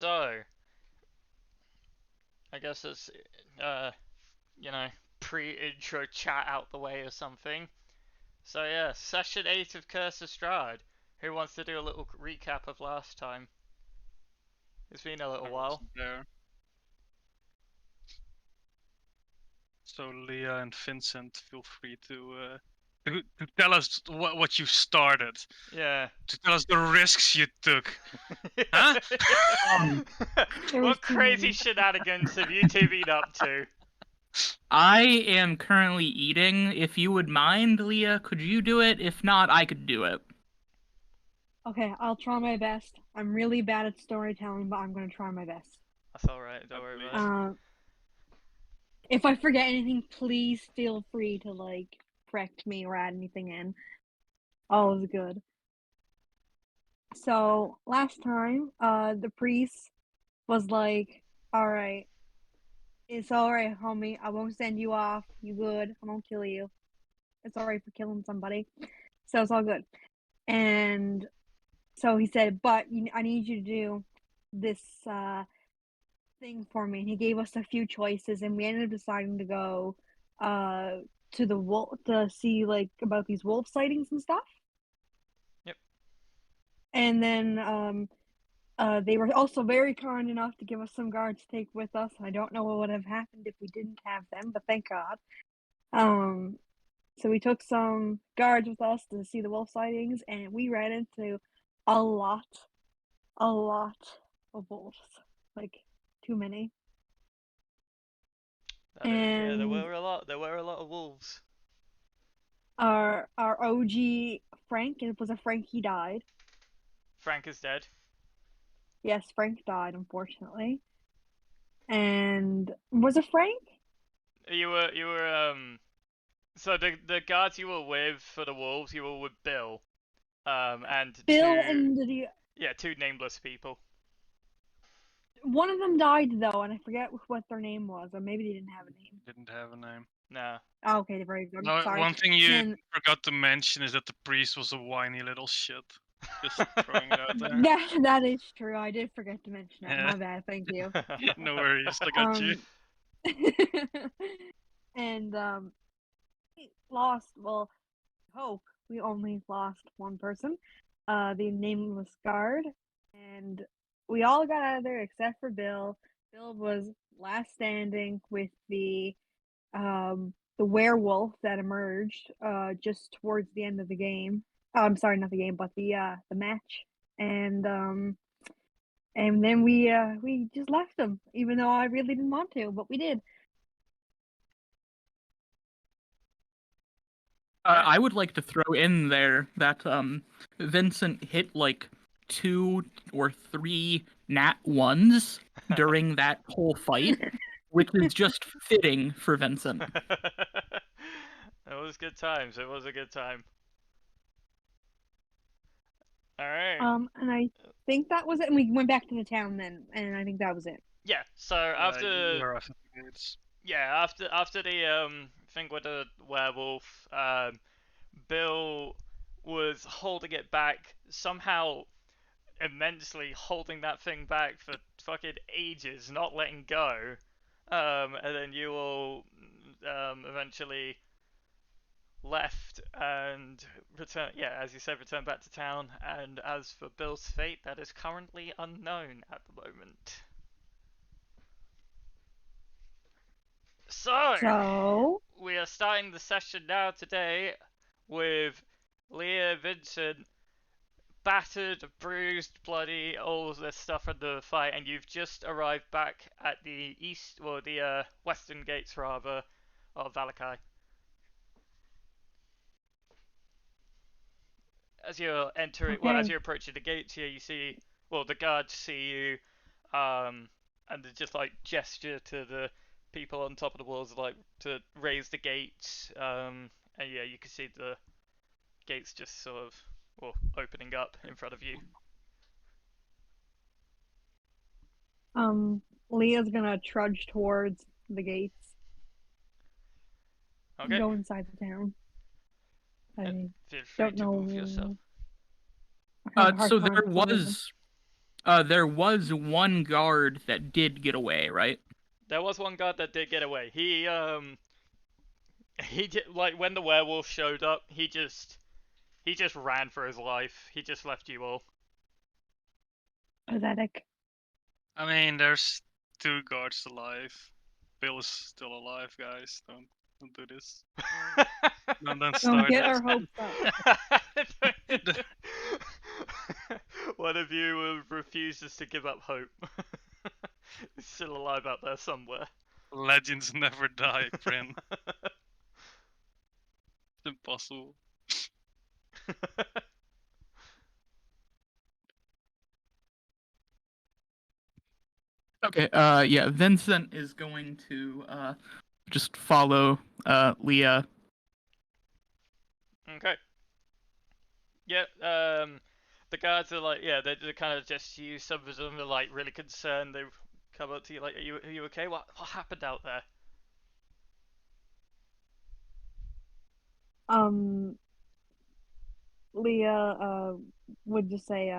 So, I guess it's, uh, you know, pre-intro chat out the way or something. So yeah, session 8 of Curse of Strahd. Who wants to do a little recap of last time? It's been a little I while. wasn't there. So Leah and Vincent, feel free to tell us what you started, Yeah. to tell us the risks you took, huh? Um, There was What too crazy many. shenanigans have you two been up to? I am currently eating. If you would mind, Leah, could you do it? If not, I could do it. Okay, I'll try my best. I'm really bad at storytelling, but I'm gonna try my best. That's alright, don't worry about it. Um, if I forget anything, please feel free to correct me or add anything in. All is good. So last time, the priest was like, "All right, it's all right, homie. I won't send you off. You good? I won't kill you. It's all right for killing somebody. So it's all good." And so he said, "But I need you to do this thing for me." And he gave us a few choices, and we ended up deciding to go to the wolf to see about these wolf sightings and stuff. Yep. And then they were also very kind enough to give us some guards to take with us. I don't know what would have happened if we didn't have them, but thank God. So we took some guards with us to see the wolf sightings, and we ran into a lot of wolves, like too many. Yeah, there And were a lot. There were a lot of wolves. our OG Frank, it was a Frank, he died. Frank is dead. Yes, Frank died, unfortunately. And was it Frank? You were. So the guards you were with for the wolves, you were with Bill. And Bill two. and Yeah, two nameless people. one of them died though, and I forget what their name was, or maybe they didn't have a name. Didn't have a name. Nah. Oh, okay, very good. No, Sorry. one thing you And forgot to mention is that the priest was a whiny little shit. Just throwing it out there. that is true. I did forget to mention that. Yeah. My bad. Thank you. No worries, I got you. And we lost. Well, hope we only lost one person. The nameless guard, and we all got out of there except for Bill. Bill was last standing with the werewolf that emerged just towards the end of the game. Oh, I'm sorry, not the game, but the match. And then we just left him, even though I really didn't want to, but we did. I would like to throw in there that Vincent hit like 2 or 3 nat ones during that whole fight, which is just fitting for Vincent. It was good times. It was a good time. All right. And I think that was it. And we went back to the town then, and I think that was it. Yeah. So You after were after the gates. after the thing with the werewolf, Bill was holding it back somehow, immensely holding that thing back for fucking ages, not letting go. And then you all eventually left and return. Yeah, as you said, return back to town. And as for Bill's fate, that is currently unknown at the moment. So So we are starting the session now today with Leah, Vincent, battered, bruised, bloody, all this stuff in the fight, and you've just arrived back at the east, or the western gates rather, of Valakai. As you're entering, well, as okay, you're approaching the gates here, you see, well, the guards see you, and they just like gesture to the people on top of the walls, like to raise the gates, and yeah, you can see the gates just sort of, well, opening up in front of you. Leah's gonna trudge towards the gates and Okay, go inside the town. I feel free don't to move yourself. know. I have a hard So time there for some reason. was There was one guard that did get away, right? There was one guard that did get away. He did, like, when the werewolf showed up, he just ran for his life. He just left you all. Pathetic. I mean, there's 2 guards alive. Bill is still alive, guys. Don't do this. Don't Don't start get this. our hopes up. One of you refuses to give up hope. He's still alive out there somewhere. Legends never die, Bryn. It's impossible. Okay, yeah, Vincent is going to just follow Leah. Okay. Yeah, the guards are like, yeah, they're kind of just you. Some of them are like really concerned. They come up to you like, are you okay? What happened out there? Leah would just say,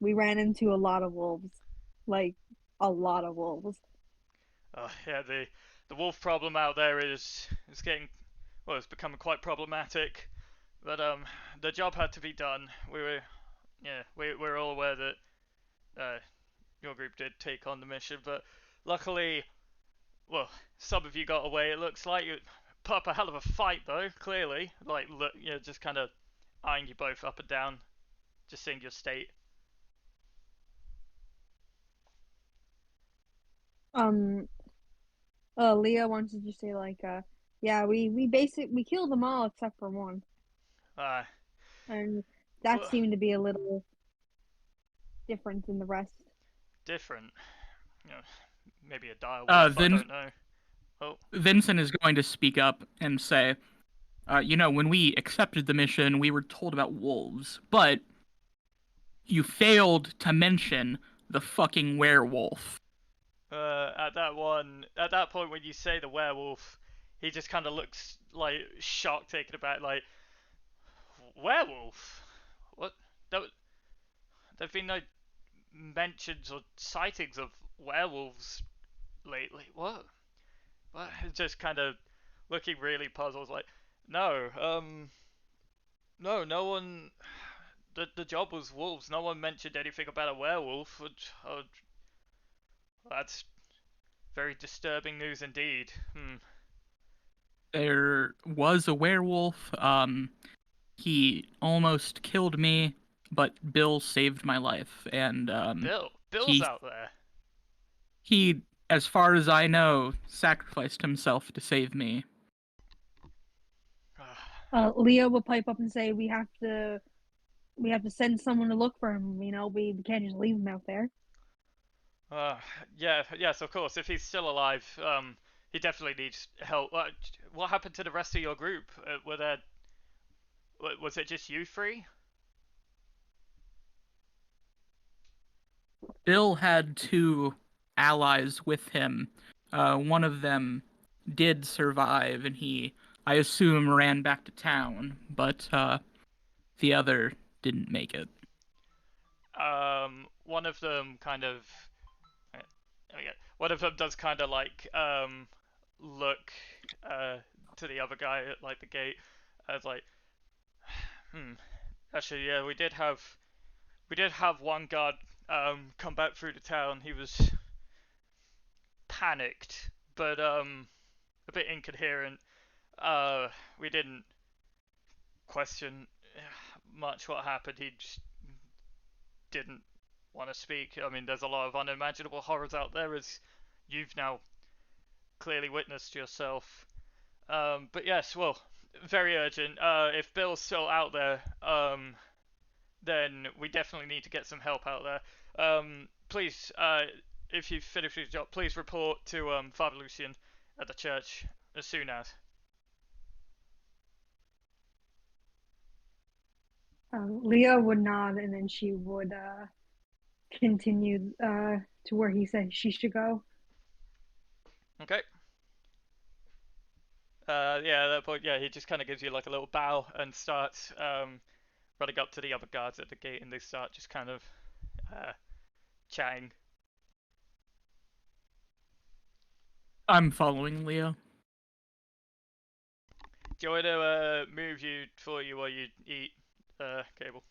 we ran into a lot of wolves. Like, a lot of wolves. Yeah, the wolf problem out there is getting, well, it's becoming quite problematic. But the job had to be done. We're all aware that your group did take on the mission, but luckily, well, some of you got away. It looks like you put up a hell of a fight, though. Clearly, like, look, just kind of eyeing you both up and down, just seeing your state. Um, Leah wants to just say like, yeah, we killed them all except for one, Uh, and that well, seemed to be a little different than the rest. different. You know, maybe a dire wolf. I Vin- don't know. Oh, Vincent is going to speak up and say, when we accepted the mission, we were told about wolves, but you failed to mention the fucking werewolf. at that point when you say the werewolf, he just kind of looks like shocked, taken aback, like, werewolf? What? There, there've been no mentions or sightings of werewolves lately. What? What? Just kind of looking really puzzled, like, no, no, no one. The job was wolves. No one mentioned anything about a werewolf. That's very disturbing news indeed. There was a werewolf. He almost killed me, but Bill saved my life, and Bill's he out there. he, as far as I know, sacrificed himself to save me. Leah will pipe up and say, we have to send someone to look for him. We can't just leave him out there. Yes, of course. If he's still alive, he definitely needs help. What happened to the rest of your group? Was it just you three? Bill had 2 allies with him. One of them did survive, and I assume, ran back to town, but the other didn't make it. One of them kind of. There we go. One of them does kind of like look to the other guy at like the gate as like, actually, yeah, we did have one guard come back through the town. He was panicked, but a bit incoherent. We didn't question much what happened. He just didn't want to speak. I mean, there's a lot of unimaginable horrors out there, as you've now clearly witnessed yourself. But yes, well, very urgent. If Bill's still out there, then we definitely need to get some help out there. Please, if you've finished your job, please report to Father Lucian at the church as soon as. Leah would nod, and then she would continue to where he said she should go. Okay. Yeah, at that point, yeah, he just kind of gives you like a little bow and starts running up to the other guards at the gate, and they start just kind of chatting. I'm following Leo. Do you want to move you for you while you eat, Cable?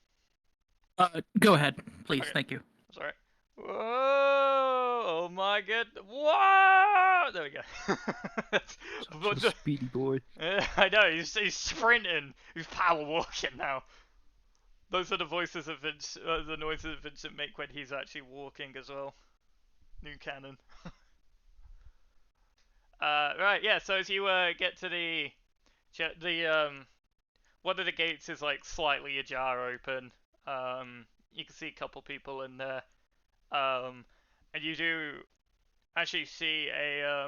Go ahead, please. Okay. Thank you. That's alright. Whoa! Oh my god! Whoa! There we go. But Such a speedy boy. I know he's sprinting. He's power walking now. Those are the voices of the noises that Vincent make when he's actually walking as well. New canon. Right, yeah. So as you get to the one of the gates is like slightly ajar open. You can see a couple people in there. And you do actually see yeah,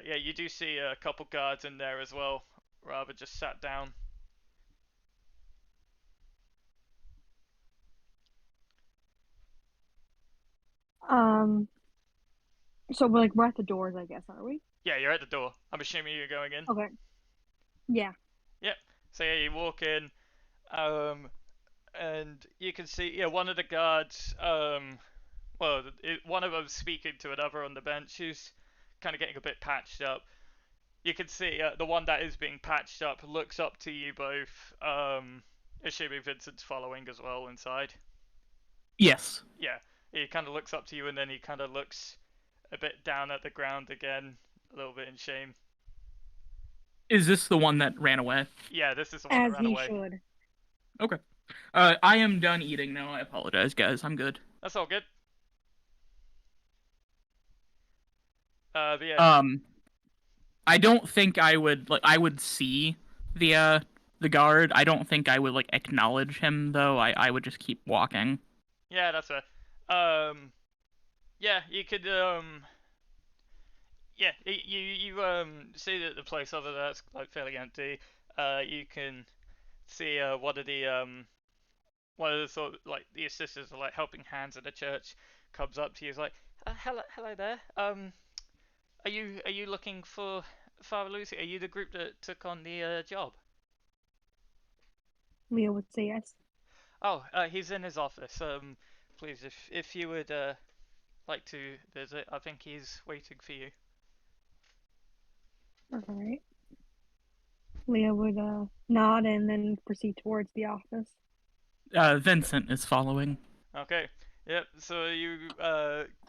you do see a couple guards in there as well. Rather just sat down. So we're at the doors, I guess, are we? Yeah, you're at the door. I'm assuming you're going in. Okay. Yeah. Yep. So yeah, you walk in, and you can see one of the guards, one of them speaking to another on the bench who's kind of getting a bit patched up. You can see the one that is being patched up looks up to you both, assuming Vincent's following as well inside. Yes. Yeah, he kind of looks up to you and then he kind of looks a bit down at the ground again, a little bit in shame. Is this the one that ran away? Yeah, this is the one As that ran he away. should. Okay. I am done eating now. I apologize, guys. I'm good. That's all good. But yeah. I don't think I would I would see the guard. I don't think I would acknowledge him though. I would just keep walking. Yeah, that's fair. Yeah, you could yeah, you see that the place over there's like fairly empty. You can see one of the sort of, like the assistants are like helping hands at the church comes up to you. Is like, hello there. Are you looking for Father Lucy? Are you the group that took on the job? Leo would say yes. Oh, he's in his office. Please, if you would like to visit, I think he's waiting for you. Alright. Leo would nod and then proceed towards the office. Vincent is following. Okay. Yep. So you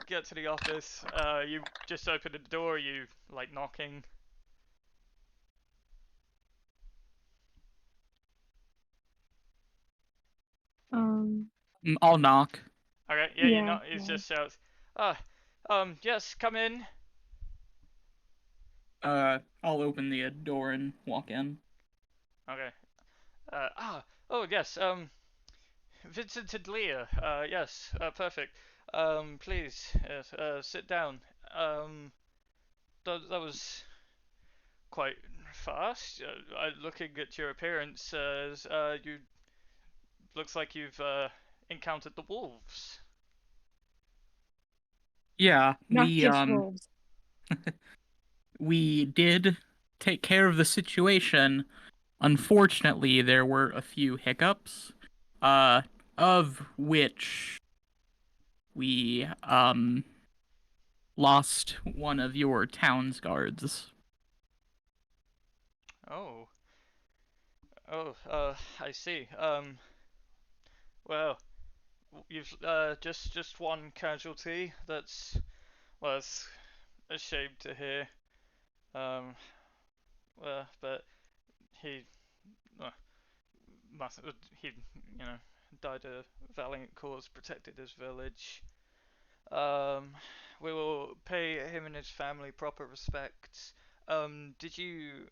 get to the office. You just open the door. You like knocking. I'll knock. Okay. Yeah. You Yeah, knock. He yeah. just shouts, yes, come in. I'll open the door and walk in. Okay. Oh yes. Vincent and Leah. Yes. Perfect. Please. Yes. Sit down. That was quite fast. Looking at your appearance, you looks like you've encountered the wolves. Yeah, Not just wolves. we did take care of the situation. Unfortunately, there were a few hiccups, of which we lost one of your town's guards. Oh. Oh. I see. Well, you've just one casualty. That's a shame to hear. But he uh, he died a valiant cause, protected his village. We will pay him and his family proper respects. Did you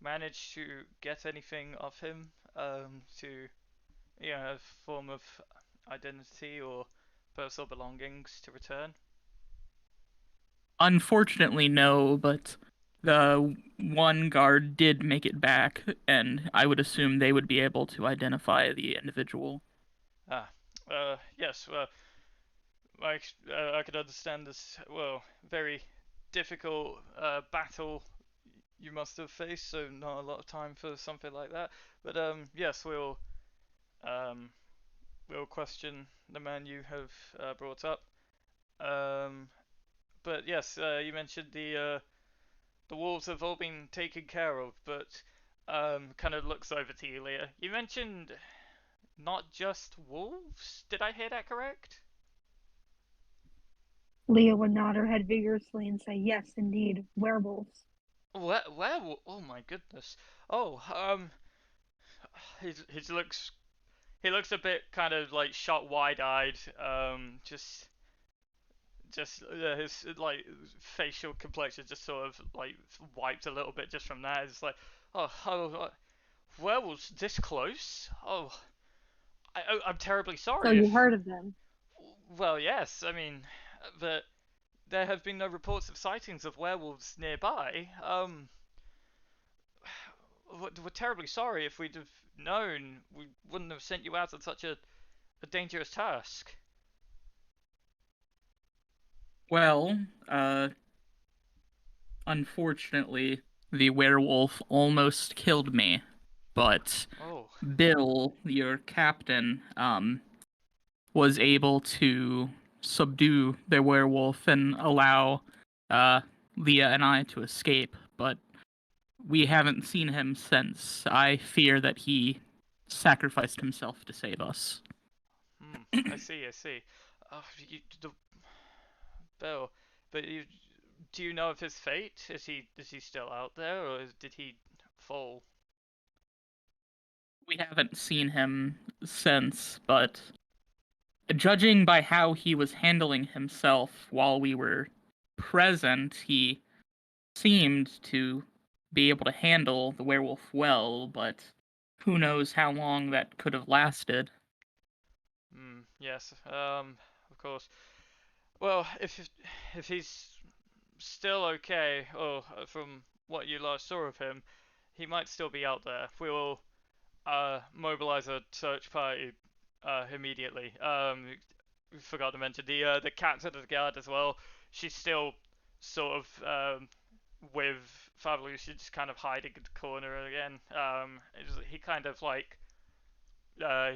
manage to get anything of him? To a form of identity or personal belongings to return? Unfortunately, no, but the one guard did make it back, and I would assume they would be able to identify the individual. Ah, yes. Well, I could understand this. Well, very difficult battle you must have faced, so not a lot of time for something like that. But yes, we'll will question the man you have brought up. Um, but yes, you mentioned the wolves have all been taken care of, but kind of looks over to you, Leah. You mentioned not just wolves. Did I hear that correct? Leah would nod her head vigorously and say, "Yes, indeed, werewolves." Where? Oh my goodness. Oh, his he looks a bit kind of like shot wide-eyed. Just his like facial complexion just sort of like wiped a little bit just from that. It's like, oh, werewolves this close? Oh, I'm terribly So sorry you if. heard of them? Well, yes. I mean, but there have been no reports of sightings of werewolves nearby. We're terribly sorry. If we'd have known, we wouldn't have sent you out on such a dangerous task. Well, unfortunately, the werewolf almost killed me, but Oh, Bill, your captain, was able to subdue the werewolf and allow uh, Leah and I to escape, but we haven't seen him since. I fear that he sacrificed himself to save us. I see, I see. The Bill, but do you know of his fate? Is he still out there, or did he fall? We haven't seen him since, but judging by how he was handling himself while we were present, he seemed to be able to handle the werewolf well, but who knows how long that could have lasted. Yes. Of course. Well, if he's still okay, or from what you last saw of him, he might still be out there. We will mobilize a search party immediately. Forgot to mention the captain of the guard as well. She's still sort of with Father Lucian just kind of hiding in the corner again. He kind of like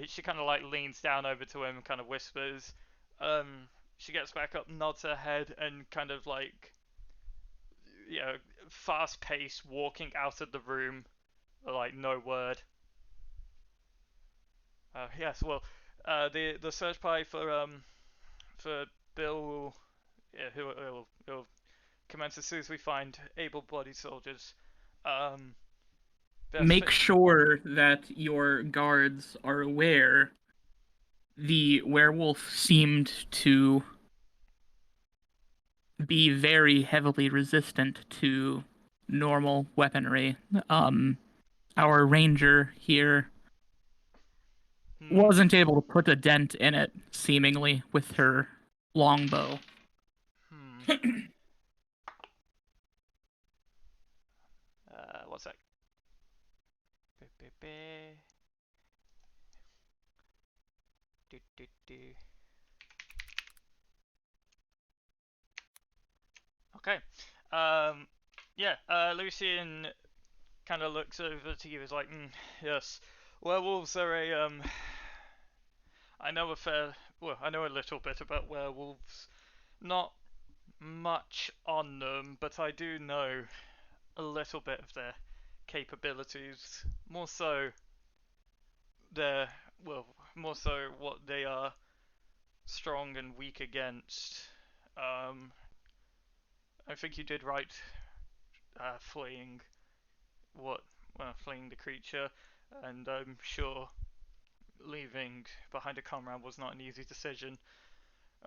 she kind of like leans down over to him and kind of whispers. She gets back up, nods her head, and kind of like fast pace walking out of the room, like no word. Yes, well, the search party for Bill will he'll commence as soon as we find able-bodied soldiers. Um, Make sure that your guards are aware the werewolf seemed to be very heavily resistant to normal weaponry. Our ranger here hmm, wasn't able to put a dent in it, seemingly, with her longbow. hmm. What's that? Do, do, do. Okay. Um, yeah. Lucian kind of looks over to you. Is like, yes, werewolves are a. I know a fair. Well, I know a little bit about werewolves. Not much on them, but I do know a little bit of their capabilities. More so their. Well, more so what they are strong and weak against. Um, I think you did right fleeing what fleeing the creature, and I'm sure leaving behind a comrade was not an easy decision.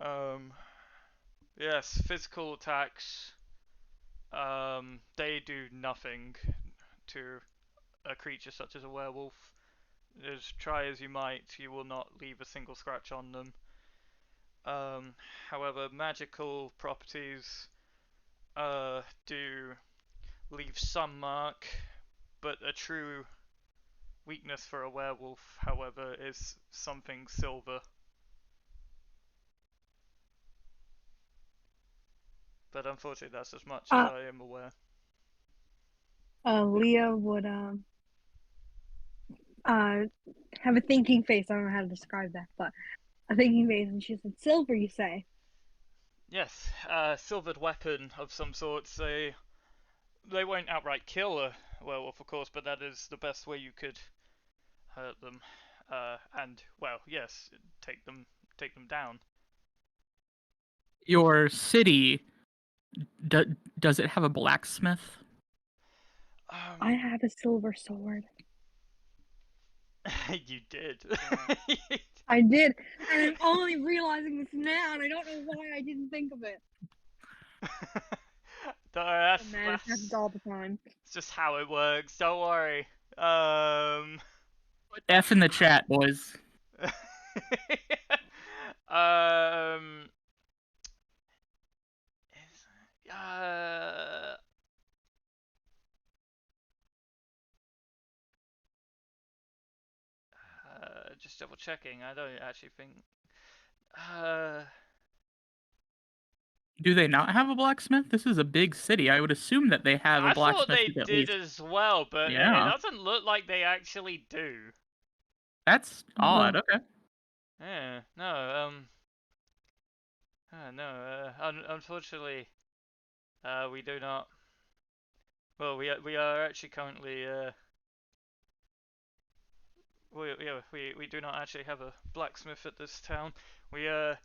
Um, yes, physical attacks. They do nothing to a creature such as a werewolf. As try as you might, you will not leave a single scratch on them. However, magical properties do leave some mark, but a true weakness for a werewolf, however, is something silver. But unfortunately, that's as much as Uh, I am aware. Leah would uh have a thinking face. I don't know how to describe that, but a thinking face. And she said, "Silver, you say?" Yes, silvered weapon of some sort. They won't outright kill a werewolf, of course, but that is the best way you could hurt them. And well, yes, take them down. Your city, does it have a blacksmith? I have a silver sword. You did. I did, and I'm only realizing this now, and I don't know why I didn't think of it. That's, Man, it happens all the time. that's just how it works. Don't worry. Put F in the chat, boys. um. Uh, just double checking. I don't actually think. Do they not have a blacksmith? This is a big city. I would assume that they have a I thought blacksmith they who's at did least. as well, but it Yeah, doesn't look like they actually do. that's odd. Well, Okay. Yeah, no, no, unfortunately, we do not. Well, we are actually currently, we do not actually have a blacksmith at this town. We, our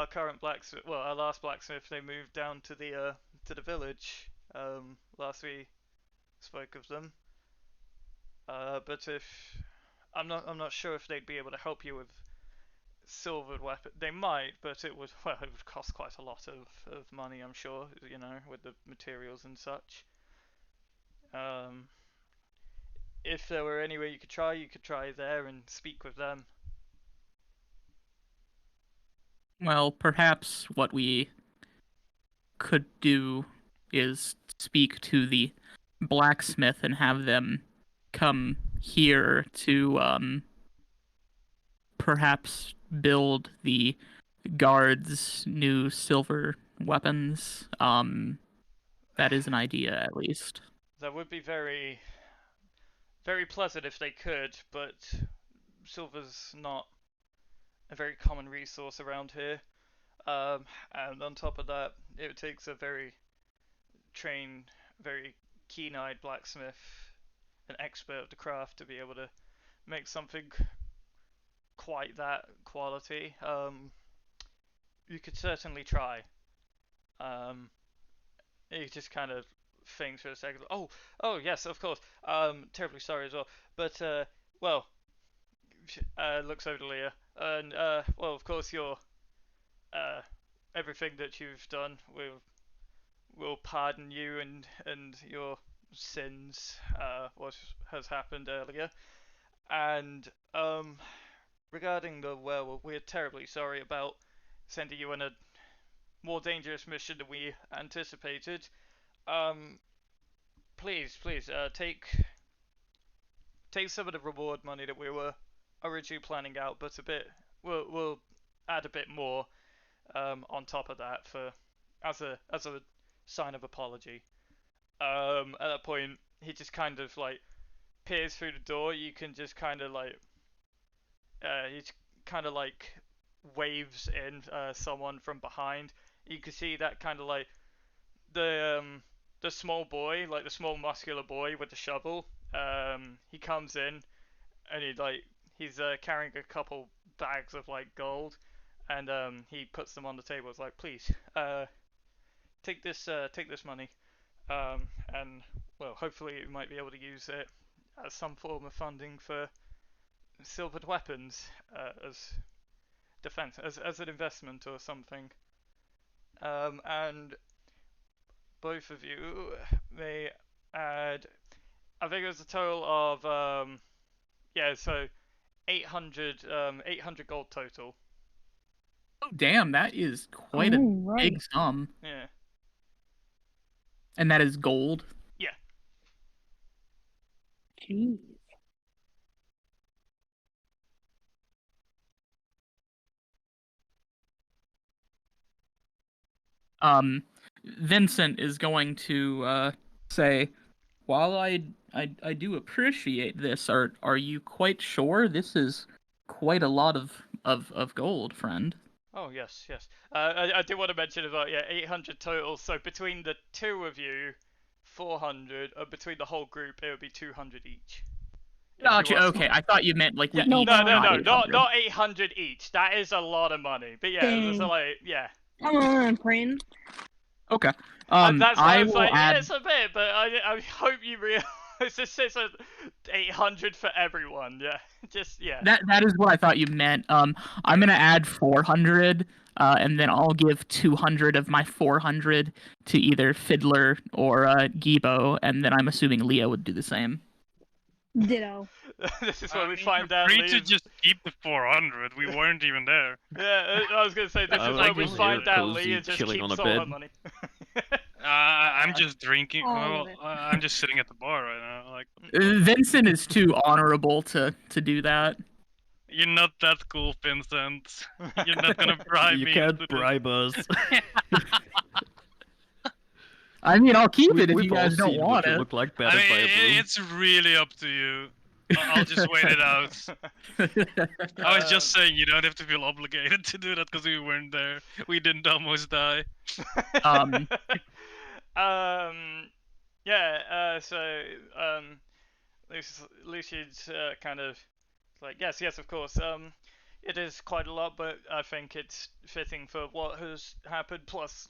current blacksmith, well, our last blacksmith, they moved down to the village, last we spoke of them. But if, I'm not sure if they'd be able to help you with silvered weapon. They might, but it would, well, it would cost quite a lot of money, I'm sure, you know, with the materials and such. Um, if there were any way you could try there and speak with them. Well, perhaps what we could do is speak to the blacksmith and have them come here to perhaps build the guards new silver weapons. That is an idea at least. That would be very, very pleasant if they could, but silver's not a very common resource around here. And on top of that, it takes a very trained, very keen-eyed blacksmith, an expert of the craft, to be able to make something quite that quality. You could certainly try. Um, he just kind of thinks for a second. Oh yes, of course. Terribly sorry as well. But well, looks over to Leah, and well, of course, your uh, everything that you've done will pardon you and your sins. What has happened earlier, and regarding the werewolf, we're terribly sorry about sending you on a more dangerous mission than we anticipated. Um, please, take some of the reward money that we were originally planning out, but a bit, we'll add a bit more on top of that for as a sign of apology. At that point, he just kind of like peers through the door. You can just kind of like he kind of like waves in someone from behind. You can see that kind of like the small boy, like the small muscular boy with the shovel. He comes in and he's carrying a couple bags of like gold, and he puts them on the table. It's like, please, take this money, and well, hopefully you might be able to use it as some form of funding for silvered weapons, as defense, as an investment or something. And both of you may add, I think it was a total of yeah, so 800 gold total. Oh, damn, that is quite a oh right. big sum. Yeah. And that is gold. Yeah. Jeez. Vincent is going to say, While I do appreciate this, are you quite sure this is quite a lot of gold, friend? Oh yes, yes. I do want to mention as well. Yeah, 800 total. So between the two of you, 400. Between the whole group, it would be 200 each. If you Gotcha. want. Okay, I thought you meant like we Yeah. No each No, no, problem. got no. Not 800. not 800 each. That is a lot of money. But yeah, it was Dang. like yeah. Come on, friend. Okay. That's why I I was will like, yeah, add. it's a bit, but I hope you realize this is a 800 for everyone. Yeah, just yeah. That is what I thought you meant. I'm Good. gonna add 400, and then I'll give 200 of my 400 to either Fiddler or Gibo, and then I'm assuming Leo would do the same. Ditto. This is I where we mean, find you're out free to Lee's. just keep the 400. We weren't even there. Yeah, I was gonna say this I is like where we this find out cozy, Leah just chilling on keeps a all her bed. money. I'm just drinking. all Well, of it. I'm just sitting at the bar right now. Like, Vincent is too honorable to do that. you're not that cool, Vincent. You're not gonna bribe You me can't into this. bribe us. I mean, I'll keep it if We've you all guys don't seen want what you it. look like I battered mean, by a broom. it's really up to you. I'll just wait it out. I was just saying you don't have to feel obligated to do that because we weren't there. We didn't almost die. Um, yeah. Lucian's kind of like yes, of course. It is quite a lot, but I think it's fitting for what has happened. Plus,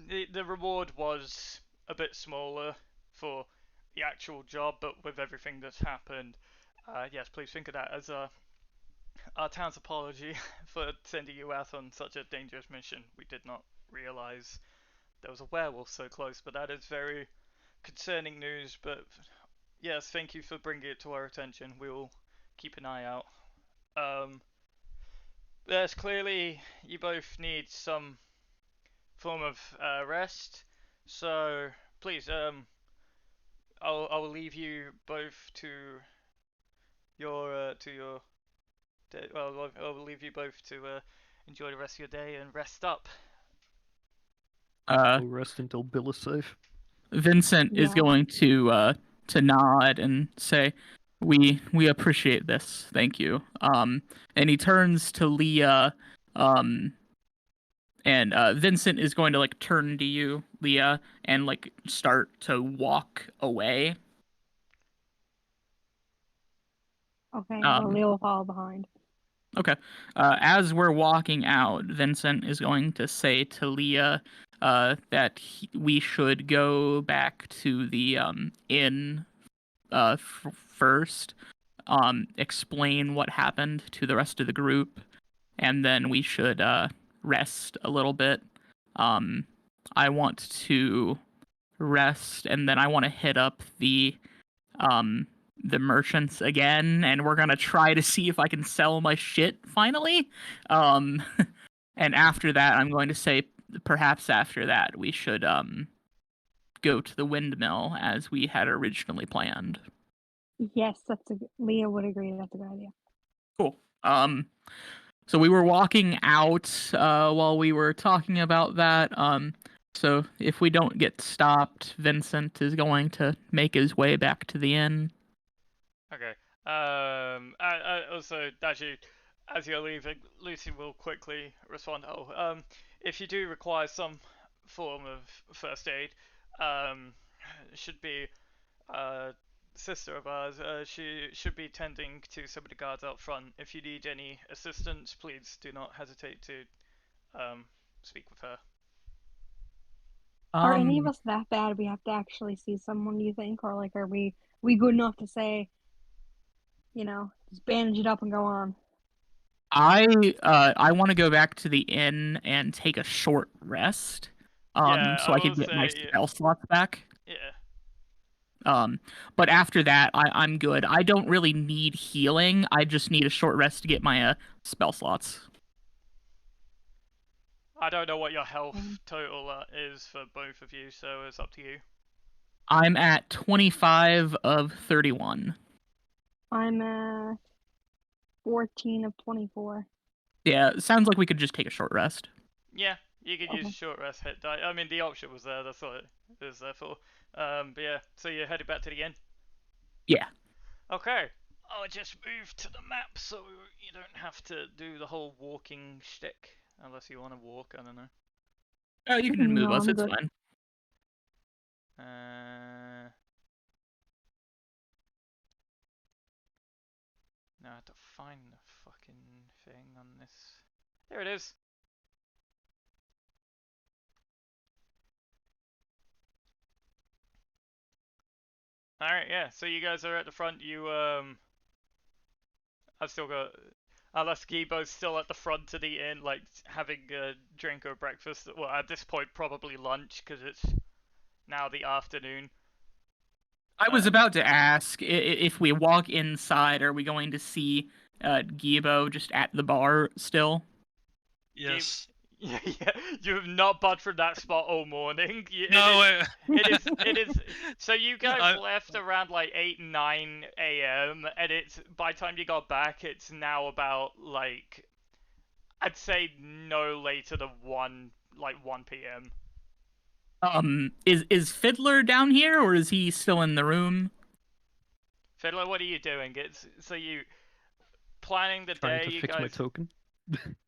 the reward was a bit smaller for the actual job, but with everything that's happened, yes, please think of that as our town's apology for sending you out on such a dangerous mission. We did not realize there was a werewolf so close, but that is very concerning news. But yes, thank you for bringing it to our attention. We will keep an eye out. There's clearly you both need some form of rest, so please, I'll leave you both to your day. Well, I'll leave you both to enjoy the rest of your day and rest up. uh, We'll rest until Bill is safe. Vincent is Yeah. going to nod and say, "We appreciate this. Thank you." And he turns to Leah, and Vincent is going to like turn to you, Leah, and like start to walk away. Okay, well, Um, Leo will follow behind. Okay. As we're walking out, Vincent is going to say to Leah that we should go back to the inn first, explain what happened to the rest of the group, and then we should rest a little bit. I want to rest, and then I want to hit up the merchants again, and we're gonna try to see if I can sell my shit finally. Um, and after that, I'm going to say perhaps after that we should go to the windmill as we had originally planned. Yes, Leo would agree that's a good idea. Cool. So we were walking out while we were talking about that. So if we don't get stopped, Vincent is going to make his way back to the inn. Okay. I also actually, as you're leaving, Lucy will quickly respond. If you do require some form of first aid, should be sister of ours. She should be tending to some of the guards out front. If you need any assistance, please do not hesitate to speak with her. Are any of us that bad we have to actually see someone, do you think? Or like, are we good enough to say, just bandage it up and go on? I want to go back to the inn and take a short rest. Yeah, So I I could will get my say, yeah. spell slots back. Yeah. But after that, I'm good. I don't really need healing. I just need a short rest to get my spell slots. I don't know what your health total is for both of you, so it's up to you. I'm at 25 of 31. I'm at 14 of 24. Yeah, it sounds like we could just take a short rest. Yeah, you could use Okay. a short rest hit die. I mean, the option was there. That's what it is there for. But yeah, so you're headed back to the inn. Yeah. Okay. I'll just move to the map so you don't have to do the whole walking shtick. Unless you want to walk, I don't know. You can move No, us, I'm it's good. fine. Now I have to find the fucking thing on this. There it is. Alright, yeah, so you guys are at the front. I've still got. Unless Gibo's still at the front of the inn, like having a drink or breakfast. Well, at this point, probably lunch, because it's now the afternoon. I was about to ask if we walk inside, are we going to see Gibo just at the bar still? Yes. Yeah, you have not budged from that spot all morning. No, It is. So you guys I- left around like 8, 9 a.m. and it's by the time you got back, it's now about like I'd say no later than 1 p.m. Is Fiddler down here, or is he still in the room? Fiddler, what are you doing? It's so you planning the Trying day. to You fix my guys. token.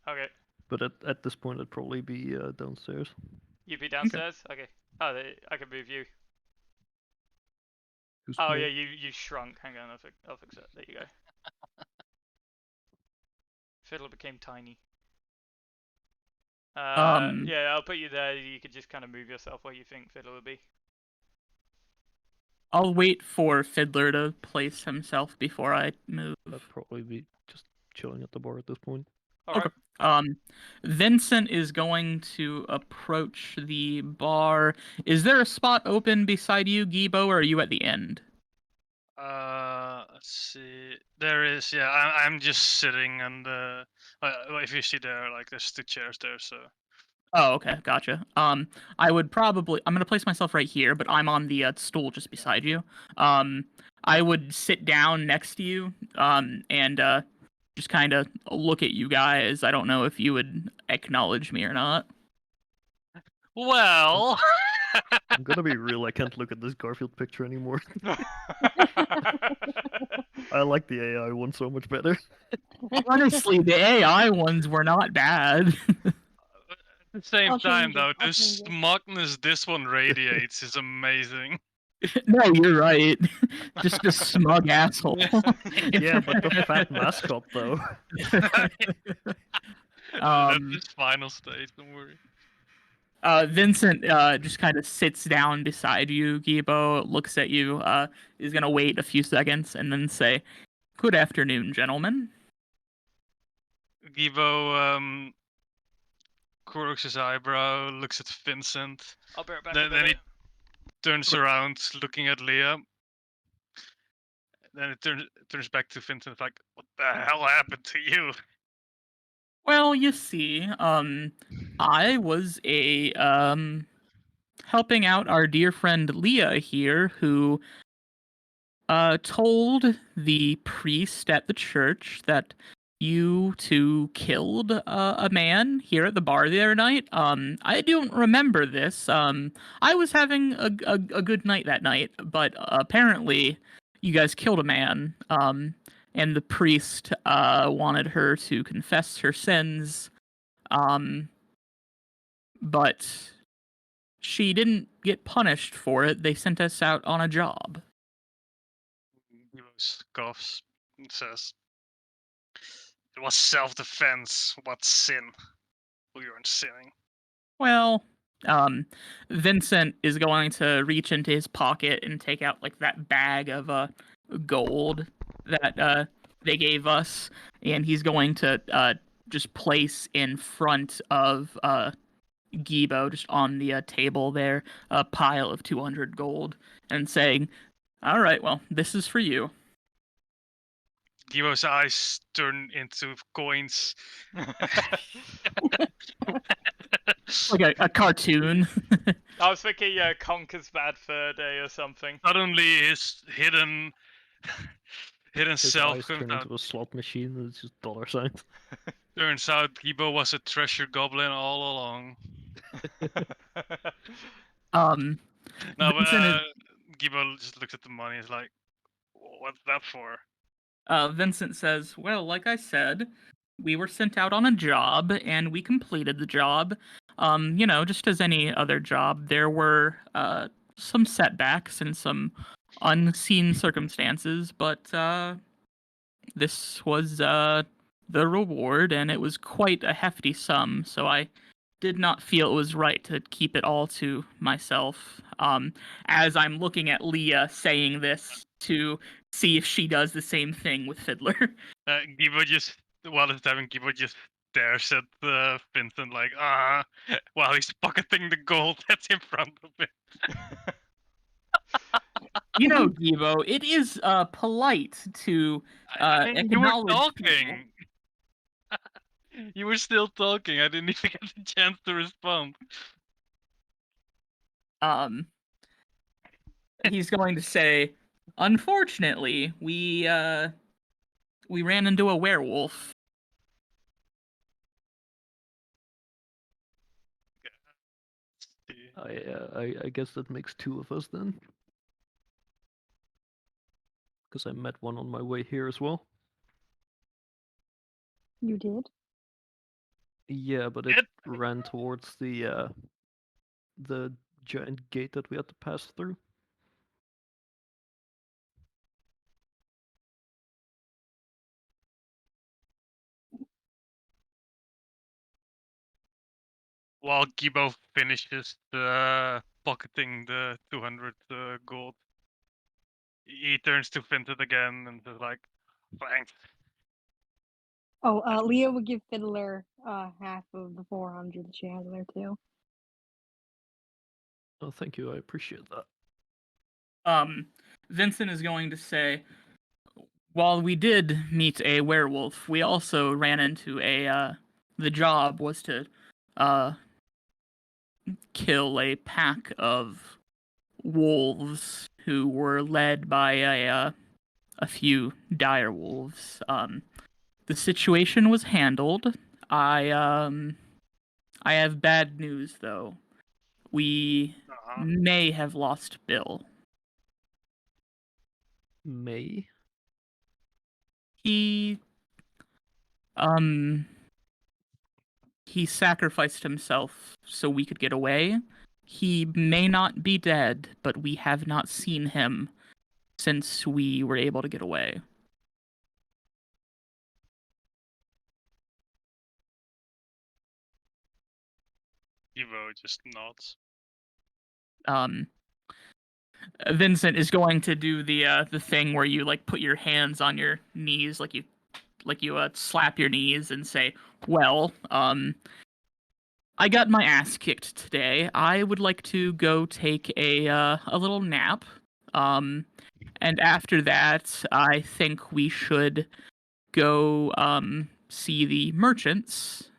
Okay, But at this point, I'd probably be downstairs. you be downstairs. Okay. Oh, I can move you. Who's Oh small? yeah, you shrunk. Hang on, I'll fix it. There you go. Fiddler became tiny. Yeah, I'll put you there. You could just kind of move yourself where you think Fiddler would be. I'll wait for Fiddler to place himself before I move. I'd probably be just chilling at the bar at this point. Alright. Vincent is going to approach the bar. Is there a spot open beside you, Gibo, or are you at the end? Let's see. There is, yeah. I'm just sitting, and if you see there, like there's 2 chairs there, so. Oh, okay, gotcha. I would probably I'm gonna place myself right here, but I'm on the stool just beside you. I would sit down next to you, and just kind of look at you guys. I don't know if you would acknowledge me or not. Well. I'm gonna be real. I can't look at this Garfield picture anymore. I like the AI one so much better. Honestly, the AI ones were not bad. At the same I'll time, change it, though, I'll the change it. smugness this one radiates is amazing. No, you're right. Just a smug asshole. Yeah, but the fat mascot though. That's his final stage, don't worry. Vincent just kind of sits down beside you, Gibo, looks at you, is gonna wait a few seconds and then say, "Good afternoon, gentlemen." Givo quirks his eyebrow, looks at Vincent, I'll be right back. then he turns around, looking at Leah. Then it turns back to Vincent, like, "What the hell happened to you?" Well, you see, I was helping out our dear friend Leah here, who told the priest at the church that you two killed a man here at the bar the other night. I don't remember this. I was having a good night that night, but apparently you guys killed a man. And the priest wanted her to confess her sins. But she didn't get punished for it. They sent us out on a job. Givo scoffs and says, "It was self-defense. What sin? We weren't sinning." Well, Vincent is going to reach into his pocket and take out like that bag of gold that they gave us, and he's going to just place in front of Gibo, just on the table there, a pile of 200 gold, and saying, "All right, well, this is for you." Givo's eyes turn into coins. Like a cartoon. I was thinking, Conker's Bad Fur Day or something. Suddenly, his hidden His self eyes comes turn out. into a slot machine and it's just dollar signs. Turns out Gibo was a treasure goblin all along. Um, No, but Vincent is Gibo just looks at the money. He's like, "What's that for?" Vincent says, "Well, like I said, we were sent out on a job and we completed the job. Just as any other job, there were some setbacks and some unseen circumstances, but this was the reward, and it was quite a hefty sum, so I did not feel it was right to keep it all to myself. As I'm looking at Leah saying this to see if she does the same thing with Fiddler. Gibo just, while it's having, Gibo just stares at Vincent like, while he's pocketing the gold that's in front of him. Gibo, it is polite to You were acknowledge people. talking. You were still talking. I didn't even get the chance to respond. He's going to say, unfortunately, we ran into a werewolf. I guess that makes two of us then. Because I met one on my way here as well. You did? Yeah, but it ran towards the giant gate that we had to pass through. While Gibo finishes pocketing the 200 gold, he turns to Vincent again and is like, "Thanks." Oh, Leah would give Fiddler half of the 400 that she has there too. Oh, thank you. I appreciate that. Vincent is going to say, while we did meet a werewolf, we also ran into the job was to kill a pack of wolves who were led by a few dire wolves. The situation was handled. I have bad news though. We may have lost Bill. May? He sacrificed himself so we could get away. He may not be dead, but we have not seen him since we were able to get away. Gibo just nods. Vincent is going to do the thing where you like put your hands on your knees, like you slap your knees and say, "Well, I got my ass kicked today. I would like to go take a little nap. And after that, I think we should go see the merchants.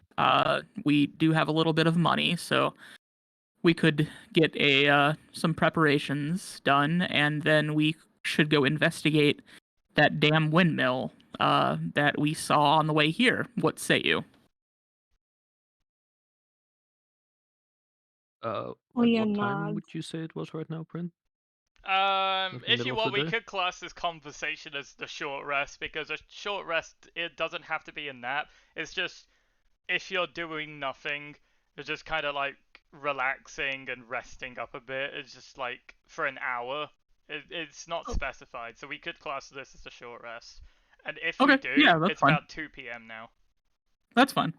We do have a little bit of money, so we could get some preparations done, and then we should go investigate that damn windmill that we saw on the way here. What say you?" At Leah what time nods. would you say it was right now, Bryn? If middle you of want, the we day? could class this conversation as the short rest, because a short rest, it doesn't have to be a nap. It's just, if you're doing nothing, you're just kind of like relaxing and resting up a bit. It's just like for an hour. It's not specified, so we could class this as a short rest. And if we Okay, do, yeah, that's it's fine. about 2 p.m. now. That's fine.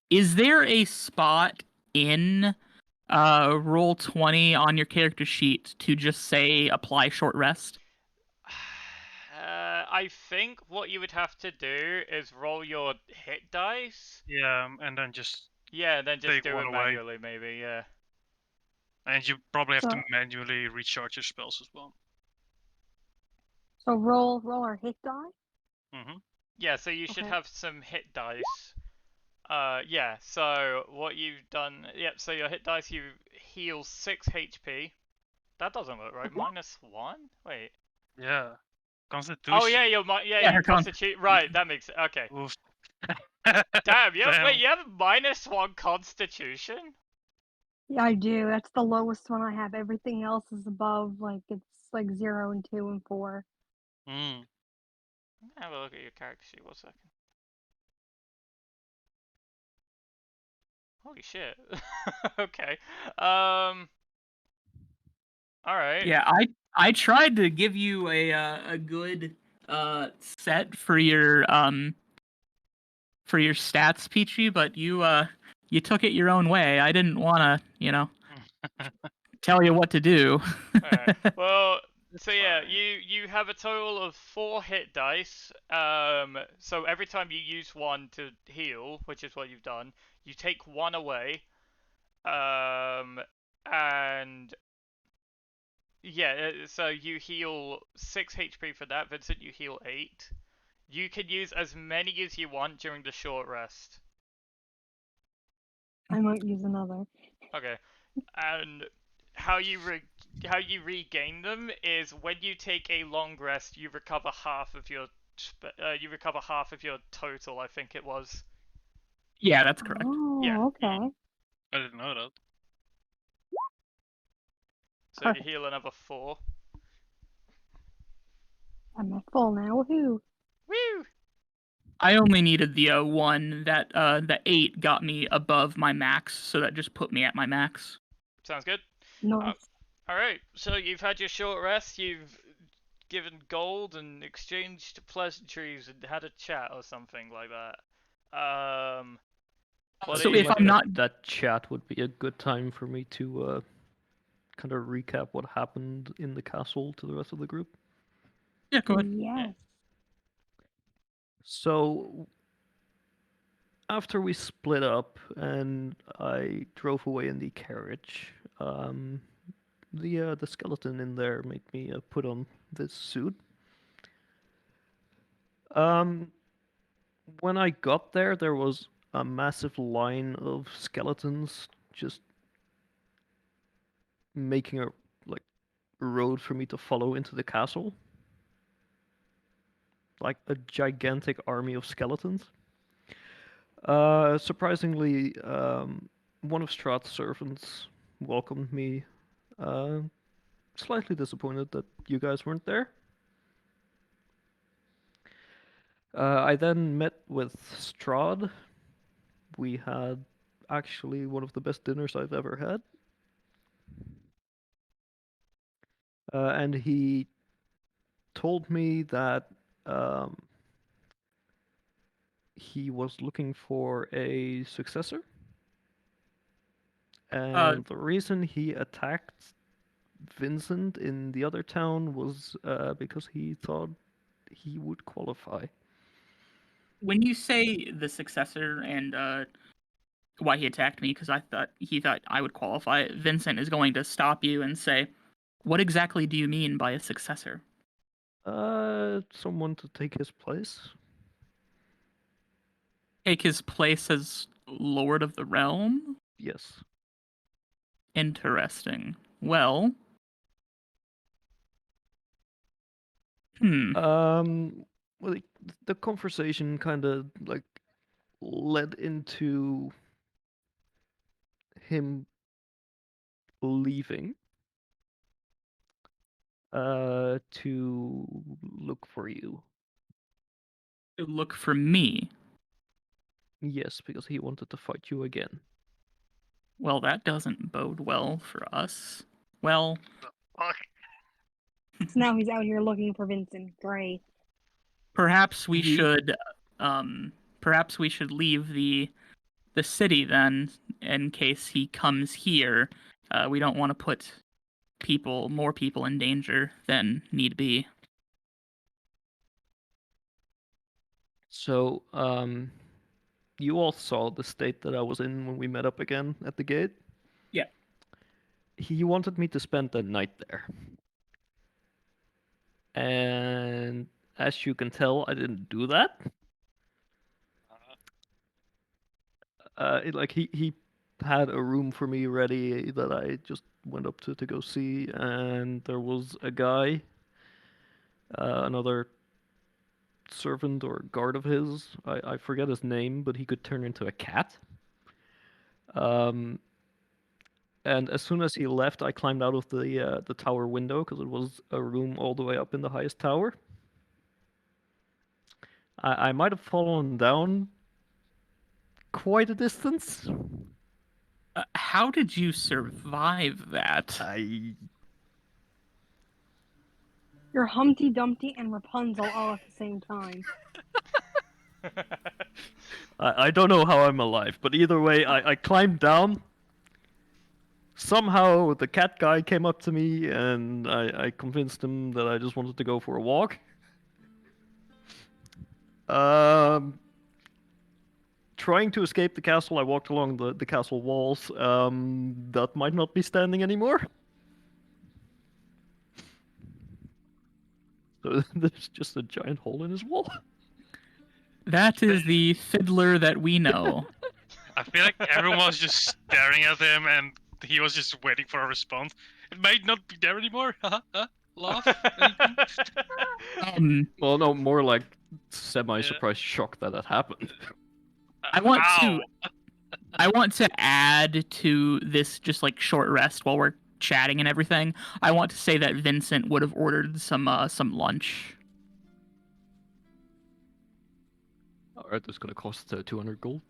Is there a spot in Roll20 on your character sheet to just say apply short rest? I think what you would have to do is roll your hit dice. Yeah, and then just Yeah, then just take do one it away. manually, maybe. Yeah. And you probably have to So- manually recharge your spells as well. So roll our hit die. Mm-hmm. Yeah, so you should Okay. have some hit dice. Yeah, so what you've done, yep, so your hit dice, you heal 6 HP. That doesn't look right. Okay. -1? Wait. Yeah. Constitution. Oh, yeah, Yeah, your her constitution. Right, that makes it. Okay. Oof. Damn, Damn. you have a -1 Constitution? Yeah, I do. That's the lowest one I have. Everything else is above, like, it's like 0 and 2 and 4. Mm. Have a look at your character sheet. 1 second. Holy shit. Okay. All right. Yeah, I tried to give you a good set for your stats, Peachy, but you took it your own way. I didn't want to, tell you what to do. All right. Well, It's so yeah, fine. you have a total of 4 hit dice. So every time you use one to heal, which is what you've done, you take one away. And yeah, so you heal 6 HP for that. Vincent, you heal 8. You can use as many as you want during the short rest. I might use another. Okay. And how how you regain them is when you take a long rest, you recover half of your total. I think it was. Yeah, that's correct. Yeah. Oh, okay. I didn't know that. So you Perfect. heal another 4. I'm at full now. Woohoo! Woo! I only needed the 1 that the 8 got me above my max, so that just put me at my max. Sounds good. Nice. All right. So you've had your short rest. You've given gold and exchanged pleasantries and had a chat or something like that. What So do I feel if you like I'm do? not that chat would be a good time for me to kind of recap what happened in the castle to the rest of the group. Yeah, go ahead. Yes. So after we split up and I drove away in the carriage, the skeleton in there made me put on this suit. Um, when I got there, there was a massive line of skeletons just making a like road for me to follow into the castle, like a gigantic army of skeletons. Surprisingly, one of Strahd's servants welcomed me. Uh, Slightly disappointed that you guys weren't there. I then met with Strahd. We had actually one of the best dinners I've ever had. And he told me that um, he was looking for a successor. Uh, And the reason he attacked Vincent in the other town was because he thought he would qualify. when you say the successor and why he attacked me, because he thought I would qualify, Vincent is going to stop you and say, "What exactly do you mean by a successor?" Someone to take his place. Take his place as Lord of the Realm? Yes. Interesting. Well, Well, the conversation kind of like led into him leaving to look for you. look for me. Yes, because he wanted to fight you again. Well, that doesn't bode well for us. Well, Fuck. So now he's out here looking for Vincent. Great. perhaps we He should leave the city then, in case he comes here. We don't want to put more people in danger than need be. So, you all saw the state that I was in when we met up again at the gate. Yeah. He wanted me to spend the night there. And as you can tell, I didn't do that. Like he had a room for me ready that I just went up to go see, and there was a guy, another servant or guard of his. I forget his name, but he could turn into a cat. And as soon as he left, I climbed out of the tower window because it was a room all the way up in the highest tower. I might have fallen down quite a distance. How did you survive that? You're Humpty Dumpty and Rapunzel all at the same time. I don't know how I'm alive, but either way, I climbed down. Somehow the cat guy came up to me and I convinced him that I just wanted to go for a walk. Trying to escape the castle, I walked along the castle walls. That might not be standing anymore. So there's just a giant hole in his wall. That is the fiddler that we know. I feel like everyone was just staring at him, and he was just waiting for a response. It might not be there anymore. Laugh. Well, no, more like semi-surprised shock that happened. I want Ow. I want to add to this just like short rest while we're chatting and everything. I want to say that Vincent would have ordered some lunch. Alright, that's gonna cost 200 gold.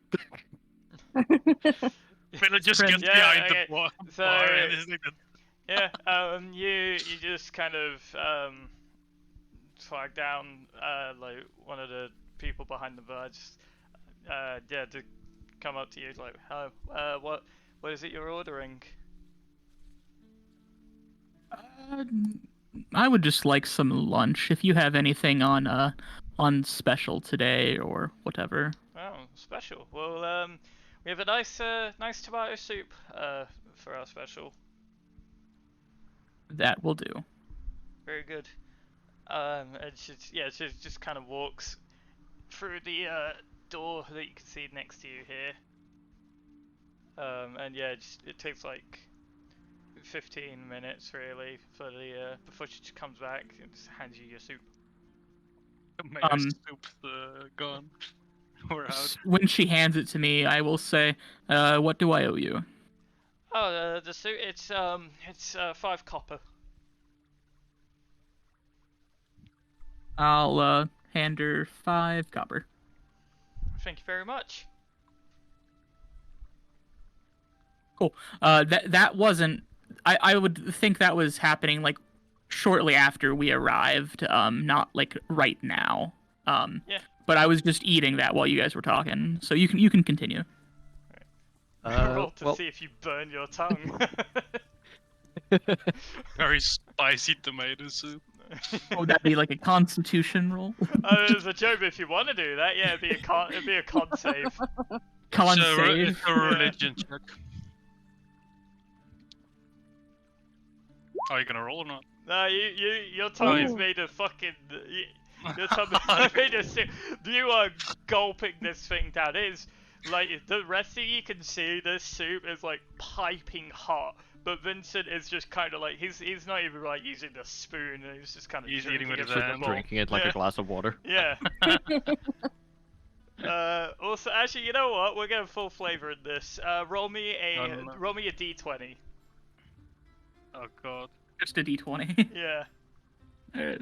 Filler just Friend. gets Yeah, behind okay. the bar, So- and is like, Yeah, you just kind of flag down like one of the people behind the bar, just to come up to you like, hello, what is it you're ordering? I would just like some lunch if you have anything on special today or whatever. Oh, special. Well, we have a nice tomato soup for our special. That will do. Very good. And she just kind of walks through the door that you can see next to you here. And yeah, it takes like 15 minutes really for the before she just comes back and just hands you your soup. my soup's gone. We're out. When she hands it to me, I will say, "What do I owe you?" Oh, the soup. It's 5 copper. I'll hand her 5 copper. Thank you very much. Cool. That wasn't. I would think that was happening like shortly after we arrived. Not like right now. Yeah. But I was just eating that while you guys were talking, so you can continue. Roll to see if you burn your tongue. Very spicy tomato soup. Would that be like a Constitution roll? There's a joke if you want to do that. Yeah, it'd be a con save. Con It's save. a religion check. Are you gonna roll or not? No, your tongue is Ooh. made of fucking. Your tongue is made of soup. You are gulping this thing down. It is like the rest of you can see this soup is like piping hot. But Vincent is just kind of like he's not even like using the spoon. He's just kind of He's eating with his it from the hands. bowl. Drinking it like Yeah. a glass of water. Yeah. Also, actually, you know what? We're going full flavor in this. Roll me a No. roll me a d20. Oh god. Just a D20. Yeah. Alright.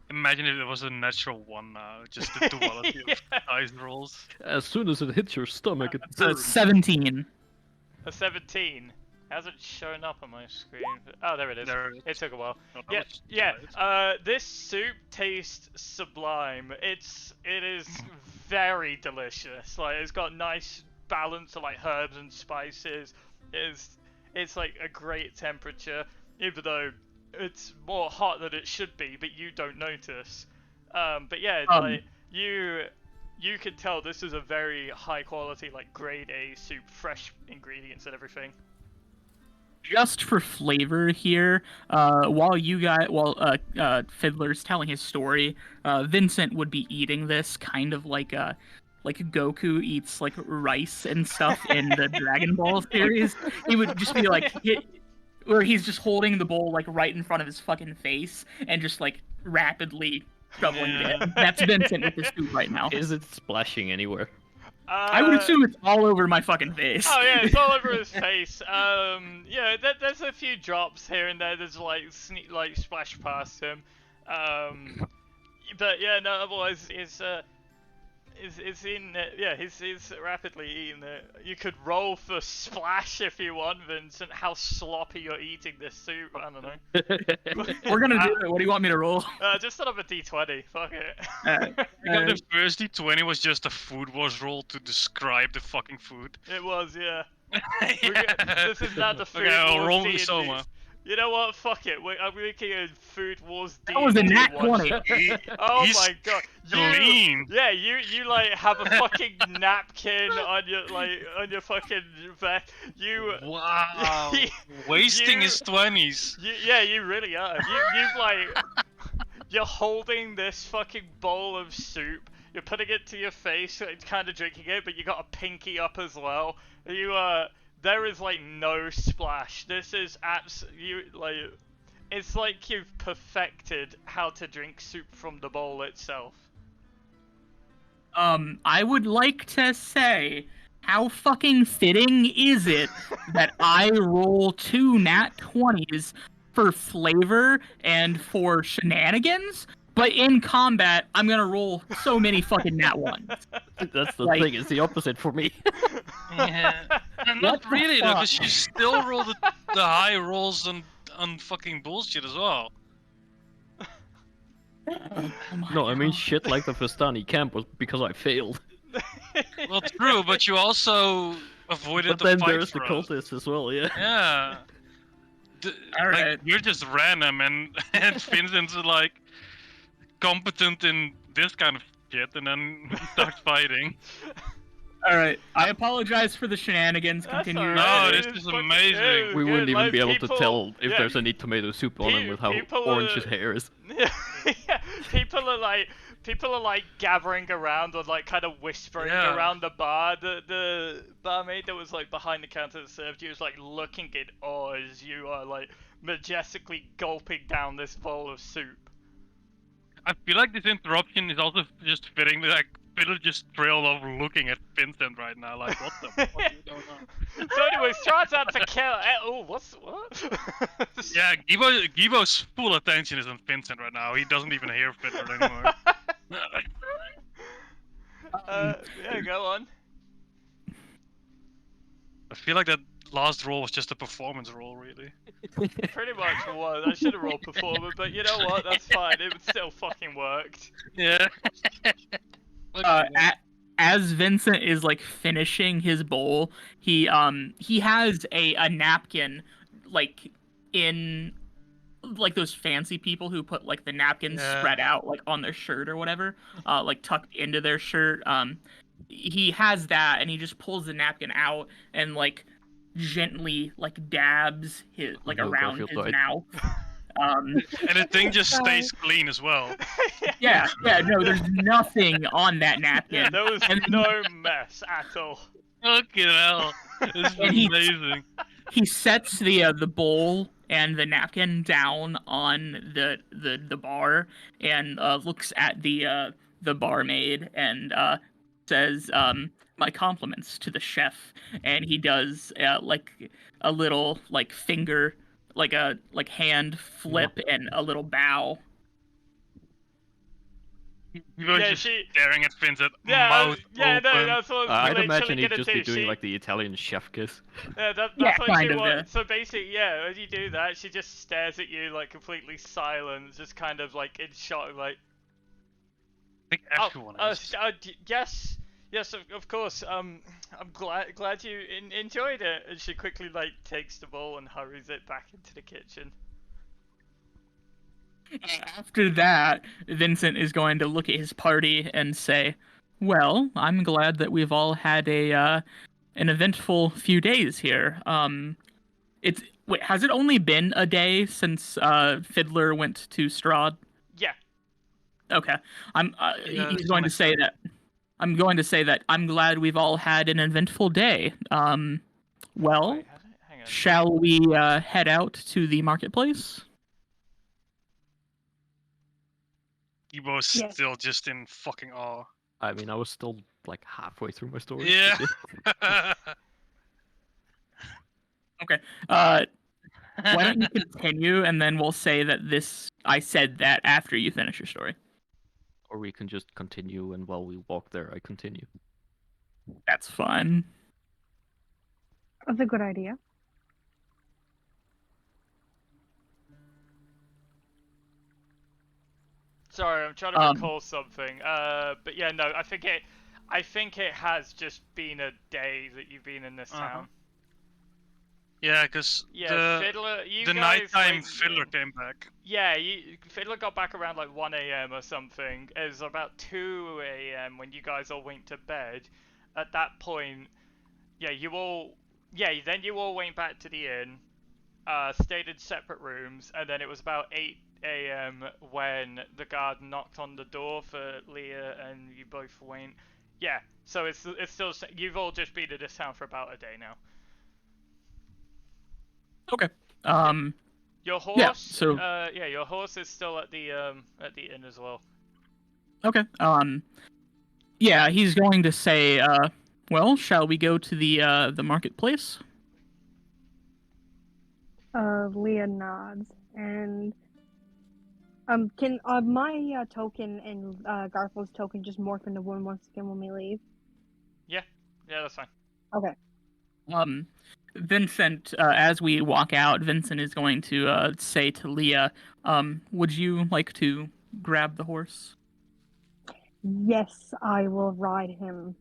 Imagine if it was a natural one now, just the duality of dice rolls. As soon as it hits your stomach, it So burns. 17. A 17. Hasn't shown up on my screen. Oh, there it is. There it is. It took a while. Oh, that Yeah, was yeah. right. This soup tastes sublime. It is very delicious. Like it's got nice balance of like herbs and spices. It's like a great temperature, even though it's more hot than it should be, but you don't notice. But yeah, like you can tell this is a very high quality, like grade A soup, fresh ingredients and everything. Just for flavor here, while Fiddler's telling his story, Vincent would be eating this kind of like Goku eats like rice and stuff in the Dragon Ball series. He would just be like where he's just holding the bowl like right in front of his fucking face and just like rapidly shoveling it in. That's Vincent with his soup right now. Is it splashing anywhere? I would assume it's all over my fucking face. Oh yeah, it's all over his face. Yeah, there's a few drops here and there. There's like splash past him. But yeah, no. Otherwise, is in yeah, he's rapidly eating it. You could roll for splash if you want, Vincent. How sloppy you're eating this soup. I don't know. We're gonna do it. What do you want me to roll? Just set up a d20. Fuck it. The first D20 was just a food wars roll to describe the fucking food. It was, yeah. Yeah. This is not the food Okay, I'll wars roll D&D. the Soma. You know what? Fuck it. I'm making a food wars D&D. That was a nat one 20. shot. Oh He's my god. clean. Yeah, you like have a fucking napkin on your fucking vest. You Wow. Wasting his 20s. you really are. You've like you're holding this fucking bowl of soup. You're putting it to your face, like, kind of drinking it, but you got a pinky up as well. There is like no splash. This is it's like you've perfected how to drink soup from the bowl itself. I would like to say, how fucking fitting is it that I roll 2 nat 20s for flavor and for shenanigans, but in combat, I'm gonna roll so many fucking nat 1s. That's the Like- thing. It's the opposite for me. Yeah. And What not the really though, fuck? because you still roll the high rolls on fucking bullshit as well. Oh my No, I mean God. shit like the Vistani camp was because I failed. Well, true, but you also avoided But the then fight there's the for us. cultists as well, yeah. Yeah. Alright. Like, you're just random, and Vincent's like competent in this kind of shit, and then he starts fighting. All right, I apologize for the shenanigans. That's Continue. alright. No, this It's is fucking- amazing. yeah, We good, wouldn't even like, be able people- to tell if yeah, there's any tomato soup on him with how people orange are- his hair is. Yeah, people are like gathering around or like kind of whispering Yeah. around the bar. The barmaid that was like behind the counter that served you was like looking in awe as you are like majestically gulping down this bowl of soup. I feel like this interruption is also just fitting. Like, Fiddle just trailed off looking at Vincent right now. Like, what the fuck is going on? So anyway, Strahd's out to kill. Oh, what? Yeah, Gibo's full attention is on Vincent right now. He doesn't even hear Fiddler anymore. Yeah, go on. I feel like that last roll was just a performance roll, really. Pretty much was. I should have rolled performer, but you know what? That's fine. It still fucking worked. Yeah. As Vincent is like finishing his bowl, he has a napkin like in like those fancy people who put like the napkins Yeah. spread out like on their shirt or whatever, like tucked into their shirt. He has that and he just pulls the napkin out and like gently like dabs his like No, around Garfield his died. mouth. And the thing just stays clean as well. Yeah, no, there's nothing on that napkin. Yeah, there was And- no mess at all. Fucking hell. This is And he- amazing. He sets the bowl and the napkin down on the bar and looks at the barmaid and says, "My compliments to the chef." And he does like a little like finger, like a hand flip and a little bow. He was Yeah, just she- staring at Vincent, Yeah, mouth yeah, no, open. that's what I was I'd literally imagine he'd gonna just do. be doing She- like the Italian chef kiss. Yeah, that's Yeah, what kind she of, wants. So basically, yeah, as you do that, she just stares at you like completely silent, just kind of like in shock, like. I think everyone is. Yes, of course. I'm glad you enjoyed it. And she quickly like takes the bowl and hurries it back into the kitchen. After that, Vincent is going to look at his party and say, "Well, I'm glad that we've all had an eventful few days here. Has it only been a day since Fiddler went to Strahd? Yeah. Okay. Yeah, He's it's going only- to say that. I'm going to say that I'm glad we've all had an eventful day. Well, Wait, hang hang on. Shall we head out to the marketplace? Gibo's Yes. still just in fucking awe. I mean, I was still like halfway through my story. Yeah. Okay. Why don't you continue, and then we'll say that I said that after you finish your story. Or we can just continue, and while we walk there, I continue. That's fine. That's a good idea. Sorry, I'm trying to recall something. But yeah, no, I think it has just been a day that you've been in this town. Yeah, because Yeah, Fiddler, the nighttime Fiddler came back. Yeah, Fiddler got back around like 1 a.m. or something. It was about 2 a.m. when you guys all went to bed. At that point, then you all went back to the inn, stayed in separate rooms, and then it was about 8 a.m. when the guard knocked on the door for Leah, and you both went. Yeah, so it's still, you've all just been in this town for about a day now. Okay. Your horse, yeah, so... your horse is still at the inn as well. Okay. Yeah, he's going to say, well, shall we go to the marketplace? Leah nods, and can my token and Garfield's token just morph into one once again when we leave? Yeah, that's fine. Okay. Vincent, as we walk out, Vincent is going to say to Leah, would you like to grab the horse? Yes, I will ride him.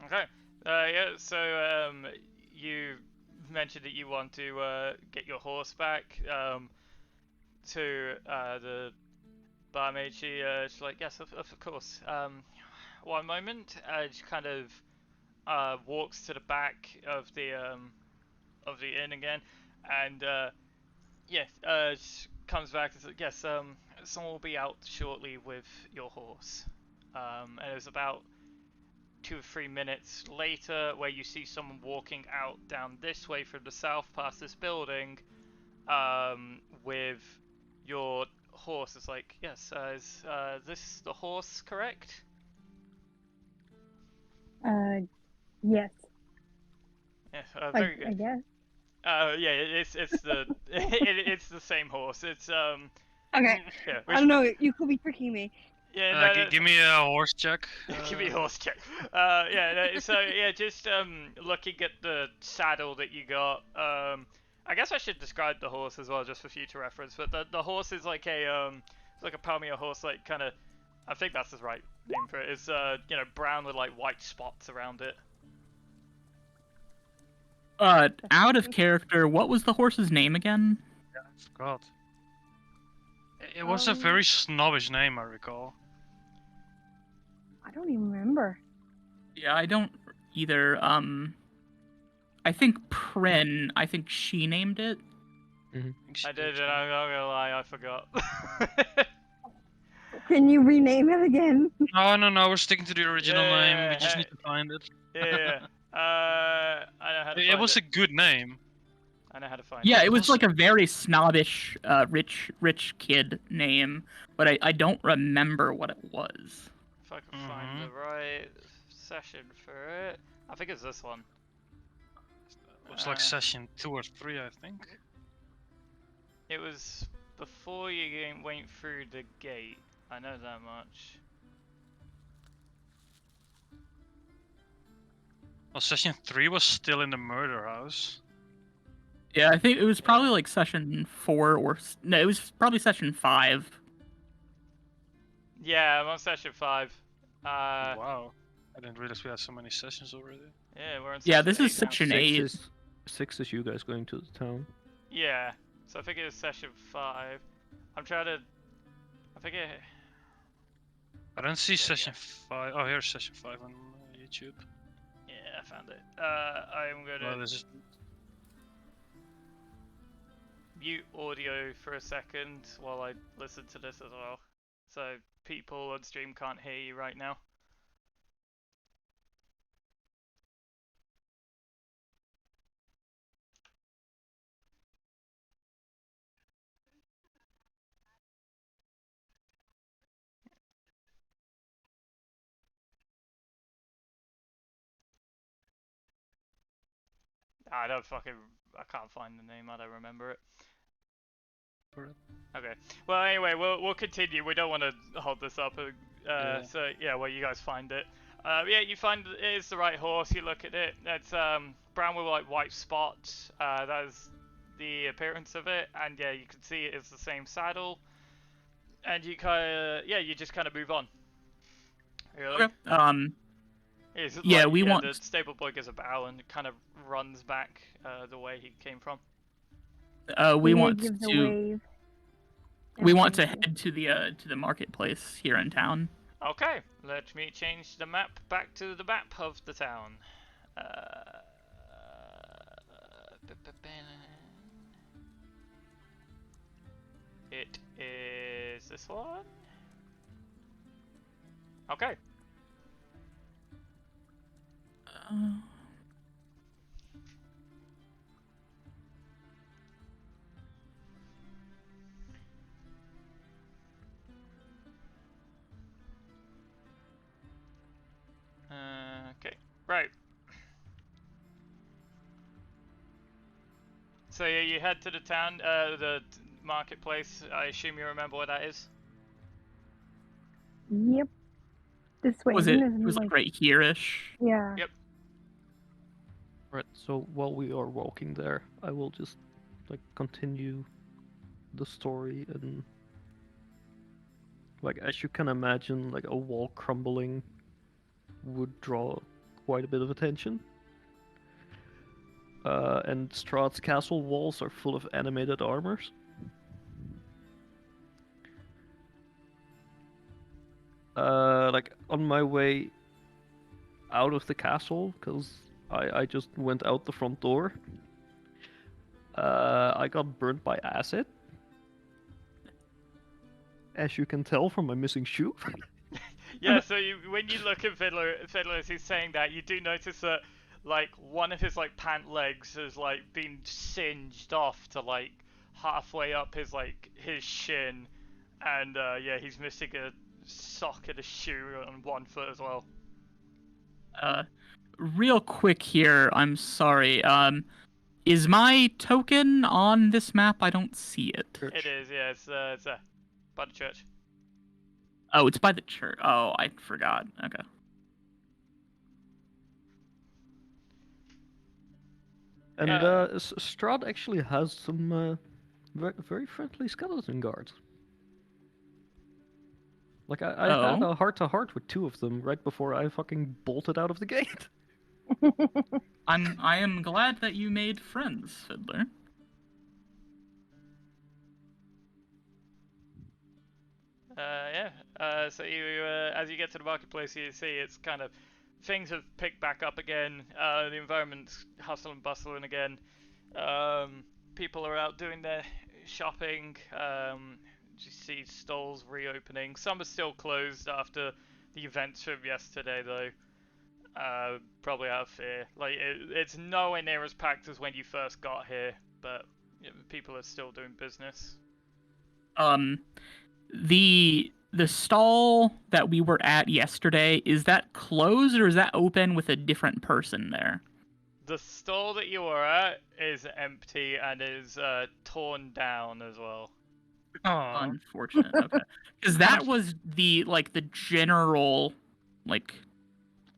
Okay. Yeah, so you mentioned that you want to get your horse back to the barmaid. She's like, yes, of course. One moment. She kind of walks to the back of the inn again, and she comes back and says, yes, someone will be out shortly with your horse. And it was about 2 or 3 minutes later where you see someone walking out down this way from the south past this building with your horse. It's like, yes, is this the horse, correct? Yes. Yeah, very good. I guess. Yeah, it's the it's the same horse. It's Okay. Yeah, I don't know. You could be tricking me. Yeah, no, Give me a horse check. Give me a horse check. Just looking at the saddle that you got. I guess I should describe the horse as well, just for future reference. But the horse is like a Palmia horse, like kind of. I think that's the right name for it. It's brown with like white spots around it. Out of character, what was the horse's name again? Yeah, I forgot. It was a very snobbish name, I recall. I don't even remember. Yeah, I don't either. I think Prin, she named it. I did, and I'm not gonna lie, I forgot. Can you rename it again? No, we're sticking to the original name. We just need to find it. Yeah. I know how to find it. It was a good name. I know how to find it. Yeah, it was like a very snobbish, rich kid name, but I don't remember what it was. If I can find the right session for it. I think it's this one. It was like session 2 or 3, I think. It was before you went through the gate. I know that much. Well, session 3 was still in the murder house. Yeah, I think it was probably like session 4 or... No, it was probably session 5. Yeah, I'm on session 5. Wow. I didn't realize we had so many sessions already. Yeah, we're on session 8 Yeah, this is now. section 8. 6 is you guys going to the town. Yeah, so I think it was session 5. I'm trying to... I think it... I don't see session 5. Oh, here's session 5 on YouTube. Yeah, I found it. I'm gonna... Oh, this is... mute audio for a second while I listen to this as well. So people on stream can't hear you right now. I can't find the name. I don't remember it. Okay. Well, anyway, we'll continue. We don't want to hold this up. Yeah. So yeah, well, you guys find it. Yeah, you find it is the right horse. You look at it. It's brown with like white spots. That is the appearance of it, and yeah, you can see it is the same saddle. And you you just kind of move on. Really? Okay. It's Yeah, like, we yeah, want. the stable boy gives a bow and kind of runs back the way he came from. We Leah want gives a to. wave. We and want to thank you. head to the marketplace here in town. Okay, let me change the map back to the map of the town. It is this one. Okay. Uh, Okay. Right. So yeah, you head to the town, the marketplace. I assume you remember where that is. Yep. This way. was I think it? there's It was like right here-ish. Yeah. Yep. Right. So while we are walking there, I will just like continue the story and like as you can imagine, like a wall crumbling would draw quite a bit of attention. And Strahd's castle walls are full of animated armors. Like on my way out of the castle, because I just went out the front door. I got burnt by acid, as you can tell from my missing shoe. Yeah. So when you look at Fiddler as he's saying that, you do notice that like one of his like pant legs has like been singed off to like halfway up his shin, and yeah, he's missing a sock and a shoe on one foot as well. Real quick here. I'm sorry. Is my token on this map? I don't see it. It is, yeah. It's by the church. Oh, it's by the church. Oh, I forgot. Okay. And Yeah. Strahd actually has some very friendly skeleton guards. Like I had Oh. a heart-to-heart with two of them right before I fucking bolted out of the gate. I am glad that you made friends, Fiddler. Yeah. So as you get to the marketplace, you see it's kind of things have picked back up again. The environment's hustle and bustling again. People are out doing their shopping. You see stalls reopening. Some are still closed after the events from yesterday, though. Probably out of fear. Like it's nowhere near as packed as when you first got here, but people are still doing business. The stall that we were at yesterday, is that closed or is that open with a different person there? The stall that you were at is empty and is torn down as well. Aw. Unfortunate. Okay. Because that was the general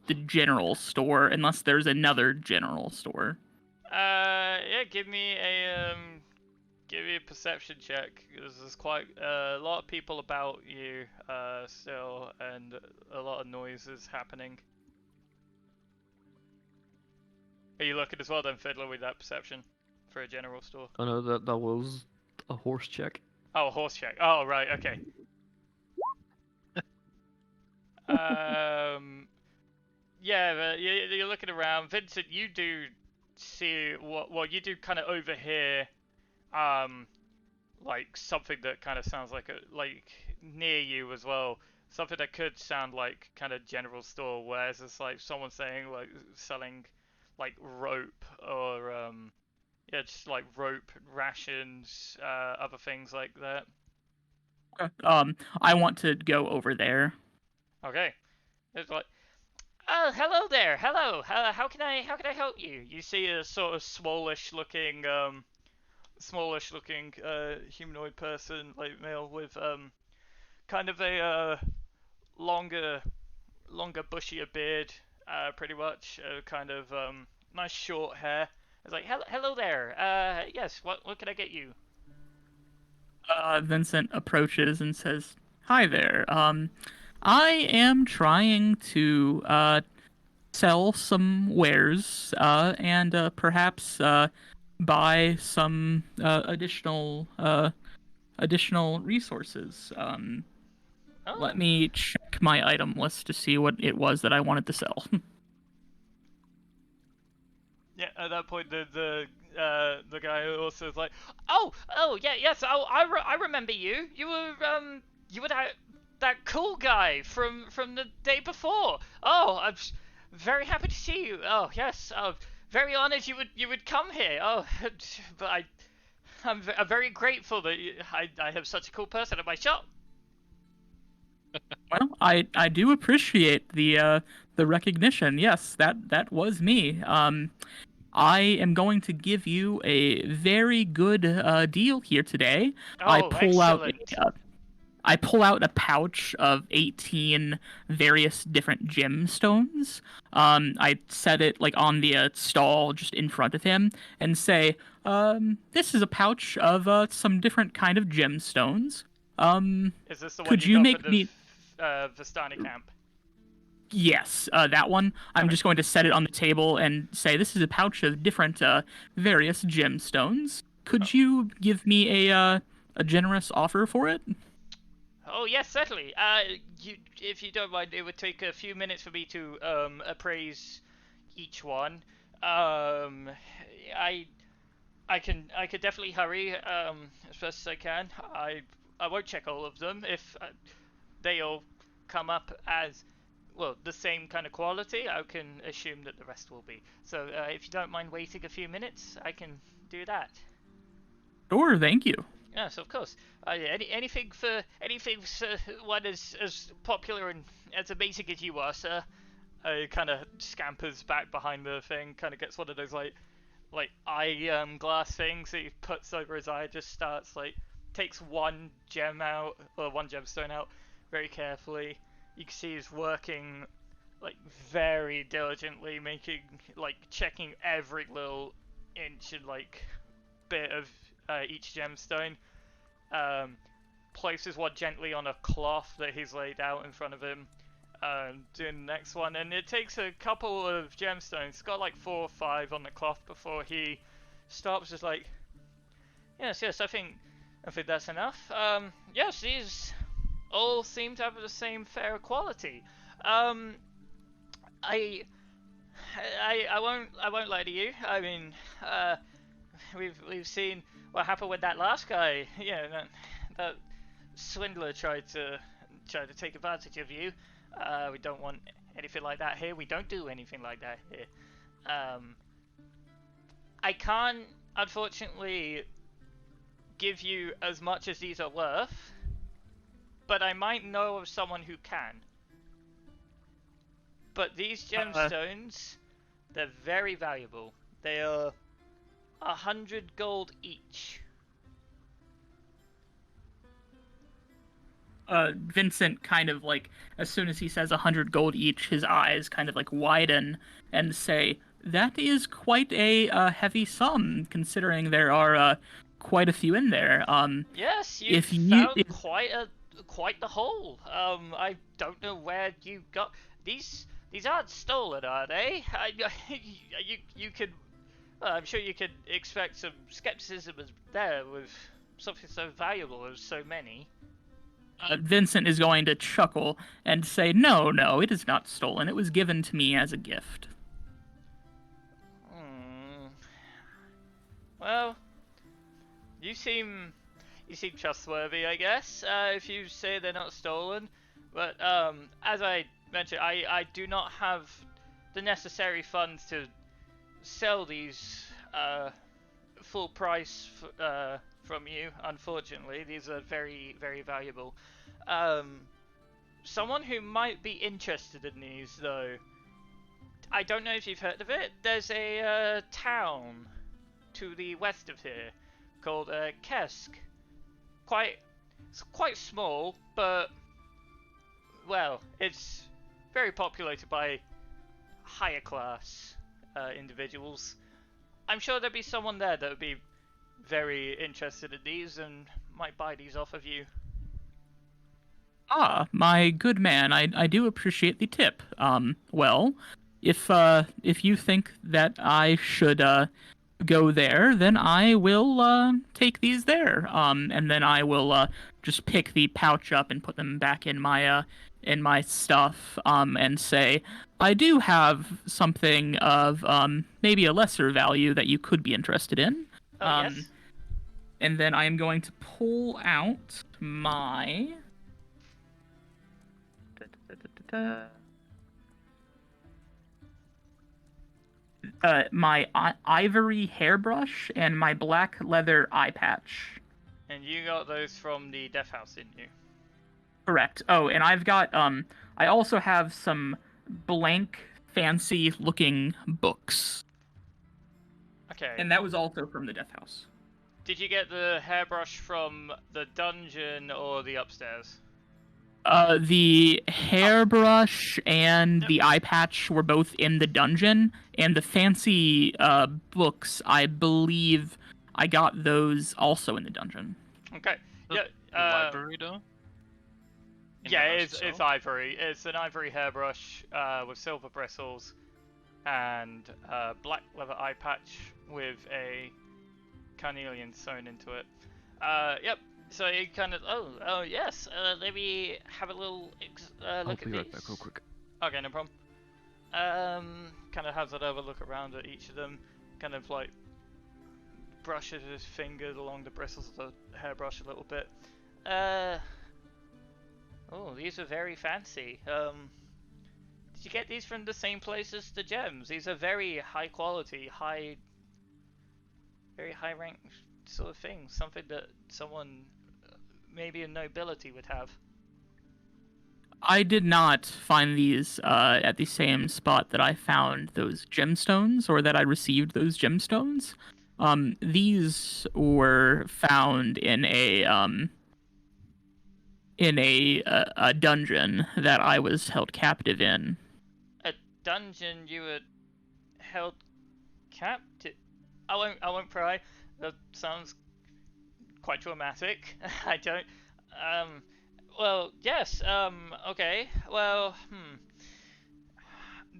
the general store, unless there's another general store. Yeah, give me a perception check. There's quite a lot of people about you still, and a lot of noise is happening. Are you looking as well then, Fiddler, with that perception for a general store? Oh no, that was a horse check. Oh, a horse check. Oh, right, okay. Yeah, but you're looking around. Vincent, you do see well, you do kind of overhear, like something that kind of sounds like near you as well. Something that could sound like kind of general store, whereas it's like someone saying like selling like rope or yeah, just like rope, rations, other things like that. Okay. I want to go over there. Okay, it's like Oh, hello there. Hello. How can I help you? You see a sort of smallish looking humanoid person, like male, with kind of a longer longer bushier beard, pretty much, kind of nice short hair. It's like, hello there. Yes. What can I get you? Vincent approaches and says, "Hi there. I am trying to sell some wares and perhaps buy some additional resources. Let Oh, me check my item list to see what it was that I wanted to sell." yeah. At that point, the guy also is like, oh, yeah, yes. Oh, I remember you. You were that cool guy from the day before. Oh, very happy to see you. Oh, yes. Oh, very honored you would come here. Oh, but I'm very grateful that I have such a cool person at my shop. Well, I do appreciate the recognition. Yes, that was me. I am going to give you a very good deal here today. I Oh, pull out excellent. I pull out a pouch of 18 various different gemstones. I set it like on the stall just in front of him and say, "This is a pouch of some different kind of gemstones. Um, Is this the one could you you got for make the me?" Vistani camp? Yes, that one. I'm Okay. just going to set it on the table and say, "This is a pouch of different various gemstones. Oh, Could you give me a generous offer for it?" oh yes, certainly. If you don't mind, it would take a few minutes for me to appraise each one. Um, I I could definitely hurry as best as I can. I won't check all of them if they all come up as well the same kind of quality. I can assume that the rest will be. So if you don't mind waiting a few minutes, I can do that. Sure, thank you. Yes, of course. Yeah, anything for one as popular and as amazing as you are, sir. He kind of scampers back behind the thing, kind of gets one of those like eye glass things that he puts over his eye. Just starts like takes one gem out or one gemstone out very carefully. You can see he's working like very diligently, making like checking every little inch and like bit of each gemstone. Um, Places one gently on a cloth that he's laid out in front of him. Doing the next one, and it takes a couple of gemstones. It's got like 4 or 5 on the cloth before he stops. Just like, yes, I think that's enough. Yes, these all seem to have the same fair quality. Um, I, I won't lie to you. I mean, uh, we've seen what happened with that last guy. Yeah, that swindler tried to take advantage of you. We don't want anything like that here. We don't do anything like that here. Um, I can't, unfortunately, give you as much as these are worth, but I might know of someone who can. But these Uh, gemstones, they're very valuable. They are 100 gold each. Vincent kind of like, as soon as he says 100 gold each, his eyes kind of like widen and say, "That is quite a heavy sum, considering there are quite a few in there. Yes, you've If you, found if, quite the haul. I don't know where you got these. These aren't stolen, are they? You could. Well, I'm sure you could expect some skepticism as there with something so valuable as so many. Vincent is going to chuckle and say, "No, no, it is not stolen. It was given to me as a gift." Hmm. Well, you seem you seem trustworthy, I guess. If you say they're not stolen, but as I mentioned, I do not have the necessary funds to sell these full price from you. Unfortunately, these are very valuable. Um, Someone who might be interested in these though I don't know if you've heard of it. There's a town to the west of here called Kesk. It's quite small, but well, it's very populated by higher class individuals. I'm sure there'd be someone there that would be very interested in these and might buy these off of you. Ah, my good man, I do appreciate the tip. Well, if you think that I should go there, then I will take these there. And then I will just pick the pouch up and put them back in my stuff. And say, I do have something of maybe a lesser value that you could be interested in. Oh yes. And then I am going to pull out my my ivory hairbrush and my black leather eye patch. And you got those from the death house, didn't you? Correct. Oh, and I've got I also have some blank fancy looking books. Okay. And that was also from the death house. Did you get the hairbrush from the dungeon or the upstairs? The hairbrush and the eye patch were both in the dungeon, and the fancy books, I believe I got those also in the dungeon. Okay. The- Yeah. The library, though? In the Yeah, house it's itself? ivory. It's an ivory hairbrush with silver bristles and black leather eye patch with a carnelian sewn into it. Yep. So you kind of oh yes. Let me have a little I'll look at be these. right back real quick. Okay, no problem. Kind of has it over, look around at each of them, kind of like brushes his fingers along the bristles of the hairbrush a little bit. Oh, these are very fancy. Did you get these from the same place as the gems? These are very high quality, very high rank sort of things. Something that someone, maybe a nobility, would have. I did not find these at the same spot that I found those gemstones, or that I received those gemstones. These were found in a dungeon that I was held captive in. A dungeon you were held captive. I won't pry. That sounds quite traumatic. I don't. Well, yes. Okay. Well,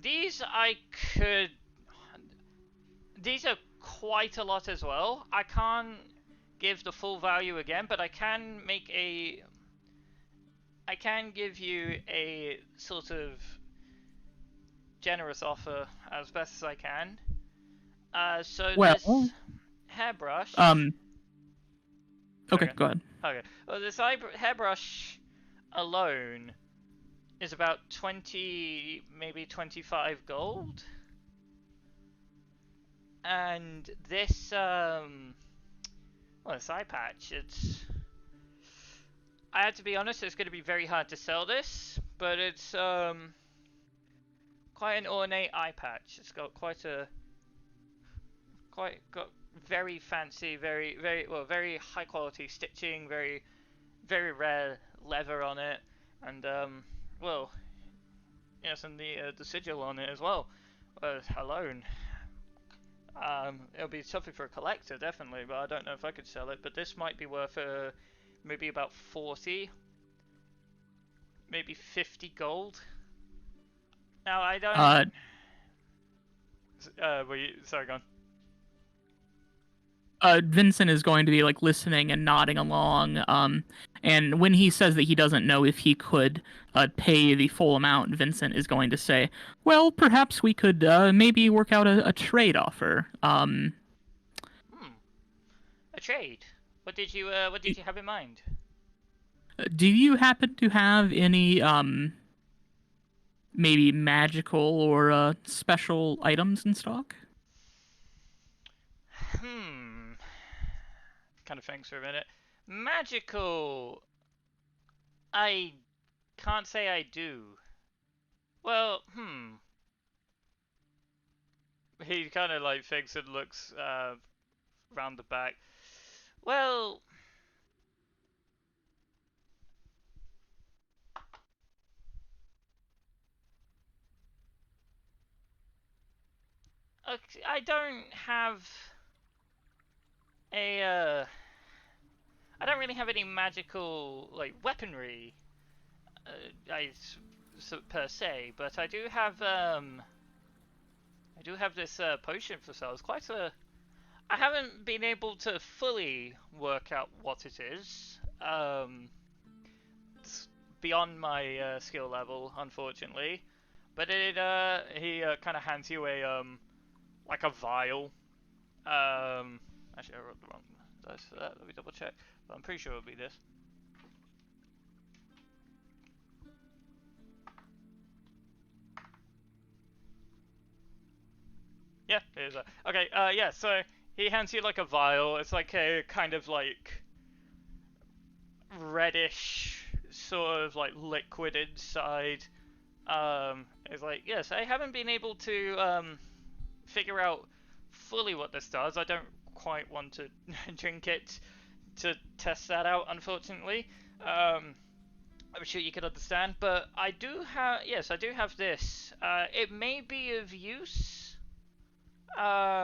These I could. These are quite a lot as well. I can't give the full value again, but I can make a. I can give you a sort of generous offer as best as I can. So Well, this hairbrush. Okay, go ahead. Okay. Well, this hairbrush alone is about 20, maybe 25 gold. And this, well, this eye patch, I have to be honest, it's going to be very hard to sell this, but it's, quite an ornate eye patch. It's got got very fancy, very high quality stitching, very rare leather on it, and well, yes, and the sigil on it as well, alone. It'll be something for a collector, definitely, but I don't know if I could sell it. But this might be worth maybe about 40, maybe 50 gold. Now I don't. Sorry, go on. Vincent is going to be like listening and nodding along. And when he says that he doesn't know if he could pay the full amount, Vincent is going to say, "Well, perhaps we could maybe work out a trade offer." A trade. What did you have in mind? Do you happen to have any maybe magical or special items in stock? Kind of thinks for a minute. Magical. I can't say I do. Well, he kind of like thinks and looks round the back. Well, I don't have a I don't really have any magical like weaponry, per se, but I do have this potion for sale. It's quite a. I haven't been able to fully work out what it is. It's beyond my skill level, unfortunately. But he kind of hands you a like a vial. Actually, I wrote the wrong dice for that. Let me double check. But I'm pretty sure it'll be this. Yeah, it is. Okay. Yeah. So he hands you like a vial. It's like a kind of like reddish sort of like liquid inside. It's like, yes, I haven't been able to figure out fully what this does. I don't quite want to drink it to test that out, unfortunately. I'm sure you can understand, but I do have, yes, I do have this. It may be of use. I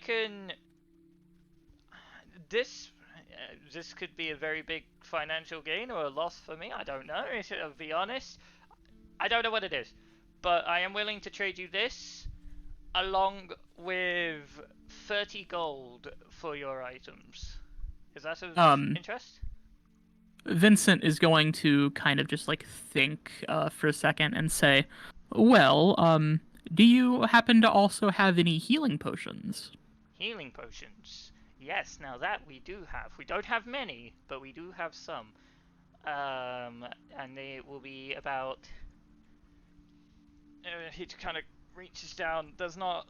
can. This this could be a very big financial gain or a loss for me. I don't know. I'll be honest. I don't know what it is, but I am willing to trade you this along with 30 gold for your items. Is that of interest? Vincent is going to kind of just like think for a second and say, "Well, do you happen to also have any healing potions?" Healing potions. Yes, now that we do have. We don't have many, but we do have some. And they will be about. He kind of reaches down. There's not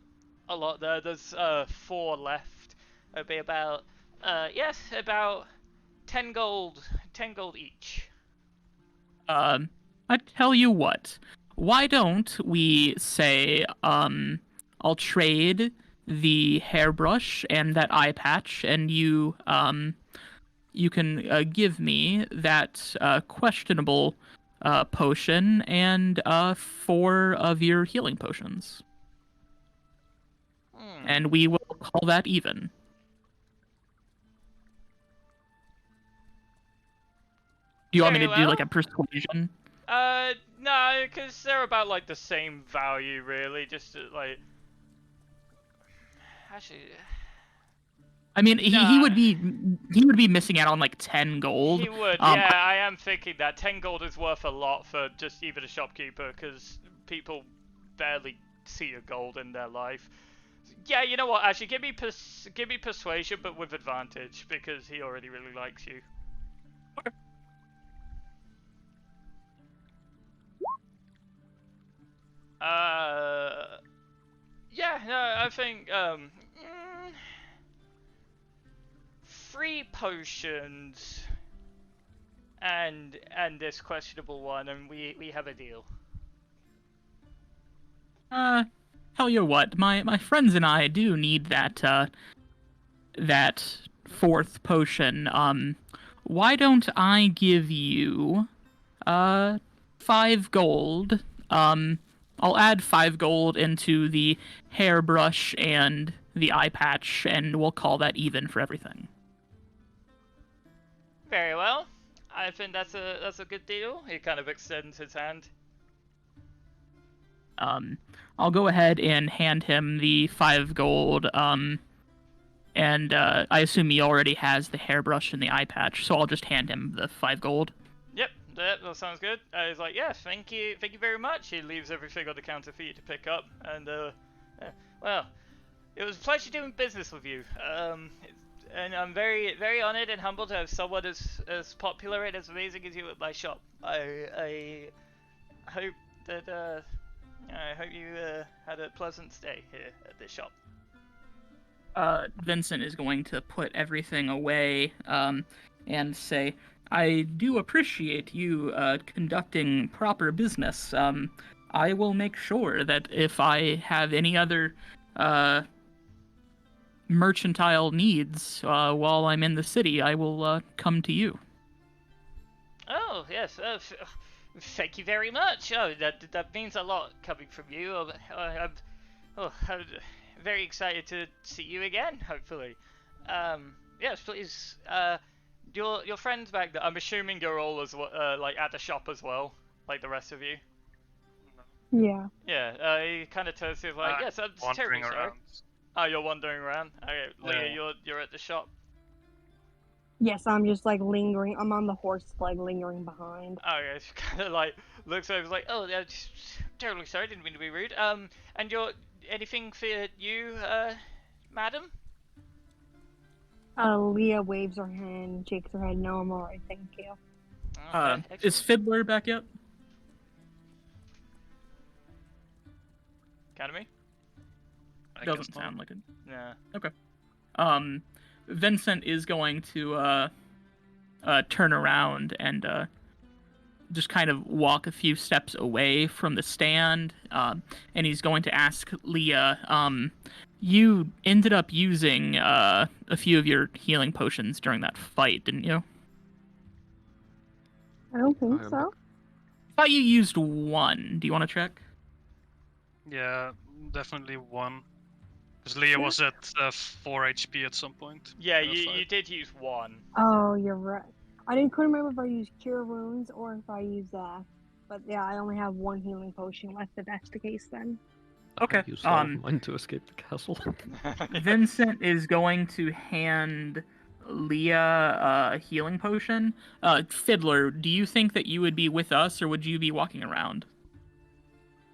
a lot there. There's 4 left. It'll be about. Yes, about 10 gold. 10 gold each. I tell you what. Why don't we say, I'll trade the hairbrush and that eye patch, and you can give me that questionable potion and 4 of your healing potions. And we will call that even. Do you want me to do like a persuasion? No, because they're about like the same value, really. Just like, actually, I mean, he would be missing out on like 10 gold. He would, yeah. I am thinking that 10 gold is worth a lot for just even a shopkeeper, because people barely see a gold in their life. Yeah, you know what? Actually, give me persuasion, but with advantage, because he already really likes you. Okay. Yeah, no, I think, 3 potions and this questionable one, and we have a deal. Tell you what, my friends and I do need that 4th potion. Why don't I give you 5 gold? I'll add 5 gold into the hairbrush and the eye patch, and we'll call that even for everything. Very well. I think that's a good deal. He kind of extends his hand. I'll go ahead and hand him the 5 gold. And I assume he already has the hairbrush and the eye patch, so I'll just hand him the 5 gold. Yep, that sounds good. He's like, yeah, thank you very much. He leaves everything on the counter for you to pick up, and well, it was a pleasure doing business with you. And I'm very, very honored and humbled to have someone as popular and as amazing as you at my shop. I hope that I hope you had a pleasant stay here at this shop. Vincent is going to put everything away and say, I do appreciate you conducting proper business. I will make sure that if I have any other mercantile needs while I'm in the city, I will come to you. Oh yes, thank you very much. Oh, that means a lot coming from you. I'm very excited to see you again. Hopefully, yes, please. Your friends back there. I'm assuming you're all as well, like at the shop as well, like the rest of you. Yeah. Yeah. He kind of turns to you like, yes, I'm terribly Wandering sorry. around. Oh, you're wandering around. Okay, Leah, Yeah. you're at the shop. Yes, I'm just like lingering. I'm on the horse, like lingering behind. Okay, she kind of like looks over, like, oh, yeah, terribly sorry, didn't mean to be rude. And you're anything for you, madam? Leah waves her hand, shakes her head. No, I'm alright, thank you. Okay, Is excellent. Fiddler back yet? Academy? I guess Doesn't not. sound like it. Nah. Vincent is going to turn around and just kind of walk a few steps away from the stand, and he's going to ask Leah, you ended up using a few of your healing potions during that fight, didn't you? I don't think I am so. I thought you used one. Do you want to check? Yeah, definitely one. Because Leah was at 4 HP at some point. Yeah, in the you fight. did use one. Oh, you're right. Couldn't remember if I used Cure Wounds or if I used that. But yeah, I only have one healing potion left. If that's the case, then. Okay. I used all of mine to escape the castle. Vincent is going to hand Leah a healing potion. Fiddler, do you think that you would be with us, or would you be walking around?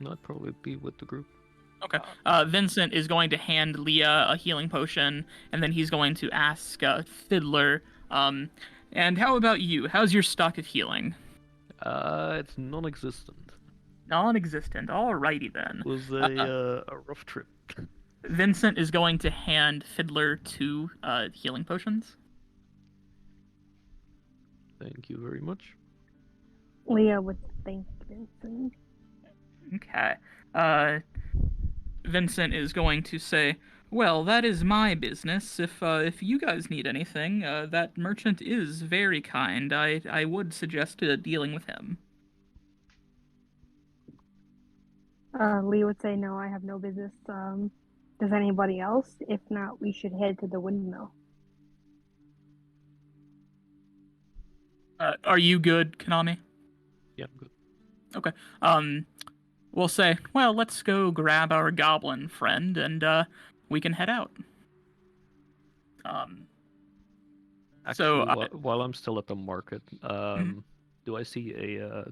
I'd probably be with the group. Okay. Vincent is going to hand Leah a healing potion, and then he's going to ask Fiddler, and how about you? How's your stock of healing? It's non-existent. Non-existent. Alrighty then. It was a rough trip. Vincent is going to hand Fiddler two healing potions. Thank you very much. Leah would thank Vincent. Okay. Vincent is going to say, "Well, that is my business. If you guys need anything, that merchant is very kind. I would suggest dealing with him." Leah would say, "No, I have no business. Does anybody else? If not, we should head to the windmill." Are you good, Konami? Yeah, I'm good. Okay. We'll say, well, let's go grab our goblin friend, and we can head out. Actually, So, while I'm still at the market, do I see a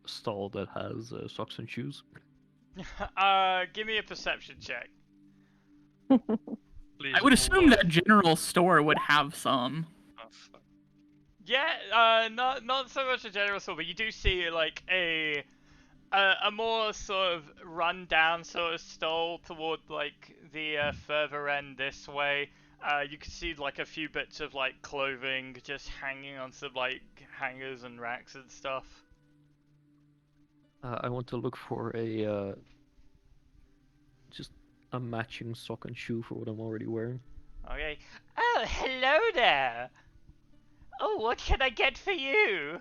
stall that has socks and shoes? Give me a perception check. Please I would assume roll. that general store would have some. Oh, fuck. Yeah, not so much a general store, but you do see like a more sort of run down sort of stall toward like the further end this way. You can see like a few bits of like clothing just hanging on some like hangers and racks and stuff. I want to look for a just a matching sock and shoe for what I'm already wearing. Okay. Oh, hello there. Oh, what can I get for you?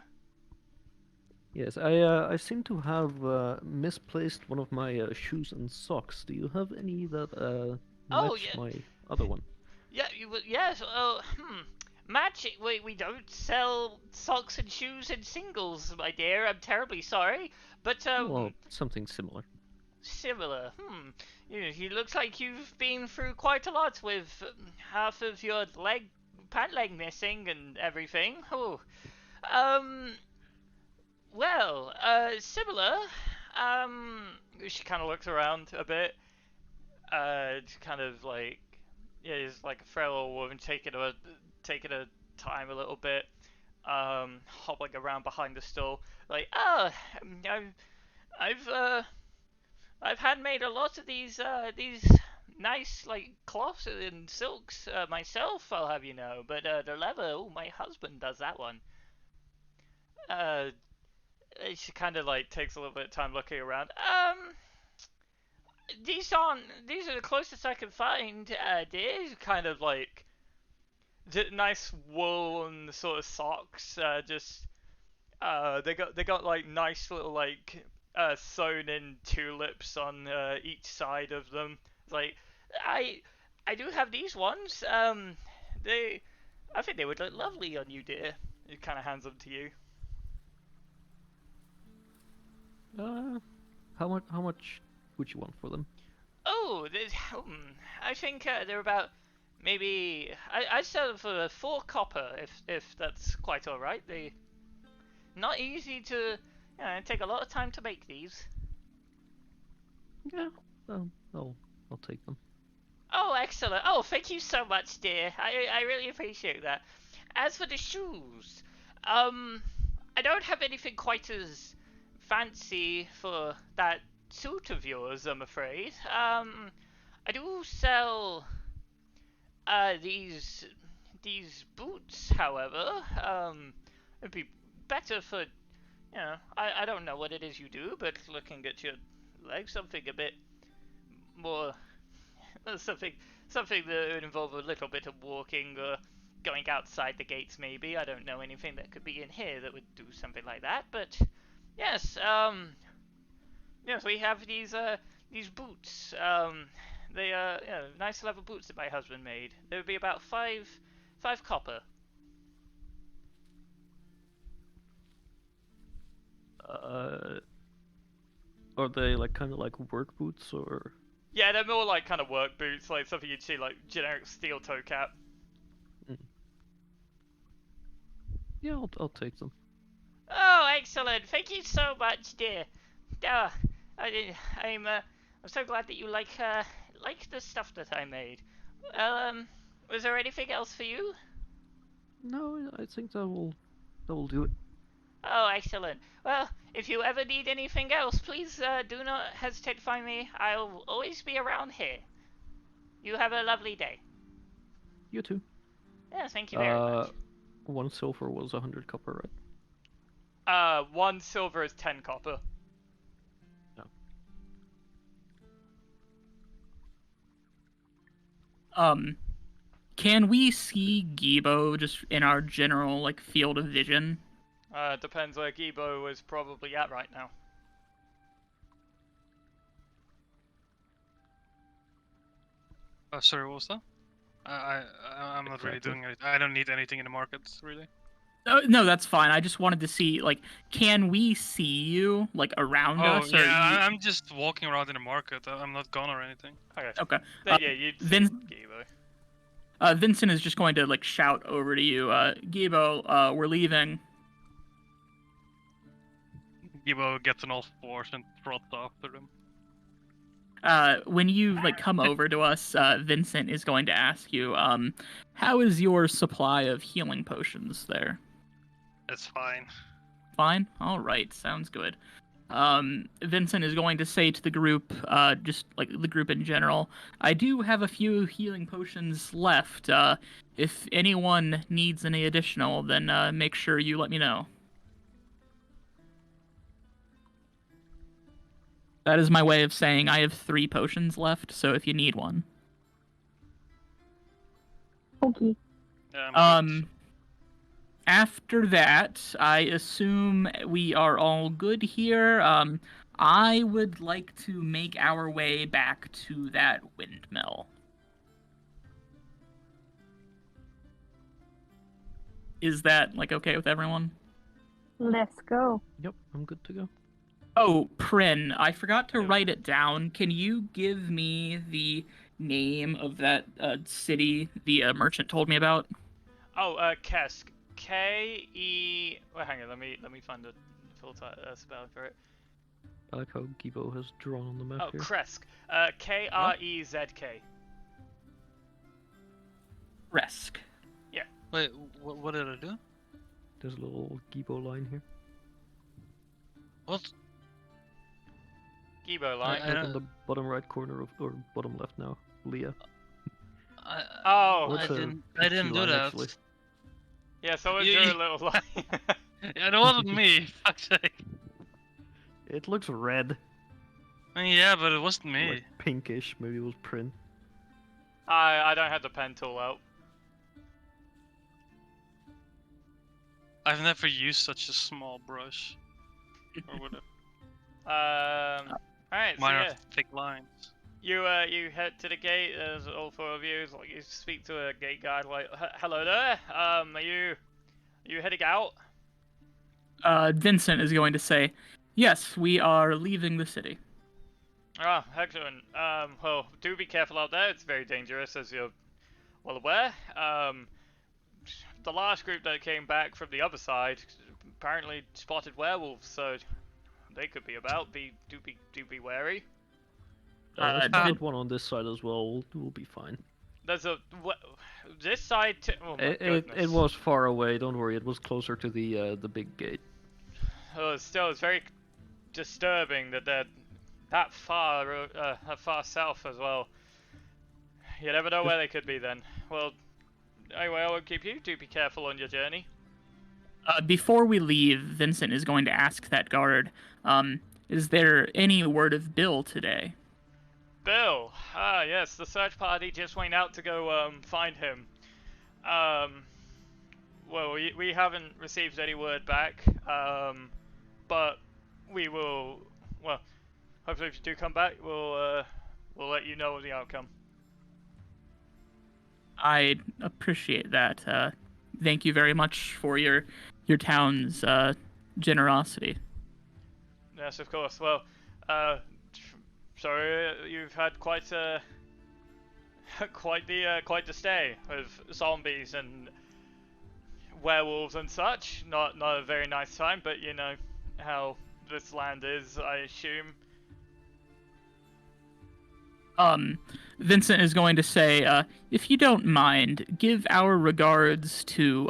Yes, I seem to have misplaced one of my shoes and socks. Do you have any that Oh, match yeah. my other one? Yeah, yes. Oh, Magic. We don't sell socks and shoes in singles, my dear. I'm terribly sorry, but Well, something similar. similar. You looks like you've been through quite a lot with half of your pant leg missing and everything. Oh, um. Well, similar. She kind of looks around a bit. It's kind of like, yeah, it's like a frail old woman taking her time a little bit, hobbling around behind the stall, like, oh, I've, I've, uh, I've handmade a lot of these nice like cloths and silks myself. I'll have you know, but the leather, oh, my husband does that one. Uh, she kind of like takes a little bit of time looking around. These are the closest I can find. Dear, kind of like nice woolen sort of socks. They got like nice little like sewn in tulips on each side of them. It's like I do have these ones. I think they would look lovely on you, dear. It kind of hands them to you. How much would you want for them? Oh, I think they're about maybe I sell them for 4 copper if that's quite all right. They not easy to take a lot of time to make these. Yeah, I'll take them. Oh, excellent. Oh, thank you so much, dear. I really appreciate that. As for the shoes, I don't have anything quite as fancy for that suit of yours, I'm afraid. I do sell these boots, however. It'd be better for I don't know what it is you do, but looking at your legs, something a bit more something that would involve a little bit of walking or going outside the gates maybe. I don't know anything that could be in here that would do something like that, but yes, yes, we have these boots. They are nice leather boots that my husband made. They would be about five copper. Are they like kind of like work boots or? Yeah, they're more like kind of work boots, like something you'd see like generic steel toe cap. Yeah, I'll take them. Oh, excellent! Thank you so much, dear. I'm so glad that you like the stuff that I made. Was there anything else for you? No, I think that will do it. Oh, excellent. Well, if you ever need anything else, please do not hesitate to find me. I'll always be around here. You have a lovely day. You too. Yeah, thank you very much. 1 silver was 100 copper, right? 1 silver is 10 copper. Can we see Gibo just in our general like field of vision? Depends where Gibo is probably at right now. Sorry, what was that? I'm not really doing it. I don't need anything in the markets, really. No, that's fine. I just wanted to see, like, can we see you, like, around us? Oh, yeah, I'm just walking around in the market. I'm not gone or anything. Okay. Yeah, you'd see Gibo. Vincent is just going to, like, shout over to you, Gibo, we're leaving. Gibo gets on all fours and trots after him. When you like come over to us, Vincent is going to ask you, how is your supply of healing potions there? It's fine. Fine? Alright, sounds good. Vincent is going to say to the group, just like the group in general, I do have a few healing potions left. If anyone needs any additional, then make sure you let me know. That is my way of saying I have 3 potions left, so if you need one. Okay. After that, I assume we are all good here. I would like to make our way back to that windmill. Is that, like, okay with everyone? Let's go. Yep, I'm good to go. Oh, Prin, I forgot to write it down. Can you give me the name of that city the merchant told me about? Oh, Kesk. K-E... Well, hang on, let me find the full spelling for it. I like how Gibo has drawn on the map here. Oh, Kresk. K-R-E-Z-K. Kresk. Yeah. Wait, what did I do? There's a little Gibo line here. What? Gibo line? Look on the bottom right corner of, or bottom left now, Leah. I didn't do that. Actually. Yeah, someone drew a little line. Yeah, that wasn't me. Fuck's sake. It looks red, Yeah, but it wasn't me. like pinkish. Maybe it was print. I don't have the pen tool out. I've never used such a small brush. Or whatever. Alright, so Mine are yeah. thick lines. You head to the gate. There's all four of you. It's like you speak to a gate guard. Like, hello there. Are you heading out? Vincent is going to say, "Yes, we are leaving the city." Ah, excellent. Well, do be careful out there. It's very dangerous, as you're well aware. The last group that came back from the other side apparently spotted werewolves, so they could be about. Do be wary. There's did- not one on this side as well. We'll be fine. There's this side. Oh my It goodness. was far away. Don't worry. It was closer to the big gate. Still, it's very disturbing that they're that far south as well. You never know where they could be then. Well, anyway, I won't keep you. Do be careful on your journey. Before we leave, Vincent is going to ask that guard, "Is there any word of Bill today?" Bill. Ah, yes. The search party just went out to go find him. Well, we haven't received any word back. But we will. Well, hopefully, if you do come back, we'll let you know the outcome. I appreciate that. Thank you very much for your town's generosity. Yes, of course. Well, sorry, you've had quite quite the stay with zombies and werewolves and such. Not a very nice time, but you know how this land is, I assume. Vincent is going to say, "If you don't mind, give our regards to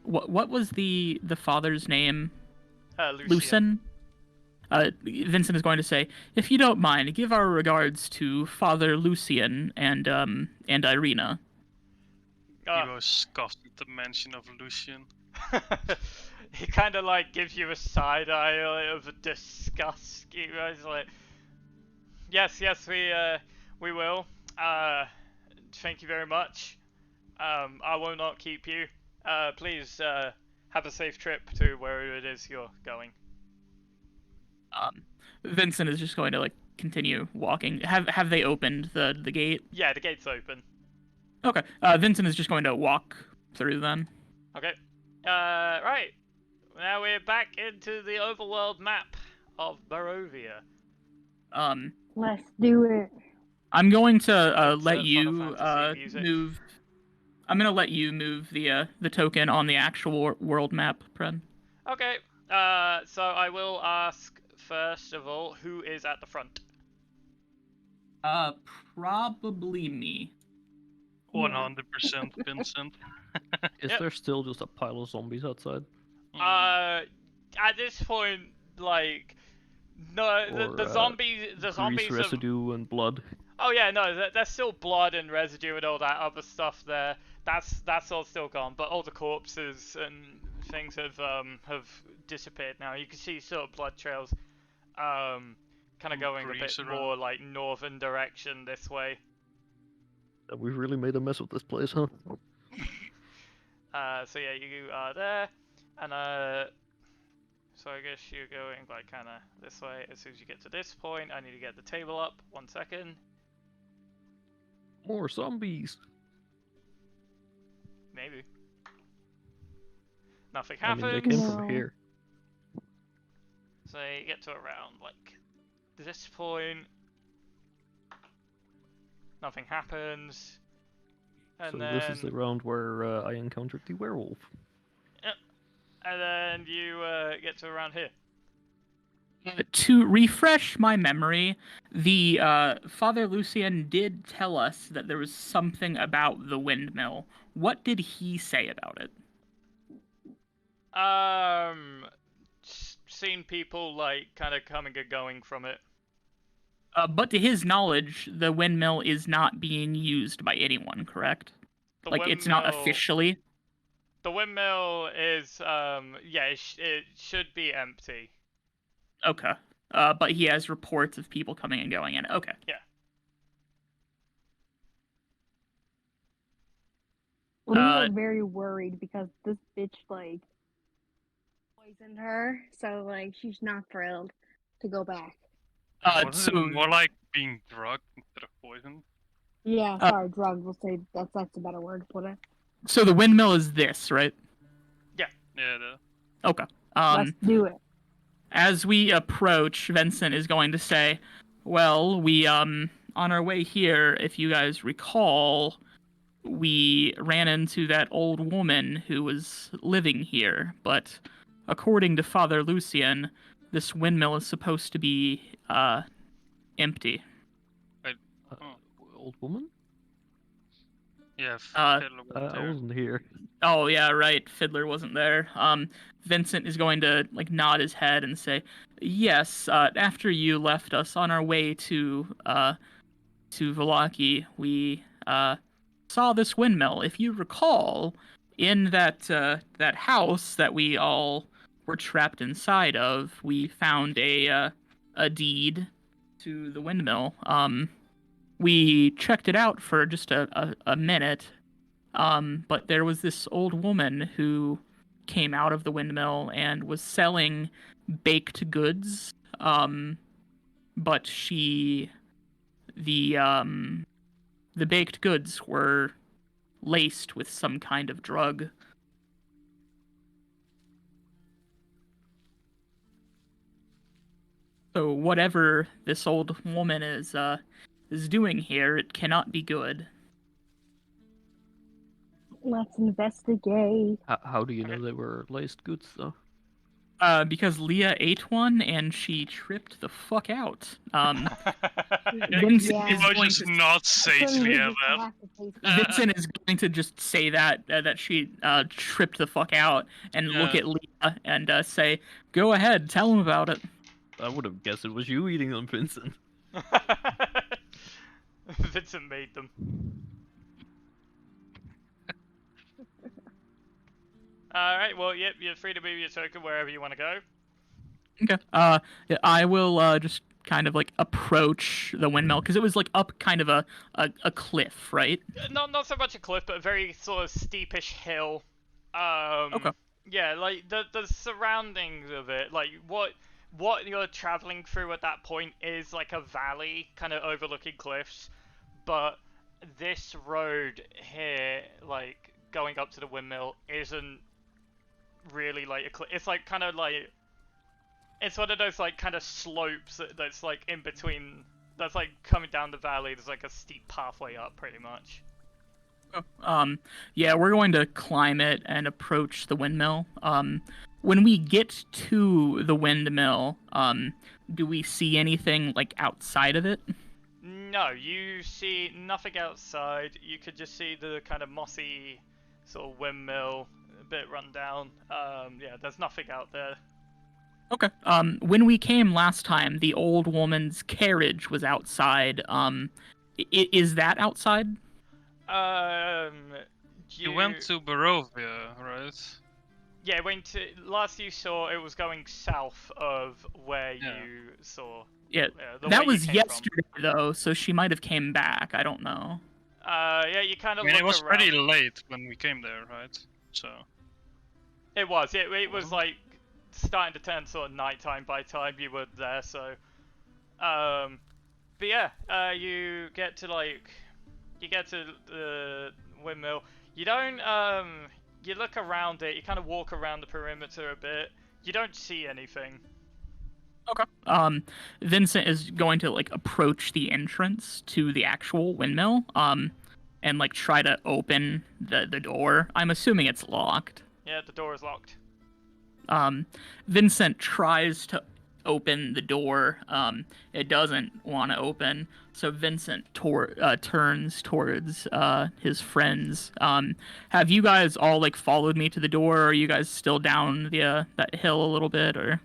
what was the father's name? Lucian. Vincent is going to say, "If you don't mind, give our regards to Father Lucian and Irina." Evo scoffed at the mention of Lucian. He kind of like gives you a side eye of disgust. He's like, yes, we will. Thank you very much. I will not keep you. Please have a safe trip to wherever it is you're going. Vincent is just going to like continue walking. Have they opened the gate? Yeah, the gate's open. Okay. Vincent is just going to walk through then. Okay. Right. Now we're back into the overworld map of Barovia. Let's do it. I'm going to It's, let Final you Fantasy music. move. I'm gonna let you move the token on the actual world map, Pren. Okay. So I will ask first of all, who is at the front? Probably me. 100% Vincent. Is Yep. there still just a pile of zombies outside? At this point, like, no, the Or, zombies, the Grease zombies have. residue and blood. Oh yeah, no, there's still blood and residue and all that other stuff there. That's all still gone, but all the corpses and things have disappeared now. You can see sort of blood trails, kind of going a Grease bit around. more like northern direction this way. We've really made a mess of this place, huh? So yeah, you are there, and so I guess you're going like kind of this way. As soon as you get to this point, I need to get the table up. 1 second. More zombies. Maybe. Nothing I mean, happens. they came No. from here. So you get to around like this point. Nothing happens. And So then this is the round where I encountered the werewolf. and then you get to around here. To refresh my memory, the Father Lucian did tell us that there was something about the windmill. What did he say about it? Seen people like kind of coming and going from it. But to his knowledge, the windmill is not being used by anyone, correct? The Like, it's not windmill- officially? The windmill is yeah, it should be empty. Okay. But he has reports of people coming and going in. Okay. Leah is very worried because this bitch like poisoned her, so like she's not thrilled to go back. Wasn't So it more like being drugged instead of poisoned? Yeah, sorry, drugged. We'll say that's a better word to put it. so the windmill is this, right? Yeah, Okay. Let's do it. As we approach, Vincent is going to say, "Well, we on our way here, if you guys recall, we ran into that old woman who was living here, but according to Father Lucian, this windmill is supposed to be empty." Oh. Old woman? Yeah, Uh, Fiddler was I there. wasn't here. Oh yeah, right. Fiddler wasn't there. Vincent is going to like nod his head and say, "Yes. After you left us on our way to Valaki, we saw this windmill. If you recall, in that house that we all were trapped inside of, we found a deed to the windmill. We checked it out for just a minute." But there was this old woman who came out of the windmill and was selling baked goods. But the um, the baked goods were laced with some kind of drug. So whatever this old woman is doing here, it cannot be good. Let's investigate. How do you know they were laced goods, though? Because Leah ate one and she tripped the fuck out. Vincent You is might going just to- not Couldn't sagely have resist that. the aftertaste. Vincent is going to just say that she tripped the fuck out and look Yeah. at Leah and say, "Go ahead, tell him about it." I would have guessed it was you eating them, Vincent. Vincent made them. Alright, well, yep, you're free to move your token wherever you want to go. Okay. Yeah, I will just kind of like approach the windmill because it was like up kind of a cliff, right? Not so much a cliff, but a very sort of steepish hill. Okay. Yeah, like the surroundings of it, like what you're traveling through at that point is like a valley, kind of overlooking cliffs, but this road here, like going up to the windmill, isn't really like a cliff. It's like kind of like it's one of those like kind of slopes that's like in between. That's like coming down the valley. There's like a steep pathway up, pretty much. Yeah, we're going to climb it and approach the windmill. When we get to the windmill, do we see anything like outside of it? No, you see nothing outside. You could just see the kind of mossy sort of windmill, a bit run down. Yeah, there's nothing out there. Okay. When we came last time, the old woman's carriage was outside. Is that outside? You went to Barovia, right? Yeah, last you saw it was going south of where Yeah. you saw. Yeah, The that way you was came yesterday though, so she might have came back. I don't know. Yeah, you kind I of mean, look it was around. pretty late when we came there, right? So. It was. It was like starting to turn sort of nighttime by the time you were there. So, but yeah, you get to the windmill. You don't you look around it. You kind of walk around the perimeter a bit. You don't see anything. Okay. Vincent is going to like approach the entrance to the actual windmill. And like try to open the door. I'm assuming it's locked. Yeah, the door is locked. Vincent tries to open the door. It doesn't want to open, so Vincent turns towards his friends. Have you guys all like followed me to the door? Or are you guys still down the that hill a little bit, or?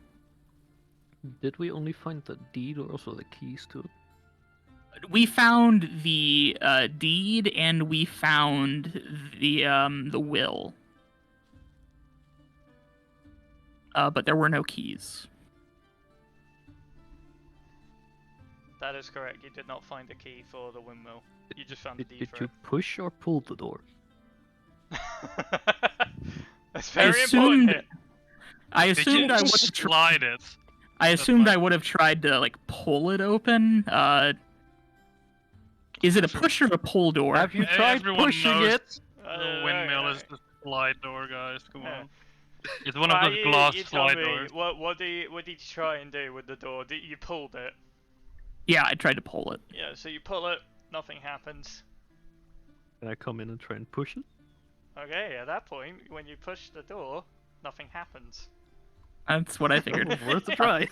Did we only find the deed or also the keys to it? We found the deed and we found the will. But there were no keys. That is correct. You did not find a key for the windmill. You just found a Did, deed did for you push or pull the door? it. That's I very important assumed here. I Did you assumed I would just have slide it? I That's assumed my- I would have tried to like pull it open. Is it a push or a pull door? Have you tried Everyone pushing knows it? the windmill is the slide door, guys. Come Yeah. on. It's one Well, of those glass you tell slide me, doors. what did you try and do with the door? You pulled it. Yeah, I tried to pull it. Yeah, so you pull it, nothing happens. Can I come in and try and push it? Okay, at that point, when you push the door, nothing happens. That's what I figured. Worth a try.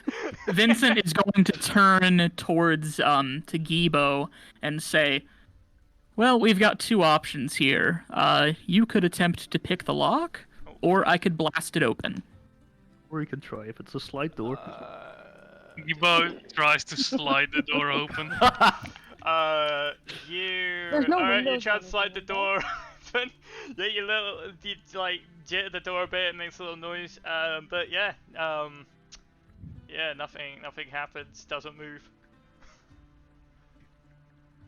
Vincent is going to turn towards to Gibo and say, "Well, we've got two options here. You could attempt to pick the lock, or I could blast it open." Or you can try if it's a slide door. Gibo tries to slide the door open. There's no alright, you windows try or to slide the anything, door open. Yeah, you like jitter the door a bit, it makes a little noise. But yeah, nothing happens, doesn't move.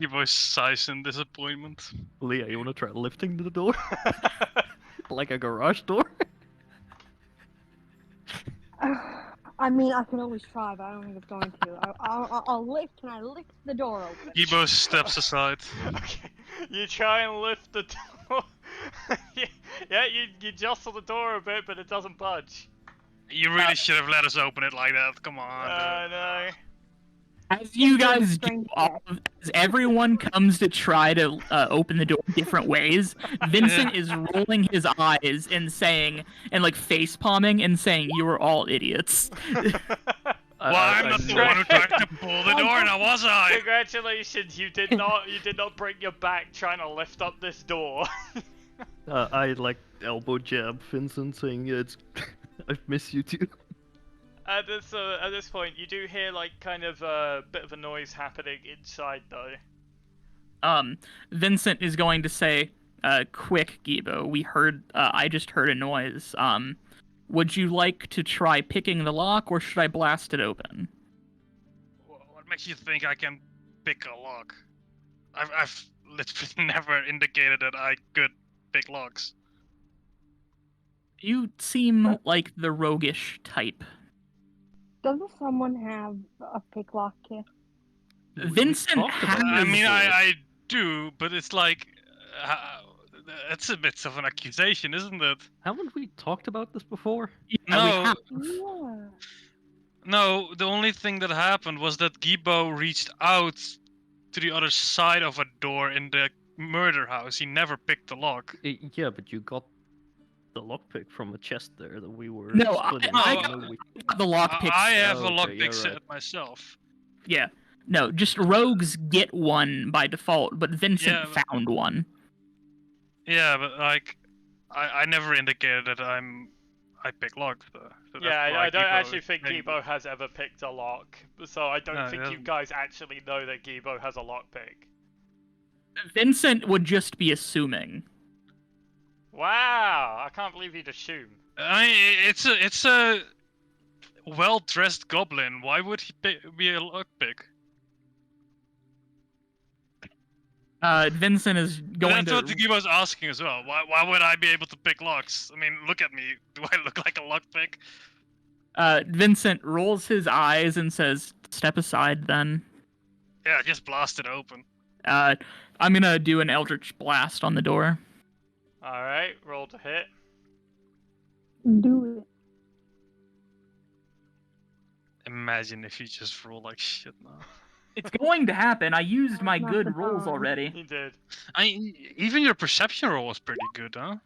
Gibo sighs in disappointment. Leah, you wanna try lifting the door? Like a garage door? I mean, I can always try, but I don't think it's going to. I'll lift. Can I lift the door open? Gibo steps aside. Okay, you try and lift the door. yeah, you jostle the door a bit, but it doesn't budge. You really should have let us open it like that. Come on. No. As you Just do a guys do, strength as everyone comes to try to open the door different ways, Vincent is rolling his eyes and saying, and like face palming and saying, "You are all idiots." Well, I'm not the one who tried to pull the door, now was I? Congratulations, you did not break your back trying to lift up this door. I like elbow jab Vincent saying, yeah, it's I miss you too. At this point, you do hear like kind of a bit of a noise happening inside though. Vincent is going to say, "Quick, Gibo, I just heard a noise. Would you like to try picking the lock, or should I blast it open?" What makes you think I can pick a lock? I've literally never indicated that I could pick locks. You seem like the roguish type. Doesn't someone have a pick lock kit? Vincent talked about has. I mean, before. I do, but it's like that's a bit of an accusation, isn't it? Haven't we talked about this before? Yeah, we No, have. Yeah. no. The only thing that happened was that Gibo reached out to the other side of a door in the murder house. He never picked the lock. Yeah, but you got the lockpick from a chest there that we were No, splitting. I up, got- we- The lockpicks. I have Oh, a okay, lockpick you're set right. myself. Yeah. No, just rogues get one by default, but Vincent Yeah, but- found one. Yeah, but like, I never indicated that I pick locks. So that's Yeah, why I don't Gibo actually think didn't- Gibo has ever picked a lock, so I don't No, he think you hasn't. guys actually know that Gibo has a lockpick. Vincent would just be assuming. Wow, I can't believe you'd assume. I mean, it's a well-dressed goblin. Why would he be a lockpick? Vincent is going That's what to. Gibo's asking as well. Why would I be able to pick locks? I mean, look at me. Do I look like a lockpick? Vincent rolls his eyes and says, "Step aside, then." Yeah, just blast it open. I'm gonna do an Eldritch Blast on the door. Alright, roll to hit. Do it. Imagine if you just roll like shit now. It's going to happen. I used my Not good the rolls time. already. You did. Even your perception roll was pretty good, huh?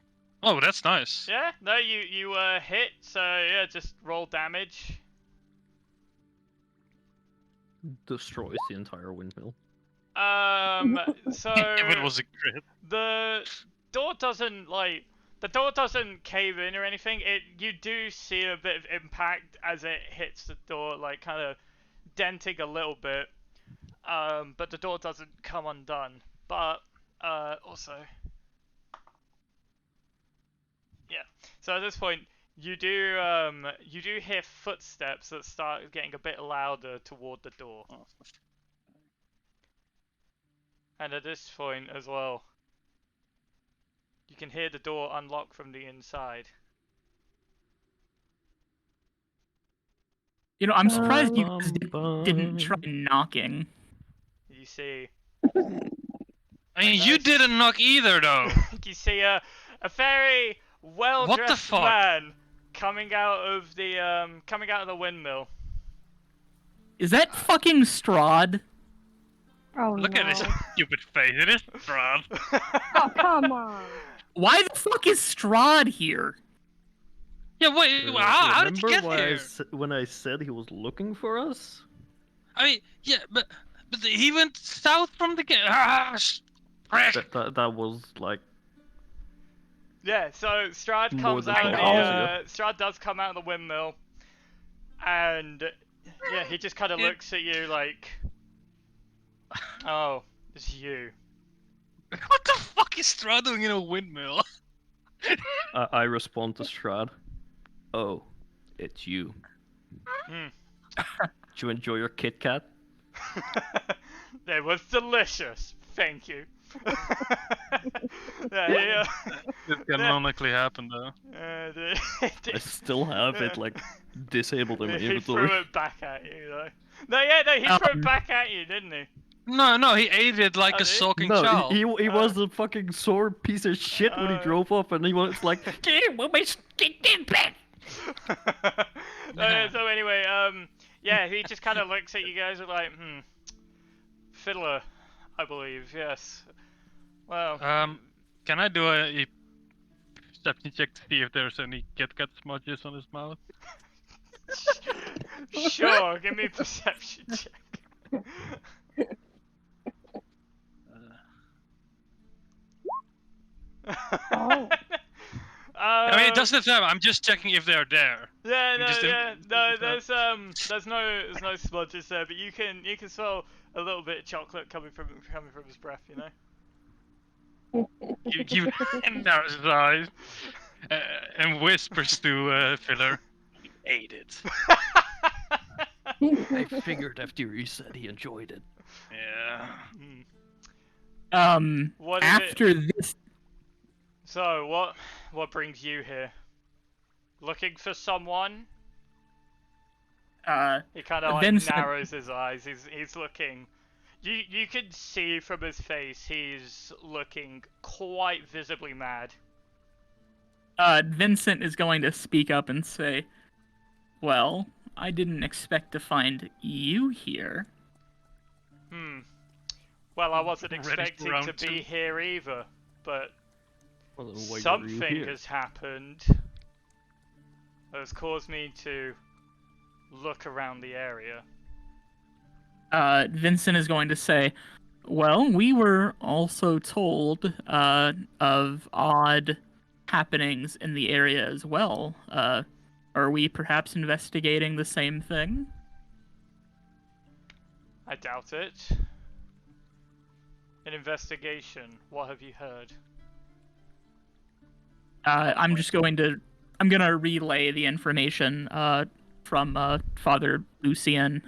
Oh, that's nice. Yeah, no, you hit, so yeah, just roll damage. destroys the entire windmill. So If it was a crit. the door doesn't cave in or anything. You do see a bit of impact as it hits the door, like kind of denting a little bit. But the door doesn't come undone. But also, yeah. So at this point, you do hear footsteps that start getting a bit louder toward the door. And at this point as well, you can hear the door unlock from the inside. You know, I'm surprised you guys Bum, didn't try bum. knocking. You see, I mean, a you nice- didn't knock either, though. you see a very well-dressed fuck? man coming out of the windmill. Is that fucking Strahd? Oh Look no. at his stupid face. It is Strahd. Oh, come on. Why the fuck is Strahd here? Yeah, wait. How did you get Remember here? when I said he was looking for us? I mean, yeah, but he went south from the gate. Ah, prick. That was like Yeah, so Strahd More comes than out of 12 hours the Strahd does come out of the windmill, and yeah, he just kind of Yeah. looks at you like, oh, it's you. What the fuck is Strahd doing in a windmill? I respond to Strahd. Oh, it's you. Hmm. Did you enjoy your Kit Kat? It was delicious. Thank you. Yeah, This canonically happened, though. I still have it like disabled in my he inventory. threw it back at you though. No, he threw it back at you, didn't he? No, he ate it like Oh, a did he? sulking No, child. he was a fucking sore piece of shit when he drove up, and he was like, So anyway, yeah, he just kind of looks at you guys and like, fiddler, I believe, yes. Well, Can I do a perception check to see if there's any Kit Kat smudges on his mouth? sure, give me a perception check. Oh. I mean, it doesn't matter. I'm just checking if they're there. Yeah, You just no, there's no smudges there, but you can smell a little bit of chocolate coming from his breath, you know. He narrows his eyes and whispers to Filler, "You ate it." I figured after he said he enjoyed it. Yeah. What is After this, So what brings you here? Looking for someone? He kind of like Vincent- narrows his eyes. He's looking. You can see from his face he's looking quite visibly mad. Vincent is going to speak up and say, "Well, I didn't expect to find you here." Well, I wasn't Ready for expecting to round be two. here either, but Well, then why were you something here? has happened that has caused me to look around the area. Vincent is going to say, "Well, we were also told of odd happenings in the area as well. Are we perhaps investigating the same thing?" I doubt it. An investigation. What have you heard? I'm gonna relay the information from Father Lucian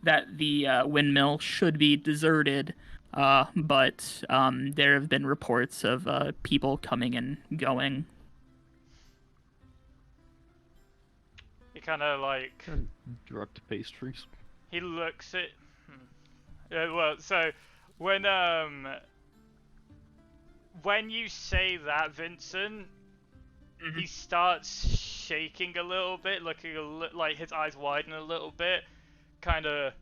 that the windmill should be deserted, but there have been reports of people coming and going. He kind of like And drugged pastries. he looks at. Well, so when you say that, Vincent, he starts shaking a little bit, looking like his eyes widen a little bit, kind of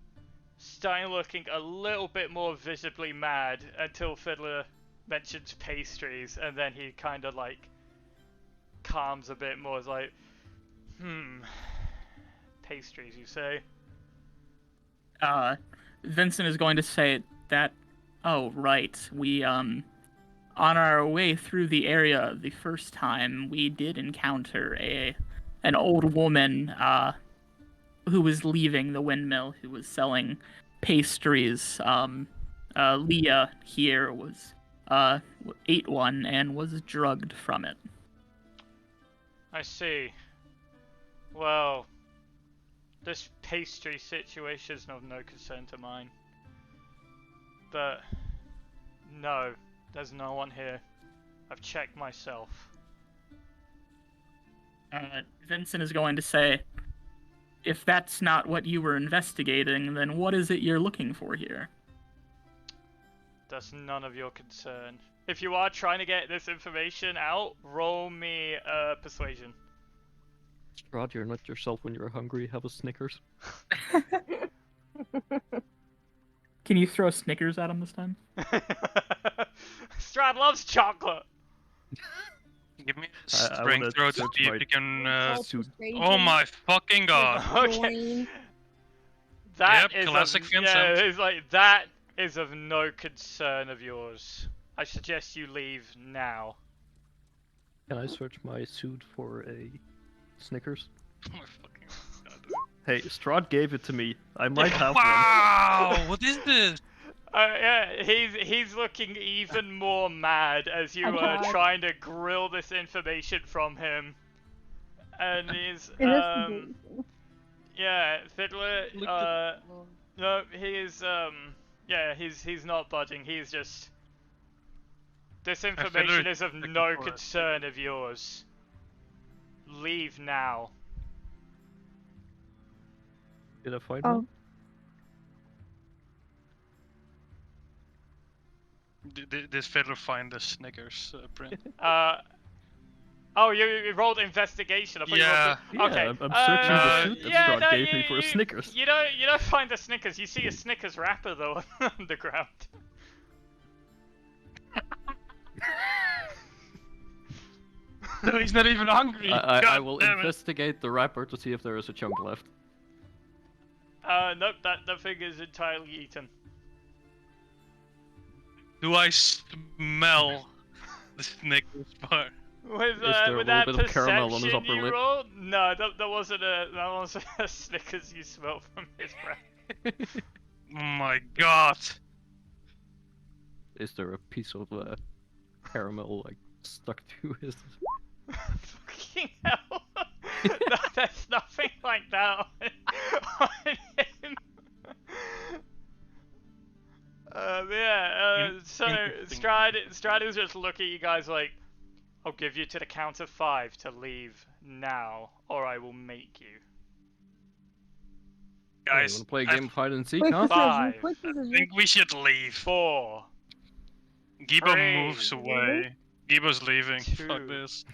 starting looking a little bit more visibly mad until Fiddler mentions pastries, and then he kind of like calms a bit more. It's like, pastries, you say? Vincent is going to say that, "Oh, right. We, on our way through the area the first time, we did encounter an old woman, who was leaving the windmill, who was selling pastries. Leah here ate one and was drugged from it." I see. Well, this pastry situation's of no concern to mine. But No, there's no one here. I've checked myself. Vincent is going to say, if that's not what you were investigating, then what is it you're looking for here? That's none of your concern. If you are trying to get this information out, roll me persuasion. Strahd, you're not yourself when you're hungry. Have a Snickers. Can you throw Snickers at him this time? Strahd loves chocolate. Give me a I strength wanna throw to search see my if you can. suit. Oh my fucking god! Okay. That Yep, is classic of, Vincent. yeah, it's like that is of no concern of yours. I suggest you leave now. Can I search my suit for a Snickers? Oh my fucking god. Hey, Strahd gave it to me. I might have Wow! What is this? Yeah, he's looking even more mad as you I are tried. trying to grill this information from him. And he's Investigation. yeah, Fiddler Look at- no, he is yeah, he's not budging. He's just this information Fiddler is of looking no for it. concern of yours. Leave now. one. Did I find Oh. one? Did this fiddler find the Snickers print? Oh, you rolled investigation. I thought Yeah. you rolled. Okay. Yeah, I'm searching the No, suit that yeah, Strahd no, gave me for a Snickers. You don't find the Snickers. You see a Snickers wrapper though on the ground. No, he's not even hungry. I God will damn it. investigate the wrapper to see if there is a chunk left. Nope. That thing is entirely eaten. Do I smell the Snickers bar? With there a with little that bit of caramel on his perception upper you lip? rolled, no, that wasn't a Snickers you smelled from his breath. Oh my god. Is there a piece of caramel like stuck to his? Fucking hell! No, there's nothing like that on him. Yeah. So Interesting. Strahd is just looking at you guys like, I'll give you to the count of 5 to leave now, or I will make you. You Guys, wanna play a I game of hide and seek, Quick huh? decision. Five. Quick decision. think we should leave. 4. Gibo Three. moves away. Gibo's leaving. Two. Fuck this.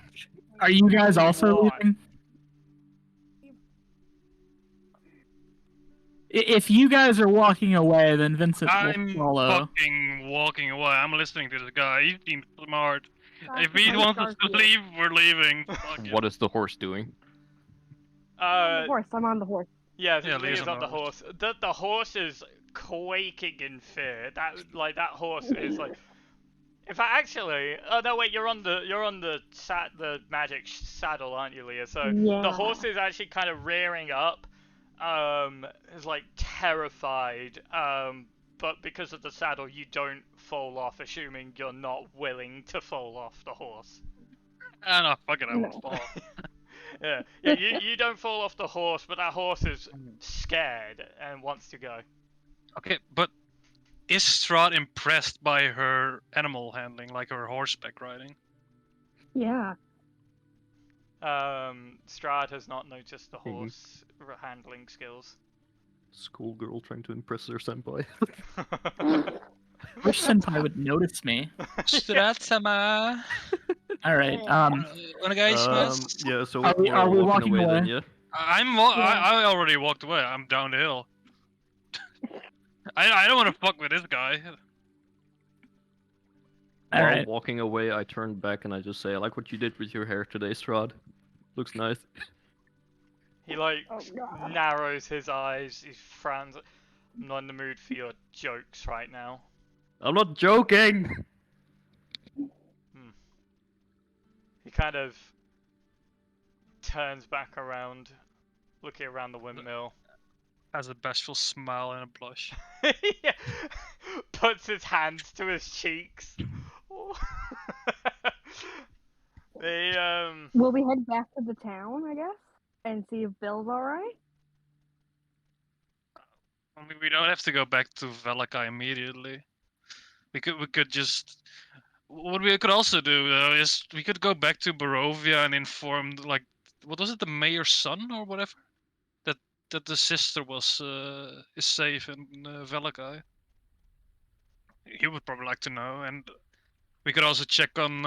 Are you guys also One. leaving? If you guys are walking away, then Vincent I'm will follow. fucking walking away. I'm listening to this guy. He seems smart. If he Sacrifice wants us to Garfield. leave, we're leaving. Fuck it. What is the horse doing? I'm on the horse. I'm on the horse. Yeah, Yeah, Leah's Leah's on the horse. The horse is quaking in fear. That horse is like. In fact, actually, oh no, wait, you're on the magic saddle, aren't you, Leah? So Yeah. the horse is actually kind of rearing up, is like terrified. But because of the saddle, you don't fall off, assuming you're not willing to fall off the horse. Ah, no, fuck it, I No. won't fall. Yeah, you don't fall off the horse, but that horse is scared and wants to go. Okay, but is Strahd impressed by her animal handling, like her horseback riding? Yeah. Strahd has not noticed the Mhm. horse handling skills. Schoolgirl trying to impress her senpai. I wish Senpai would notice me. Strahd-sama. All right. Yeah, so Are we- we're are we walking walking away then, away? yeah? I already walked away. I'm down the hill. I don't want to fuck with this guy. All While right. walking away, I turn back and I just say, I like what you did with your hair today, Strahd. Looks nice. He like Oh god. narrows his eyes. He frowns. I'm not in the mood for your jokes right now. I'm not joking! He kind of turns back around, looking around the windmill. Has a bashful smile and a blush. Yeah. Puts his hands to his cheeks. They Will we head back to the town, I guess? And see if Bill's alright? I mean, we don't have to go back to Valakai immediately. We could just. What we could also do though is we could go back to Barovia and inform like what was it, the mayor's son or whatever, that the sister was is safe in Valakai. He would probably like to know, and we could also check on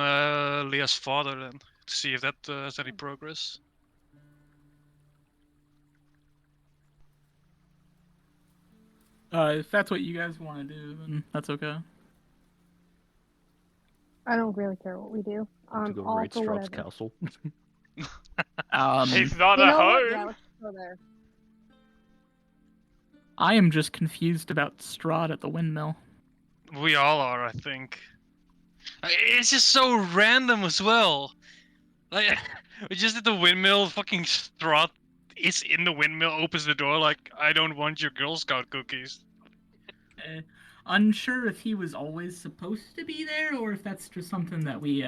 Leah's father then to see if that has any progress. If that's what you guys want to do, then that's okay. I don't really care what we do. To go All raid for Strahd's whatever. castle. He's not You at know what? home. Yeah, let's go there. I am just confused about Strahd at the windmill. We all are, I think. It's just so random as well. Like, we just at the windmill, fucking Strahd is in the windmill, opens the door like, I don't want your Girl Scout cookies. Unsure if he was always supposed to be there, or if that's just something that we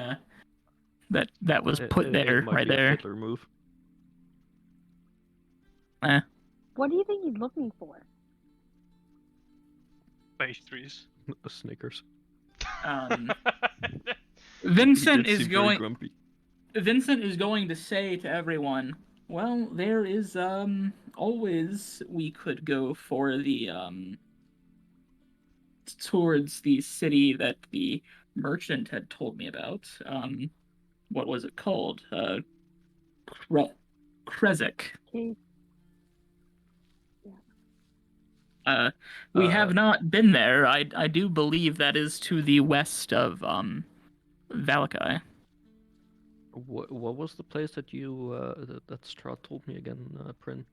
that was put It there might right be a there. fiddler move. What do you think he's looking for? Pastries. Snickers. Vincent He did is seem very going. grumpy. Vincent is going to say to everyone, "Well, there is always we could go for the towards the city that the merchant had told me about. What was it called? Krezek. Okay. We have not been there. I do believe that is to the west of Valakai. What was the place that you that Strahd told me again, Prin?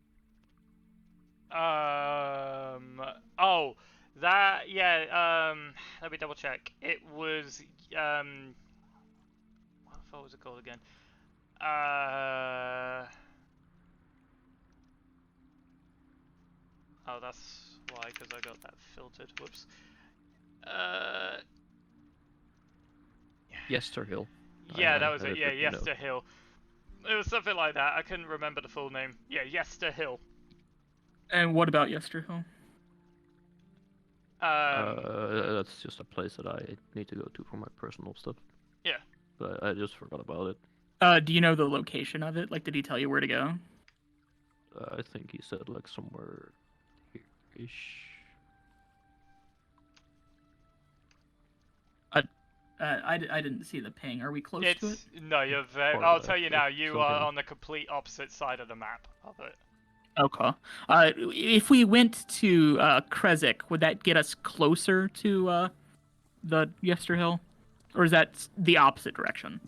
Oh, that yeah. Let me double check. It was what was it called again? Oh, that's why, because I got that filtered. Whoops. Yesterhill. Yeah, I that was had it. it Yeah, written down. Yester Hill. It was something like that. I couldn't remember the full name. Yeah, Yester Hill. And what about Yesterhill? That's just a place that I need to go to for my personal stuff. Yeah. But I just forgot about it. Do you know the location of it? Like, did he tell you where to go? I think he said like somewhere here-ish. I didn't see the ping. Are we close to it? No, you're very. Or, I'll tell you now. like, You are something- on the complete opposite side of the map of it. Okay. If we went to Krezek, would that get us closer to the Yesterhill, or is that the opposite direction?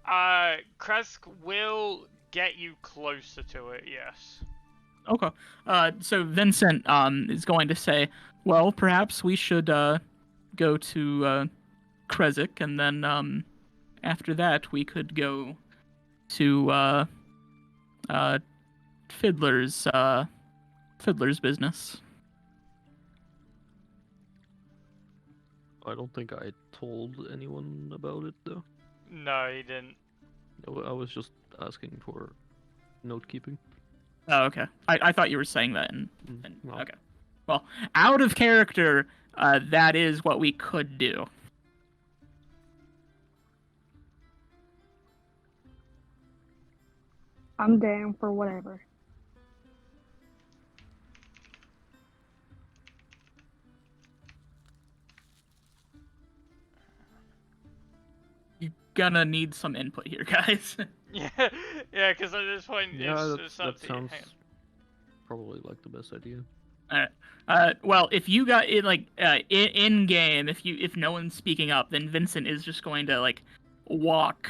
Kresk will get you closer to it. Yes. Okay. So Vincent is going to say, well, perhaps we should go to Krezek, and then after that we could go to Fiddler's business. I don't think I told anyone about it though. No, he didn't. I was just asking for note keeping. Oh, okay. I thought you were saying that. Well, Okay. Well, out of character, that is what we could do. I'm down for whatever. You're gonna need some input here, guys. Yeah, yeah. Because at this point, yeah, it's up that to you. sounds Hang on. probably like the best idea. Alright. Well, if you got it like in game, if no one's speaking up, then Vincent is just going to like walk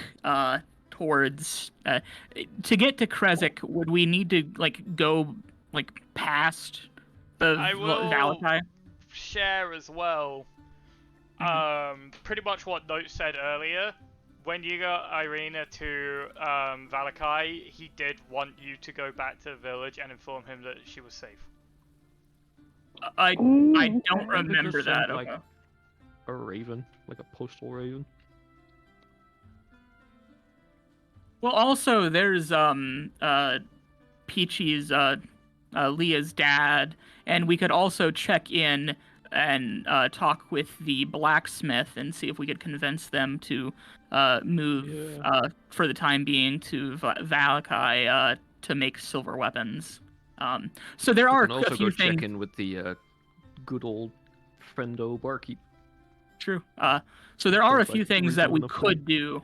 towards to get to Krezek. Would we need to like go like past the I will Valakai? share as well. Pretty much what Note said earlier. When you got Irina to Valakai, he did want you to go back to the village and inform him that she was safe. I Ooh, don't okay. remember just that. send, like, Okay. A raven, like a postal raven. Well, also there's Peachy's Leah's dad, and we could also check in and talk with the blacksmith and see if we could convince them to move for the time being to Valakai to make silver weapons. So there We are can also a few go things. check in with the good old friendo barkeep. True. So there are a Sounds few like things that we reasonable enough to could do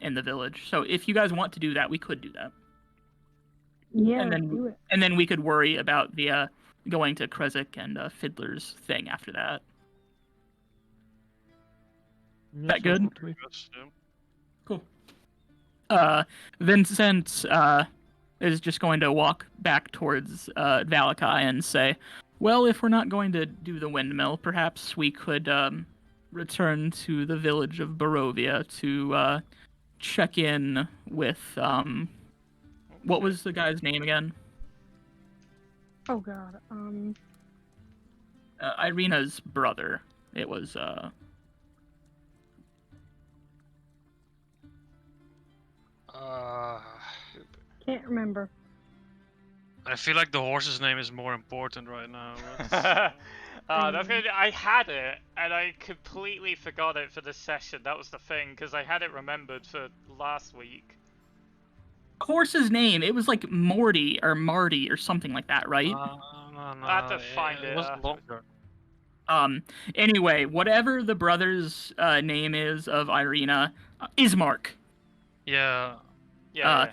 in the village. So if you guys want to do that, we could do that. Yeah, And then do it. and then we could worry about the going to Krezik and Fiddler's thing after that. Yeah, That sounds good? to me. Yes, yeah. Cool. Vincent is just going to walk back towards Valakai and say, well, if we're not going to do the windmill, perhaps we could return to the village of Barovia to check in with what was the guy's name again? Oh god. Irina's brother. It was Can't remember. I feel like the horse's name is more important right now. I had it, and I completely forgot it for this session. That was the thing, because I had it remembered for last week. horse's name. It was like Morty or Marty or something like that, right? No, I have to find it. It was longer. Anyway, whatever the brother's name is of Irina, Ismark. Yeah. Yeah.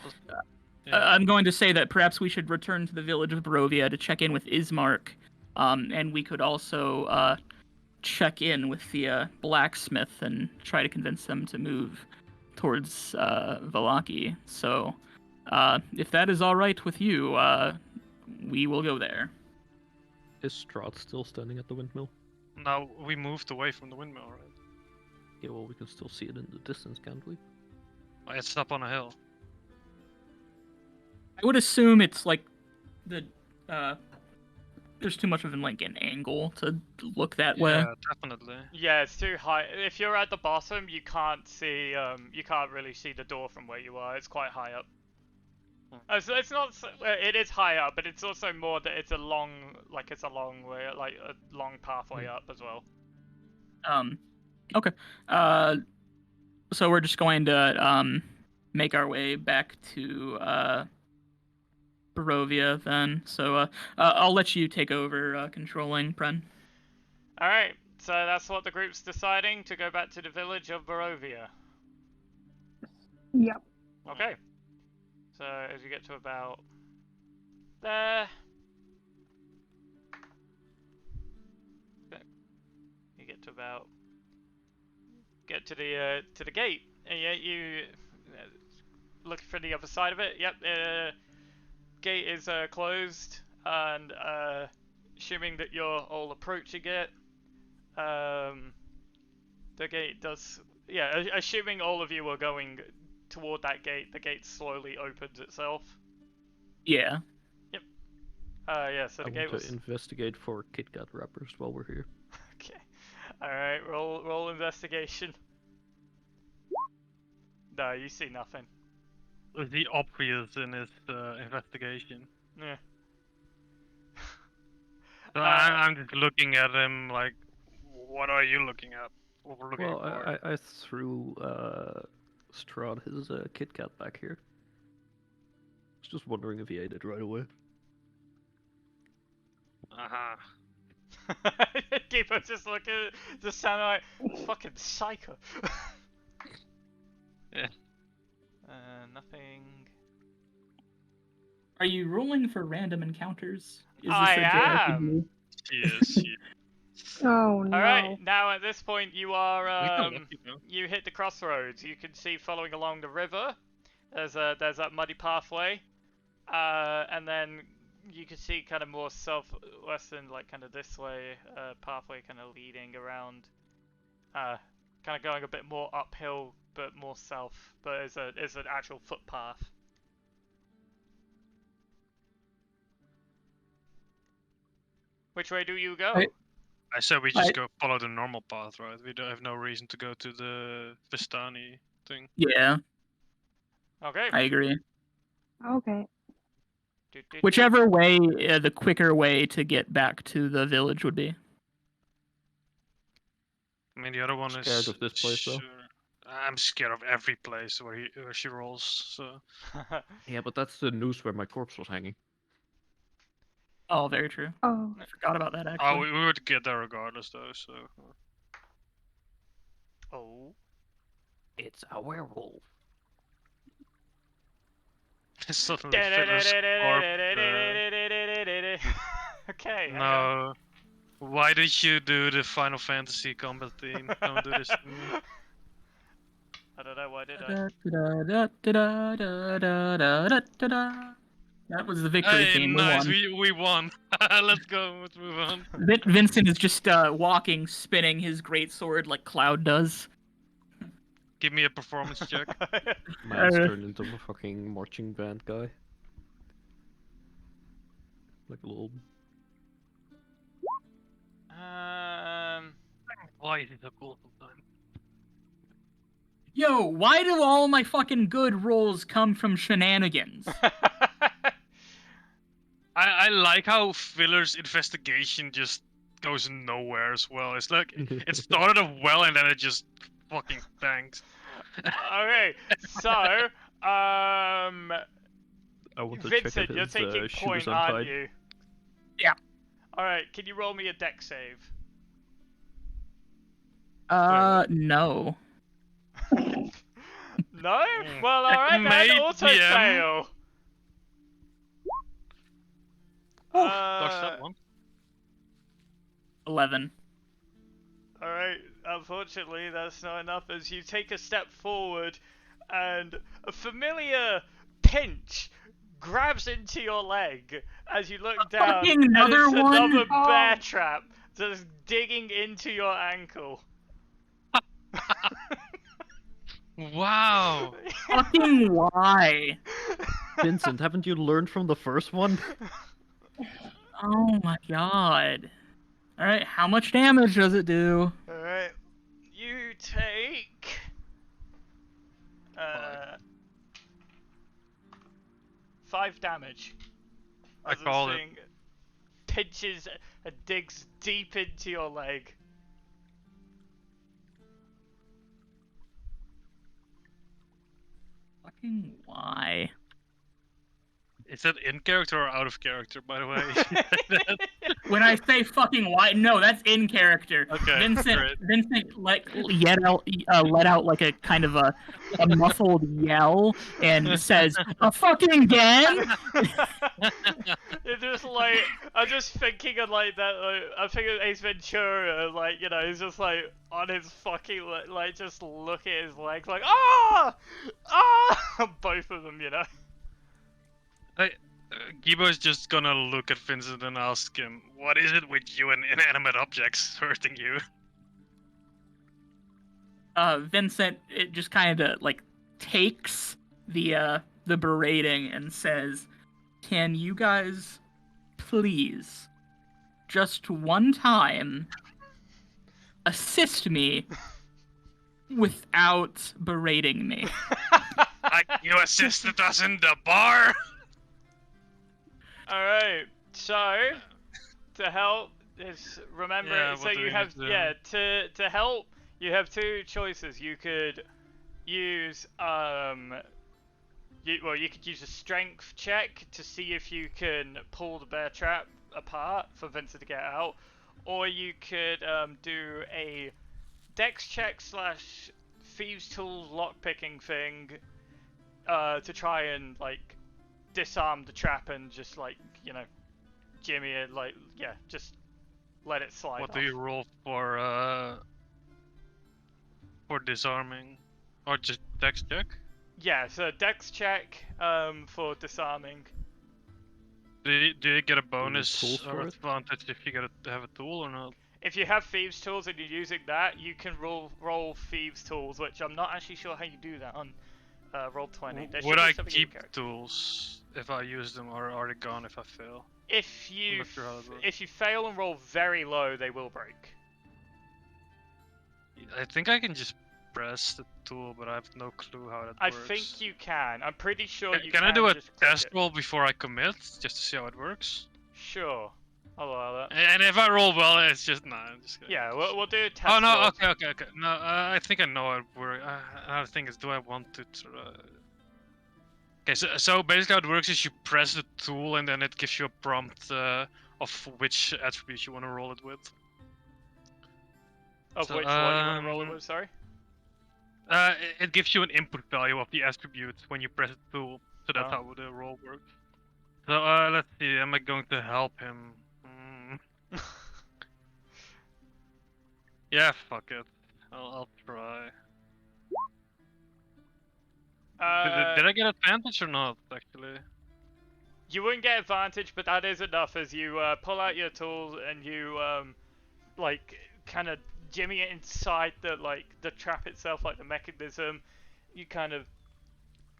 I'm going to say that perhaps we should return to the village of Barovia to check in with Ismark, and we could also check in with the blacksmith and try to convince them to move towards Valaki. So, if that is all right with you, we will go there. Is Strahd still standing at the windmill? Now we moved away from the windmill, right? Yeah, well, we can still see it in the distance, can't we? It's up on a hill. I would assume it's like the there's too much of an angle to look that way. Yeah, definitely. Yeah, it's too high. If you're at the bottom, you can't see. You can't really see the door from where you are. It's quite high up. So it's not. It is high up, but it's also more that it's a long way, like a long pathway up as well. Okay. So we're just going to make our way back to Barovia then. So I'll let you take over controlling, Pren. All right. So that's what the group's deciding, to go back to the village of Barovia. Yep. Okay. So as you get to about there, you get to the gate, and yeah, you look for the other side of it. Yep, gate is closed, and assuming that you're all approaching it, the gate does. Yeah, assuming all of you are going toward that gate, the gate slowly opens itself. Yeah. Yep. Yeah, so the I gate want was... to investigate for Kit Kat wrappers while we're here. Okay. Alright, roll investigation. No, you see nothing. The obvious in his investigation. Yeah. So I'm just looking at him like, what are you looking at? What we're looking Well, for? I threw Strahd his Kit Kat back here. I was just wondering if he ate it right away. Uh-huh. Keeper just looking, just sounding like fucking psycho. Yeah. Nothing. Are you rolling for random encounters? Is I a am. Yes. Oh no. Alright, now at this point you are We can look, you hit the crossroads. You can see following along the river. There's that muddy pathway. And then you can see kind of more southwestern, like kind of this way, pathway kind of leading around, kind of going a bit more uphill, but more south. But it's an actual footpath. Which way do you go? I said we just go follow the normal path, right? We don't have no reason to go to the Vistani thing. Yeah, Okay. I agree. Okay. Whichever way, the quicker way to get back to the village would be. I mean, the other one Scared is of this place, though. sure. I'm scared of every place where she rolls. So Yeah, but that's the noose where my corpse was hanging. Oh, very true. Oh, I forgot about that oh, actually. we would get there regardless, though. So Oh. It's a werewolf. suddenly Phyllis Corp. Okay, hang on. No. Why did you do the Final Fantasy combat theme? Don't do this to me. I don't know, why did I? Da-da-da-da-da-da-da-da-da-da. That was the victory Hey, theme. We nice. won. We won. Let's go. Let's move on. Vincent is just walking, spinning his great sword like Cloud does. Give me a performance check. Mine's turned into a fucking marching band guy. Like a little. Why is it so cool sometimes? Yo, why do all my fucking good rolls come from shenanigans? I like how Filler's investigation just goes nowhere as well. It's like it started off well and then it just fucking tanks. Okay, so, I want to check Vincent, if you're his taking shoes point, untied. aren't you? Yeah. Alright, can you roll me a deck save? No. No? Well, alright then, Maybe, auto yeah. fail! Dodge that one. 11. Alright, unfortunately that's not enough as you take a step forward and a familiar pinch grabs into your leg as you look down fucking and another it's one? another bear Oh. trap just digging into your ankle. Wow. Fucking why? Vincent, haven't you learned from the first one? Oh my god. Alright, how much damage does it do? Alright, you take... 5 damage. I As this call it. thing pinches and digs deep into your leg. Fucking why? Is that in character or out of character, by the way? When I say fucking why, no, that's in character. Okay, Vincent, great. Vincent, like let out like a kind of a muffled yell and says, "A fucking again!" It's just like I'm just thinking of like that. Like, I'm thinking of Ace Ventura, like you know, he's just like on his fucking like just look at his legs, like ah, both of them, you know. Gibo's just gonna look at Vincent and ask him, "What is it with you and inanimate objects hurting you?" Vincent, it just kind of like takes the berating and says, "Can you guys please just one time assist me without berating me?" Like you assisted us in the bar. All right, so to help is remember. Yeah, so what do you we have need to do? to help. You have 2 choices. You could use you could use a strength check to see if you can pull the bear trap apart for Vincent to get out, or you could do a dex check / thieves tools lockpicking thing to try and like disarm the trap and just like you know jimmy it, like yeah, just let it slide What off. do you roll for disarming, or just dex check? Yeah, so dex check for disarming. Do you get a bonus tools or for it? advantage if you have a tool or not? If you have thieves tools and you're using that, you can roll thieves tools, which I'm not actually sure how you do that on roll 20. There should Would be I something in your keep character. tools if I use them, or are they gone if I fail? If you not sure how it works. if you fail and roll very low, they will break. I think I can just press the tool, but I have no clue how that I works. think you can. I'm pretty sure you Can I do a just click test it. roll before I commit, just to see how it works? Sure. I'll allow that. And if I roll well, it's just nah. I'm just kidding. Yeah, we'll do a test. Oh no! roll. Okay. No, I think I know how it works. Another thing is, do I want to? Okay, so basically how it works is you press the tool and then it gives you a prompt of which attribute you want to roll it with. Of So, which what you want to roll it with? Sorry. It gives you an input value of the attribute when you press the tool, so that's Oh. how the roll works. So let's see, am I going to help him? Yeah, fuck it. I'll try. Did I get advantage or not, actually? You wouldn't get advantage, but that is enough as you pull out your tools and you like kind of jimmy it inside the trap itself, like the mechanism. You kind of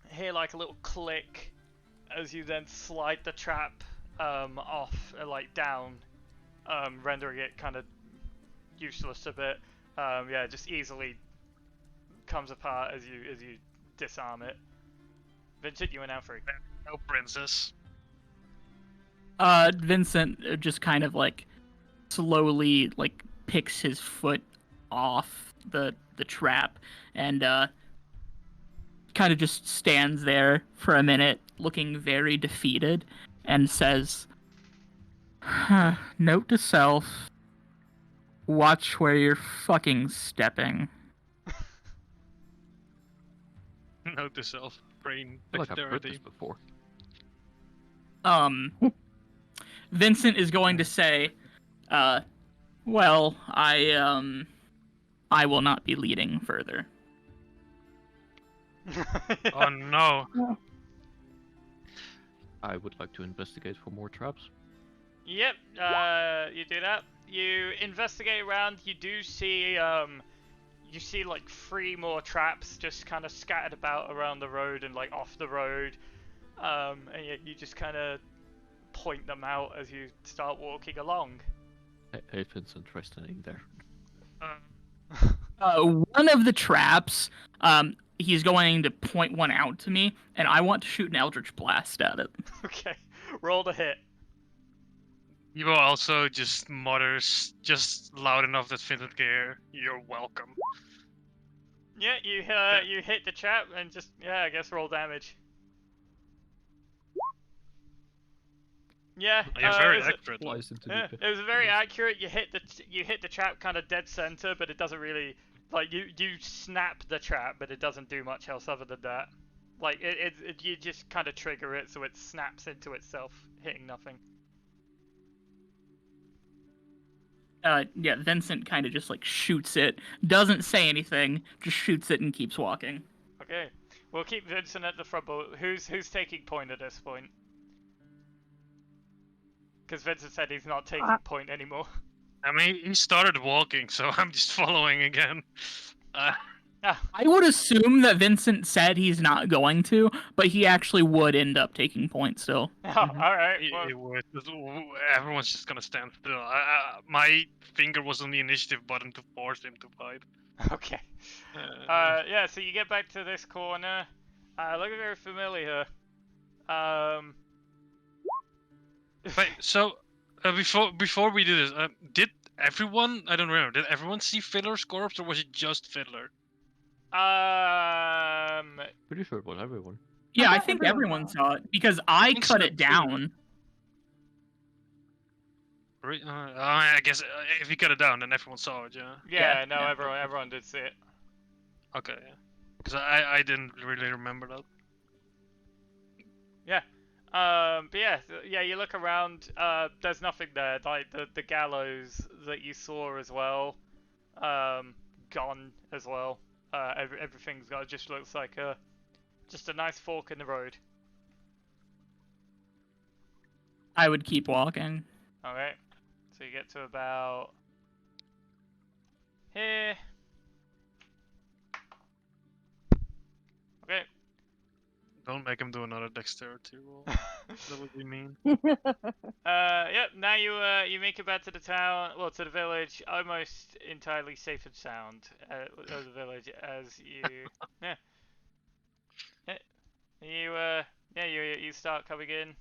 hear like a little click as you then slide the trap off, like down, rendering it kind of useless a bit. Yeah, just easily comes apart as you disarm it. Vincent, you are now free. No princess. Vincent just kind of like slowly like picks his foot off the trap and kind of just stands there for a minute looking very defeated and says, note to self, watch where you're fucking stepping. Note to self, brain I feel like I've heard dexterity. this before. Vincent is going to say, well, I will not be leading further. Oh no. I would like to investigate for more traps. Yep, you do that. You investigate around. You do see like 3 more traps just kind of scattered about around the road and like off the road. And you just kind of point them out as you start walking along. Hey Vincent, try standing there. One of the traps, he's going to point one out to me, and I want to shoot an Eldritch Blast at it. Okay, roll to hit. Evo also just mutters just loud enough that Vincent can hear, "You're welcome." Yeah, you hit the trap and just I guess roll damage. Yeah, You're very accurate. Flies into Yeah, the it was very accurate. You hit the trap kind of dead center, but it doesn't really you snap the trap, but it doesn't do much else other than that. Like you just kind of trigger it so it snaps into itself, hitting nothing. Yeah, Vincent kind of just like shoots it, doesn't say anything, just shoots it and keeps walking. Okay, we'll keep Vincent at the front, but who's taking point at this point? Because Vincent said he's not taking point anymore. I mean, he started walking, so I'm just following again. I would assume that Vincent said he's not going to, but he actually would end up taking point still. Oh, alright. Well, It would. Everyone's just gonna stand still. My finger was on the initiative button to force him to fight. okay. Yeah, so you get back to this corner. Looking very familiar. Wait, so before we do this, did everyone? I don't remember. Did everyone see Fiddler's corpse, or was it just Fiddler? Pretty sure it was everyone. Yeah, I think everyone saw it because I cut it down. I guess if you cut it down, then everyone saw it. Yeah. Yeah, no, everyone did see it. Okay. Because I didn't really remember that. Yeah. But yeah, you look around. There's nothing there. Like the gallows that you saw as well, gone as well. Everything's got. It just looks like just a nice fork in the road. I would keep walking. Okay. So you get to about here. Okay. Don't make him do another dexterity roll. That would be mean. Yep. Now you make it back to the town, well, to the village, almost entirely safe and sound. Of the village as you, you start coming in.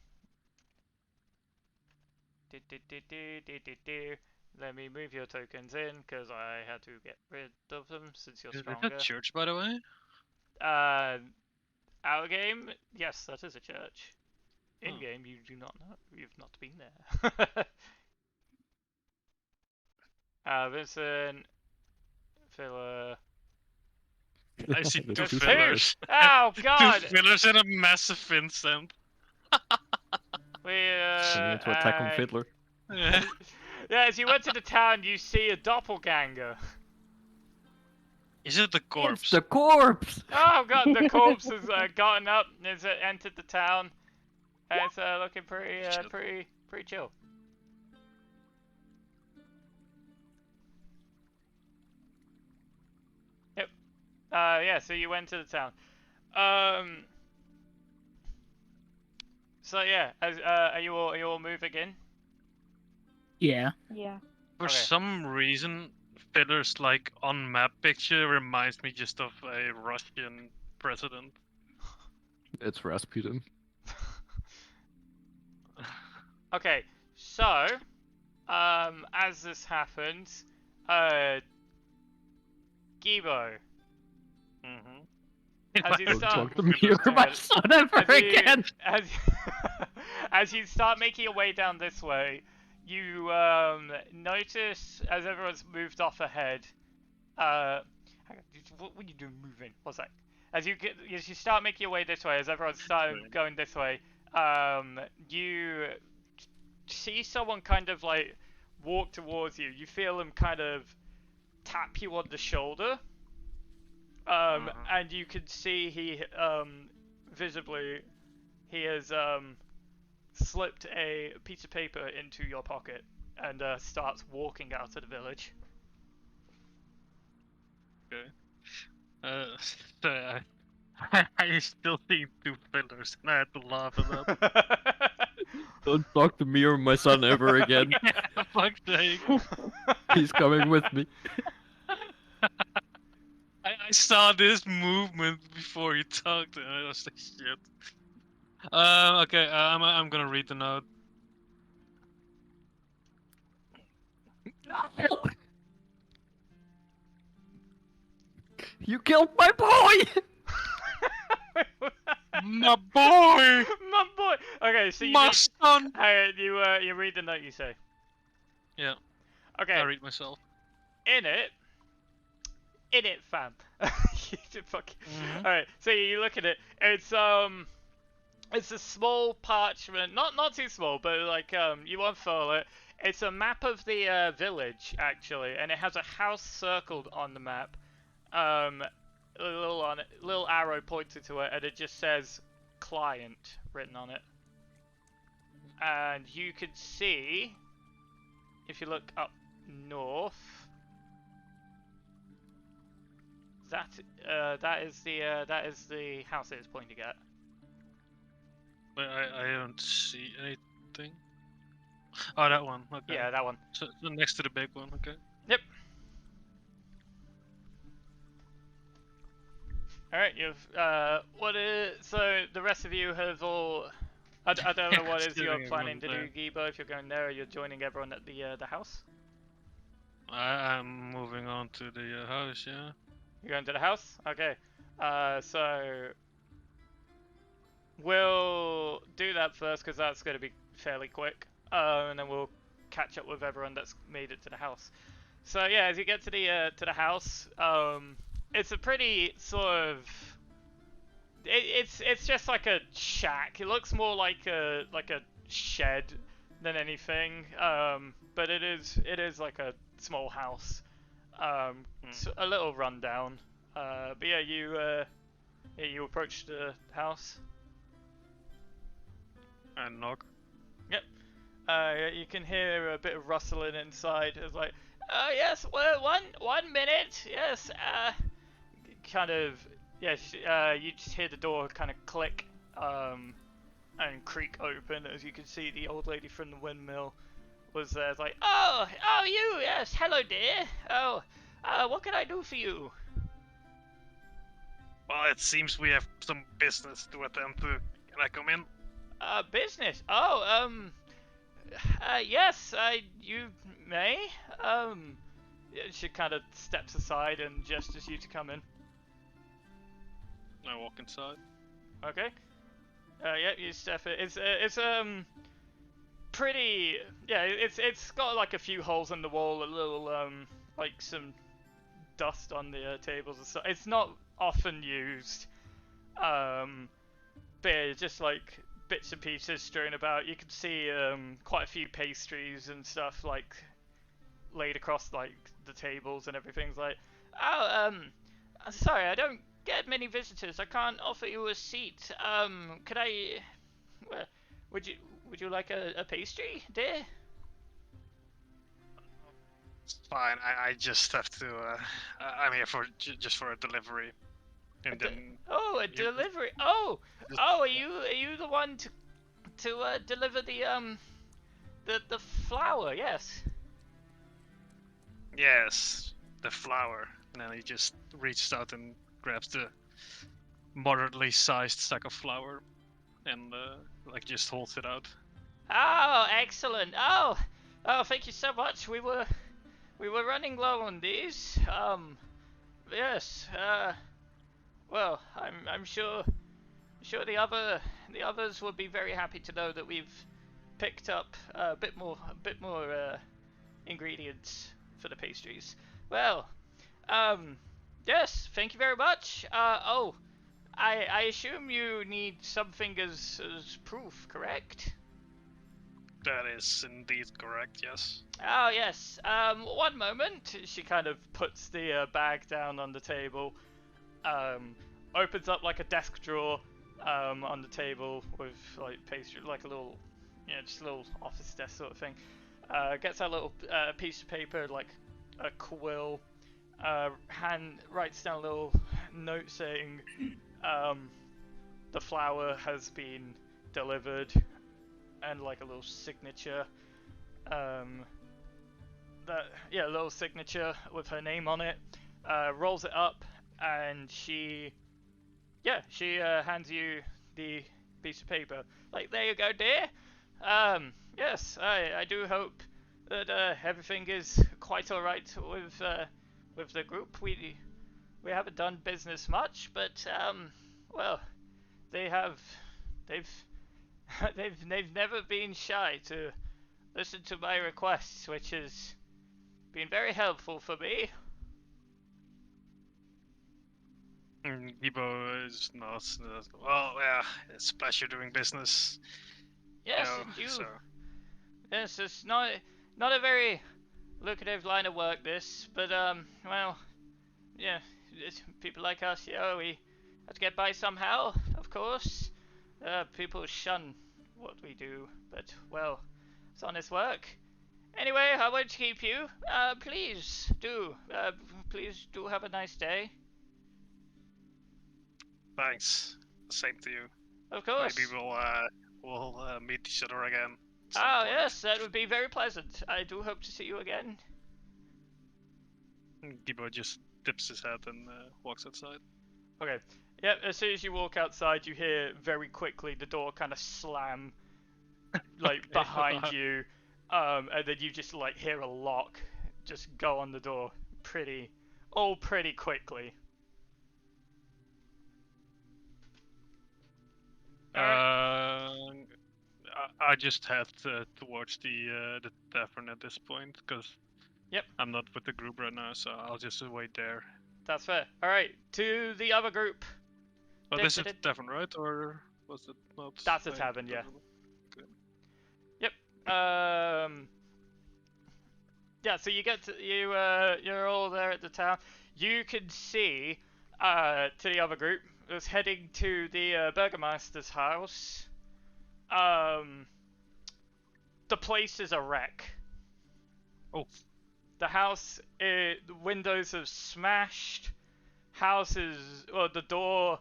Let me move your tokens in because I had to get rid of them since you're Is that stronger. a church, by the way? Our game, yes, that is a church. In game, you do not know. You've not been there. Vincent, Filler. I see There's two two fillers. Oh God! Two fillers and a massive Vincent. Turning into Attack on Fiddler. Yeah. Yeah, as you went to the town, you see a doppelganger. Is it the It's corpse? the corpse! Oh God, the corpse has gotten up, has entered the town, and it's looking pretty, Shit. pretty chill. Yep. Yeah. So you went to the town. So yeah, are you all moving in? Yeah. Yeah. For Okay. some reason, Filler's like on map picture reminds me just of a Russian president. It's Rasputin. Okay. So, as this happens, Gibo, Mm-hmm. as you Don't start, talk to me or my son ever again! as you start making your way down this way, you notice as everyone's moved off ahead. Hang on, what were you doing moving? What's that? As you start making your way this way, as everyone's starting going this way, you see someone kind of like walk towards you. You feel him kind of tap you on the shoulder. And you can see he visibly he has slipped a piece of paper into your pocket and starts walking out of the village. Okay. So I still see two Fillers, and I had to laugh at that. Don't talk to me or my son ever again. For fuck's sake. He's coming with me. I saw this movement before you talked, and I was like, shit. Okay, I'm gonna read the note. You killed my boy! My boy! My boy! Okay, so you My read, son! you read the note, you say? Yeah, Okay, I read myself. in it, fam. You did fucking... Mhm. Alright, so you look at it, it's a small parchment, not too small, but like, you unfurl it, it's a map of the village, actually, and it has a house circled on the map, a little arrow pointed to it, and it just says client written on it. And you can see, if you look up north, that is the house it is pointing at. But I don't see anything. Oh, that one. Okay. Yeah, that one. So next to the big one. Okay. Yep. Alright, you've, so the rest of you have all, I don't know what is you're Sitting planning to do, everyone Gibo, if you're going there or you're joining everyone at the house? I'm moving on to the house. Yeah. You're going to the house? Okay. So we'll do that first because that's going to be fairly quick, and then we'll catch up with everyone that's made it to the house. So yeah, as you get to the house, it's a pretty sort of it's just like a shack. It looks more like a shed than anything, but it is like a small house. It's a little rundown. But yeah, you approach the house. And knock. Yep. You can hear a bit of rustling inside. It's like, yes, well, one minute. Yes. Kind of. Yes. You just hear the door kind of click, and creak open as you can see the old lady from the windmill was there. It's like, oh, you. Yes. Hello, dear. Oh, what can I do for you? Well, it seems we have some business to attend to. Can I come in? Business. Oh, Yes, you may. Yeah, she kind of steps aside and gestures you to come in. I walk inside. Okay. Yeah, you step it. It's pretty. Yeah, it's got like a few holes in the wall, a little like some dust on the tables and stuff. It's not often used. But yeah, just like bits and pieces strewn about. You can see quite a few pastries and stuff like laid across like the tables and everything's like, oh, sorry, I don't get many visitors. I can't offer you a seat. Could I? Uh, would you would you like a pastry, dear? It's fine. I just have to. I'm here for just for a delivery, and then Oh, a you- delivery. Oh, Just- oh, are you the one to deliver the flour? Yes. yes, the flour. And then he just reaches out and grabs the moderately sized sack of flour, and like just holds it out. Oh, excellent. Oh, thank you so much. We were running low on these. Yes. Well, I'm sure the others would be very happy to know that we've picked up a bit more ingredients for the pastries. Well, yes, thank you very much. Oh, I assume you need something as proof, correct? That is indeed correct. Yes. Oh yes. One moment. She kind of puts the bag down on the table. Opens up like a desk drawer. On the table with like pastry, like a little, just a little office desk sort of thing. Gets out a little piece of paper, like a quill. Hand writes down a little note saying, the flour has been delivered, and like a little signature. A little signature with her name on it. Rolls it up, and she hands you the piece of paper. Like, there you go, dear. Yes, I do hope that everything is quite all right with the group. We haven't done business much, but well, they've they've never been shy to listen to my requests, which has been very helpful for me. Gibo is not. Well, yeah, it's a pleasure doing business. Yes, know, and you. so Yes, it's not a very lucrative line of work, this, but well, yeah, people like us, we have to get by somehow, of course. People shun what we do, but well, it's honest work. Anyway, I won't keep you. Please do have a nice day. thanks. Same to you. Of course. Maybe we'll meet each other again. Some Ah, point. yes, that would be very pleasant. I do hope to see you again. Gibo just dips his head and walks outside. Okay. Yep, as soon as you walk outside, you hear very quickly the door kind of slam, like, Okay, behind you, and then you just, like, hear a lock just go on the door pretty quickly. I just head towards the tavern at this point, because Yep. I'm not with the group right now, so I'll just wait there. That's fair. Alright, to the other group. But this is the tavern, right? Or was it not? That's a I tavern, don't yeah. remember. Yeah, so you get to, you're all there at the town. You can see, to the other group, that's heading to the Burgomaster's house. The place is a wreck. Oh. The house, the windows have smashed. The door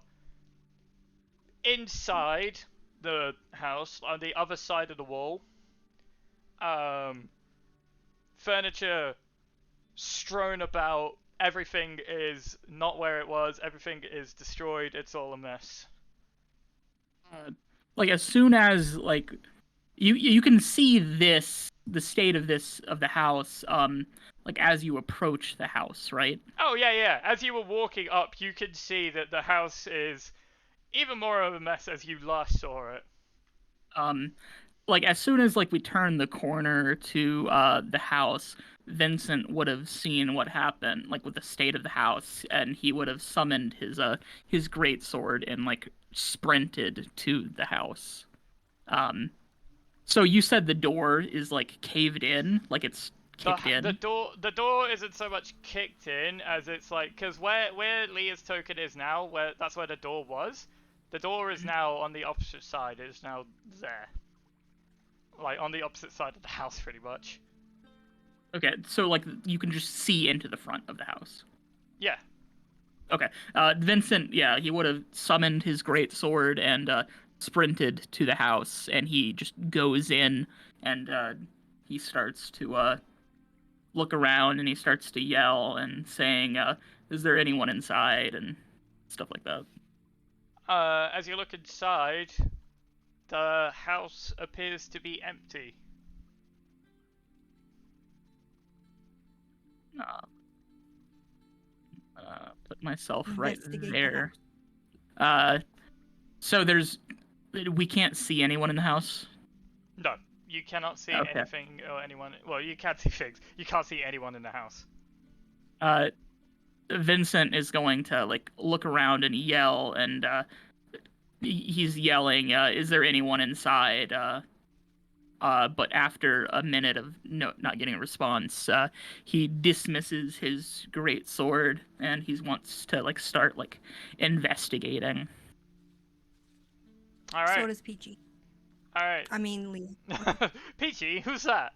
inside the house, on the other side of the wall. Furniture strewn about. Everything is not where it was. Everything is destroyed. It's all a mess. Like as soon as like you can see the state of the house like as you approach the house, right? Oh yeah. As you were walking up, you could see that the house is even more of a mess as you last saw it. Like as soon as like we turned the corner to the house, Vincent would have seen what happened, like with the state of the house, and he would have summoned his great sword and like sprinted to the house. So you said the door is like caved in, like it's kicked in. The door isn't so much kicked in as it's like, because where Leah's token is now, that's where the door was. The door is now on the opposite side. It's now there, like on the opposite side of the house, pretty much. Okay, so like you can just see into the front of the house. Yeah. Okay. Vincent, yeah, he would have summoned his great sword and sprinted to the house, and he just goes in and he starts to look around and he starts to yell and saying, "Is there anyone inside?" and stuff like that. As you look inside, the house appears to be empty. Put myself right Investigate the there. So we can't see anyone in the house. No, you cannot see Okay. anything or anyone. Well, you can see things. You can't see anyone in the house. Vincent is going to like look around and yell, and he's yelling, "Is there anyone inside?" But after a minute of not getting a response, he dismisses his great sword and he wants to like start like investigating. All right. So does Peachy. All right. I mean, Lee. Peachy, who's that?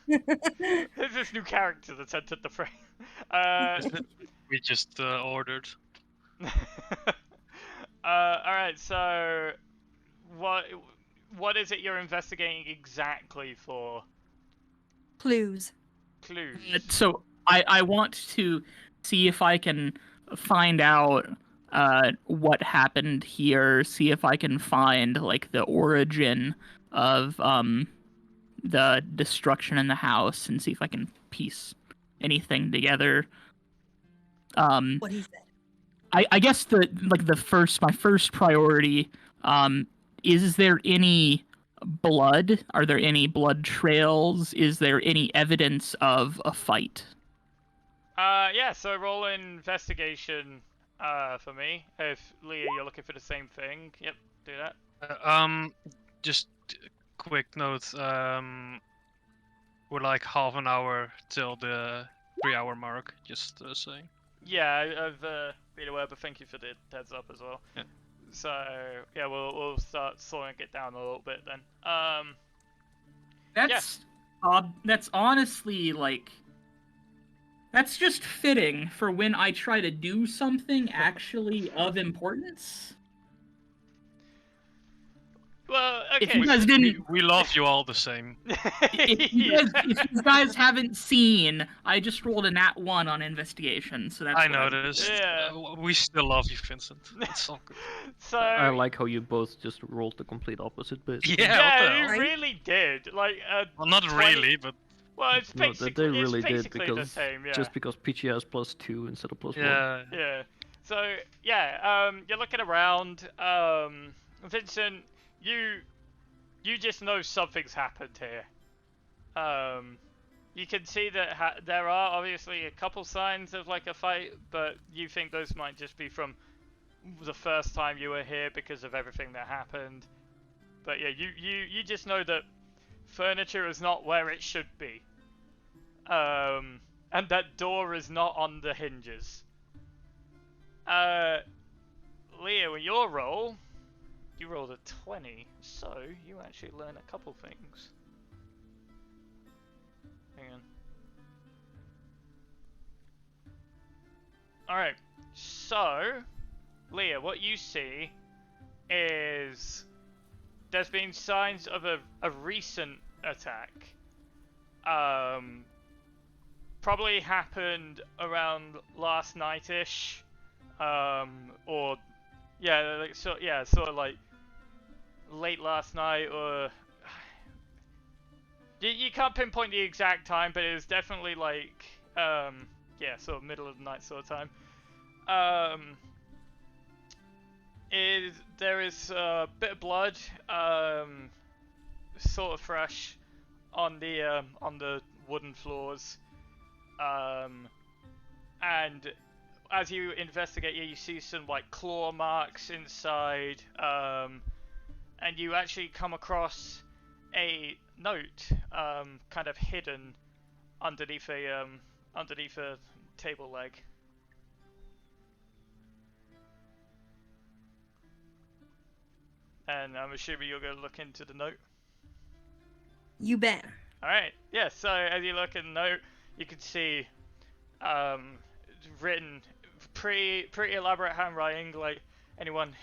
Who's this new character that's entered the frame? We just ordered. Alright, so what is it you're investigating exactly for? Clues. Clues. So I want to see if I can find out what happened here, see if I can find like the origin of the destruction in the house, and see if I can piece anything together. What he said. I guess my first priority, is there any blood? Are there any blood trails? Is there any evidence of a fight? Yeah, so roll investigation for me. If Leah, you're looking for the same thing. Yep, do that. Just quick note. We're like half an hour till the 3-hour mark. Just saying. Yeah, I've been aware, but thank you for the heads up as well. Yeah. So yeah, we'll start slowing it down a little bit then. That's honestly like that's just fitting for when I try to do something actually of importance. Well, okay. If you guys didn't, We love you all the same. if you guys haven't seen, I just rolled a nat 1 on investigation, so that's I what noticed. Yeah. We still love you, Vincent. It's all good. So I like how you both just rolled the complete opposite, basically. Yeah, what the you hell? really did. Like, Well, not 20 really, but well, it's No, basically they really it's did basically the because same, yeah. just because Peachy has +2 instead of +1. yeah. Yeah. So yeah, you're looking around. Vincent, you just know something's happened here. You can see that there are obviously a couple signs of like a fight, but you think those might just be from the first time you were here because of everything that happened. But yeah, you just know that furniture is not where it should be. And that door is not on the hinges. Leah, with your roll, you rolled a 20, so you actually learn a couple things. Hang on. Alright, so, Leah, what you see is there's been signs of a recent attack. Probably happened around last night-ish. Or yeah, sort of like late last night, or You can't pinpoint the exact time, but it was definitely like yeah, sort of middle of the night sort of time. There is a bit of blood, sort of fresh on the wooden floors, and as you investigate, you see some like claw marks inside, and you actually come across a note, kind of hidden underneath a table leg. And I'm assuming you're going to look into the note. You bet. Alright, yeah, so as you look at the note, you can see written pretty elaborate handwriting, like anyone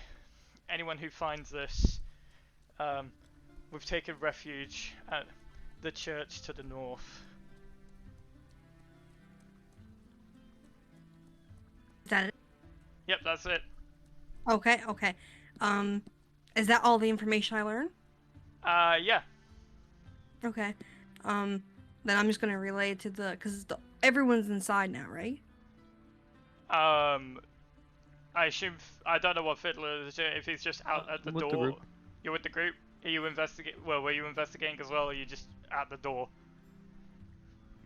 who finds this, we've taken refuge at the church to the north. Is that it? Yep, that's it. Okay, okay. Is that all the information I learned? Yeah. Okay. Then I'm just gonna relay it to cause everyone's inside now, right? I assume, I don't know what Fiddler is doing, if he's just out at the with the door. group. You're with the group? Were you investigating as well, or are you just at the door?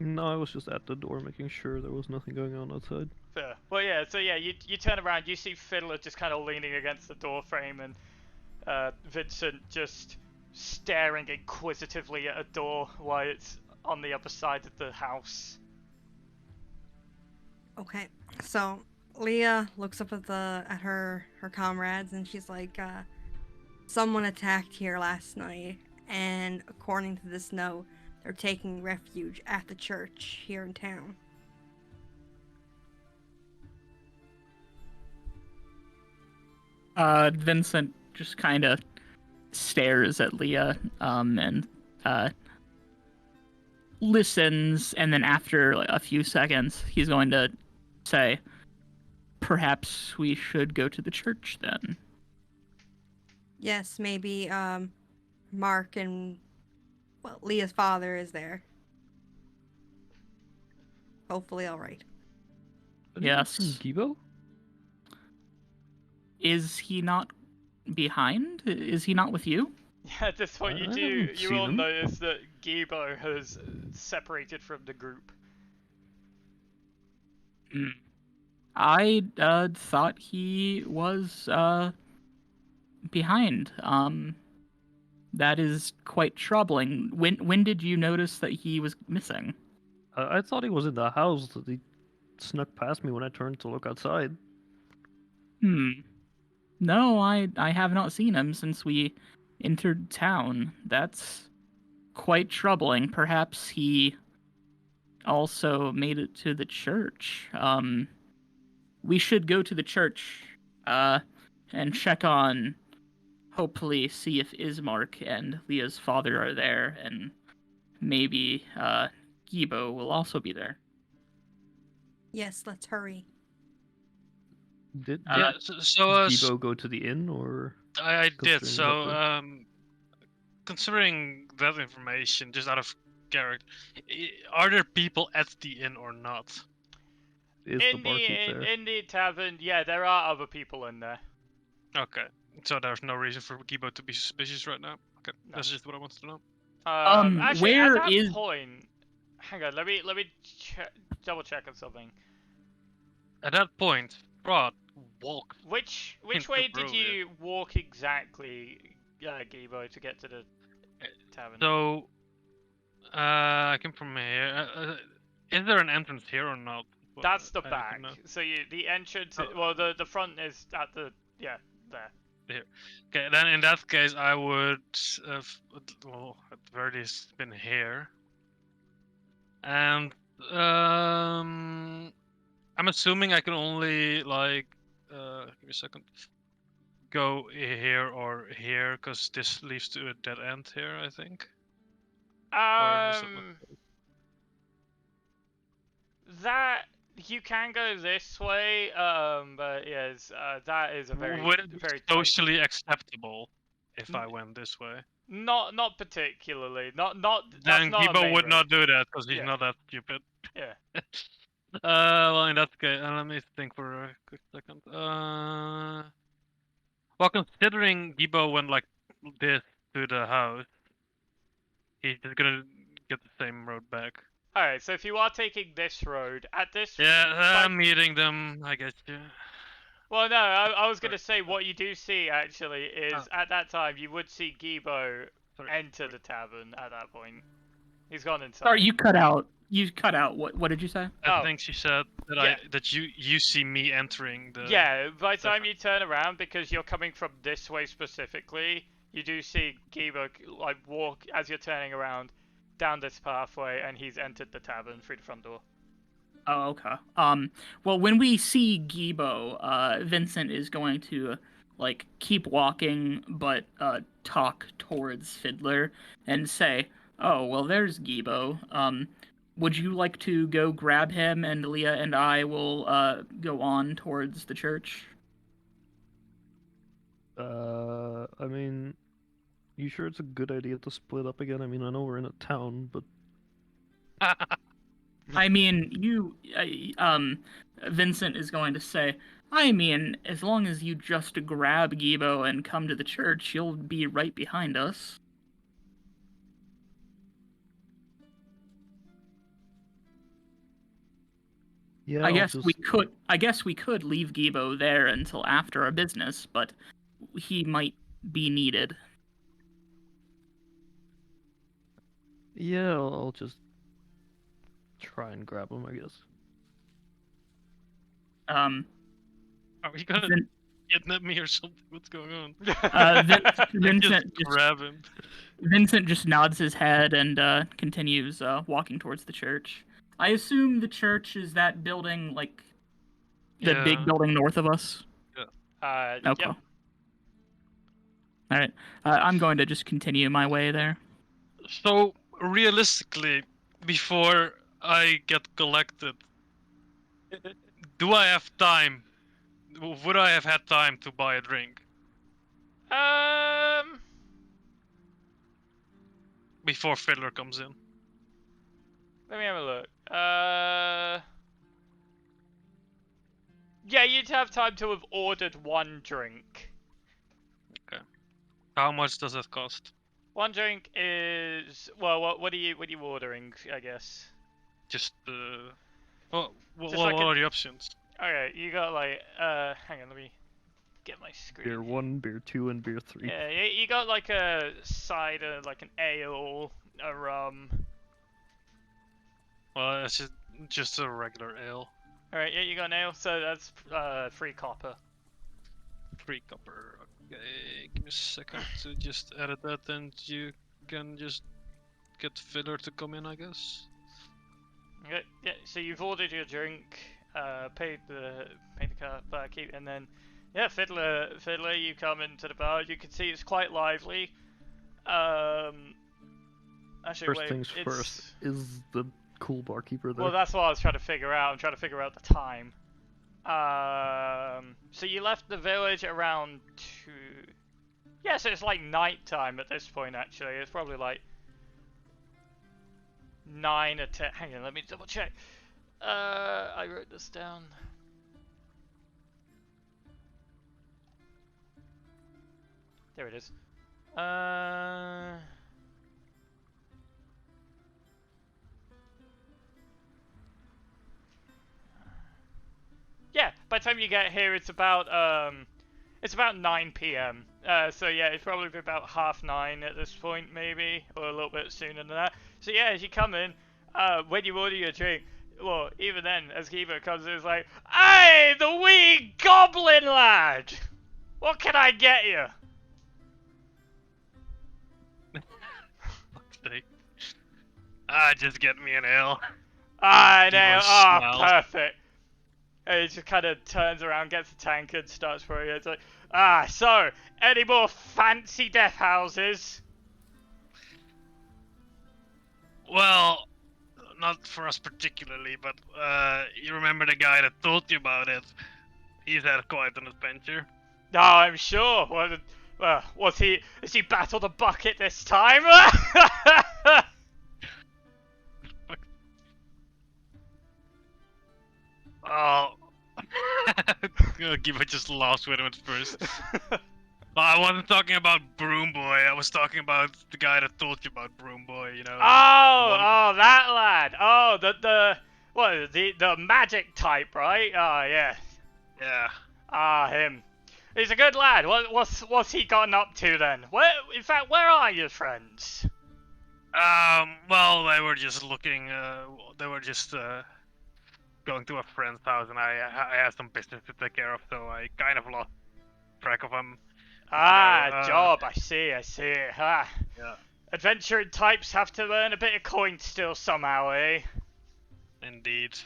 No, I was just at the door making sure there was nothing going on outside. Fair. Well, yeah, so yeah, you turn around, you see Fiddler just kind of leaning against the door frame, and Vincent just staring inquisitively at a door while it's on the other side of the house. Okay. So Leah looks up at her comrades and she's like, someone attacked here last night, and according to this note, they're taking refuge at the church here in town. Vincent just kind of stares at Leah, and listens, and then after like, a few seconds, he's going to say, "Perhaps we should go to the church then." Yes, maybe Mark and Leah's father is there. Hopefully all right. Yes. Gibo? Is he not behind? Is he not with you? Yeah, at this point I haven't you seen all him. notice that Gibo has separated from the group. I thought he was behind. That is quite troubling. When did you notice that he was missing? I thought he was in the house. He snuck past me when I turned to look outside. No, I have not seen him since we entered town. That's quite troubling. Perhaps he also made it to the church. We should go to the church, and check on, hopefully see if Ismark and Leah's father are there, and maybe, Gibo will also be there. Yes, let's hurry. Did Yeah. So Gibo go to the inn, or? I did. considering So that considering that information, just out of character, are there people at the inn or not? Is the barkeep there? In the tavern, yeah, there are other people in there. Okay. So there's no reason for Gibo to be suspicious right now. Okay, No. that's just what I wanted to know. Actually, where at that is- point, hang on, let me double check on something. At that point, Strahd walked. Which Into way did Barovia. you walk exactly, Gibo, to get to the tavern? So, I came from here. Is there an entrance here or not? Well, That's the I back. don't know. So the entrance, Oh. well, the front is at the there. Okay, then in that case, I would, well, at the very least, been here. And I'm assuming I can only like, give me a second, go here or here, because this leads to a dead end here, I think. Or is it That you can go this way, but yes, that is a very Would it be very tight- socially acceptable if I went this way? Not particularly. Not. That's Then not a Gibo main would road. not do that because he's Yeah. not that stupid. Yeah. Well, in that case, let me think for a quick second. Well, considering Gibo went like this to the house, he's just gonna get the same road back. Alright, so if you are taking this road, at this... Yeah, by- I'm meeting them, I guess. Yeah. Well, no, I was Sorry. going to say what you do see, actually, is at that time, you would see Gibo Sorry. enter the tavern at that point. He's gone inside. Sorry, you cut out. You cut out. What did you say? I Oh. think she said that Yeah. that you see me entering the. Yeah, by the time tavern. you turn around, because you're coming from this way specifically, you do see Gibo, like, walk, as you're turning around, down this pathway, and he's entered the tavern through the front door. Oh, okay. Well, when we see Gibo, Vincent is going to like keep walking, but talk towards Fiddler and say, "Oh, well, there's Gibo. Would you like to go grab him, and Leah and I will go on towards the church?" I mean, you sure it's a good idea to split up again? I mean, I know we're in a town, but I mean, Vincent is going to say, I mean, as long as you just grab Gibo and come to the church, you'll be right behind us. yeah, I I'll guess just... I guess we could leave Gibo there until after our business, but he might be needed. Yeah, I'll just try and grab him, I guess. Are we gonna Vin- kidnap me or something? What's going on? Vincent just grab him. Vincent just nods his head and continues walking towards the church. I assume the church is that building, like the big Yeah. building north of us. Okay. Okay. Yep. All right. I'm going to just continue my way there. So realistically, before I get collected, do I have time? Would I have had time to buy a drink before Fiddler comes in? Let me have a look. Yeah, you'd have time to have ordered one drink. How much does that cost? One drink is, well, what are you ordering? I guess. Just what Just like are the options? Okay, you got like hang on, let me get my screen. Beer 1, beer 2, and beer 3. Yeah, you got like a cider, like an ale, a rum. Well, it's just a regular ale. All right, yeah, you got an ale, so that's 3 copper. 3 copper. Okay, give me a second to just edit that, and you can just get Fiddler to come in, I guess. Okay, yeah. So you've ordered your drink, paid the barkeep, and then yeah, Fiddler, you come into the bar. You can see it's quite lively. Actually, First wait, things it's... first, is the cool barkeeper there? Well, that's what I was trying to figure out. I'm trying to figure out the time. So you left the village around 2. Yeah, so it's like night time at this point. Actually, it's probably like 9 or 10. Hang on, let me double check. I wrote this down. There it is. Yeah, by the time you get here, it's about 9 p.m. So yeah, it's probably about 9:30 at this point, maybe, or a little bit sooner than that. So yeah, as you come in, when you order your drink, well, even then, as Kiva comes in, it's like, "Hey, the wee goblin lad! What can I get you?" Fuck's sake. Just get me an ale. I know. Givo Oh, smiles. perfect. And he just kind of turns around, gets the tankard, starts pouring it. It's like, so, any more fancy death houses? Well, not for us particularly, but you remember the guy that told you about it? He's had quite an adventure. No, I'm sure. Well, Has he battled a bucket this time? Oh. Giba just laughs with him at first. I wasn't talking about Broom Boy. I was talking about the guy that told you about Broom Boy. You know. Oh, that lad. Oh, the magic type, right? Oh, yeah. Yeah. Ah, him. He's a good lad. What's he gotten up to then? Where are your friends? Well, they were just looking. They were just going to a friend's house, and I had some business to take care of, so I kind of lost track of them. Job. I see. Ah. Yeah. Adventuring types have to earn a bit of coin still somehow, eh? Indeed.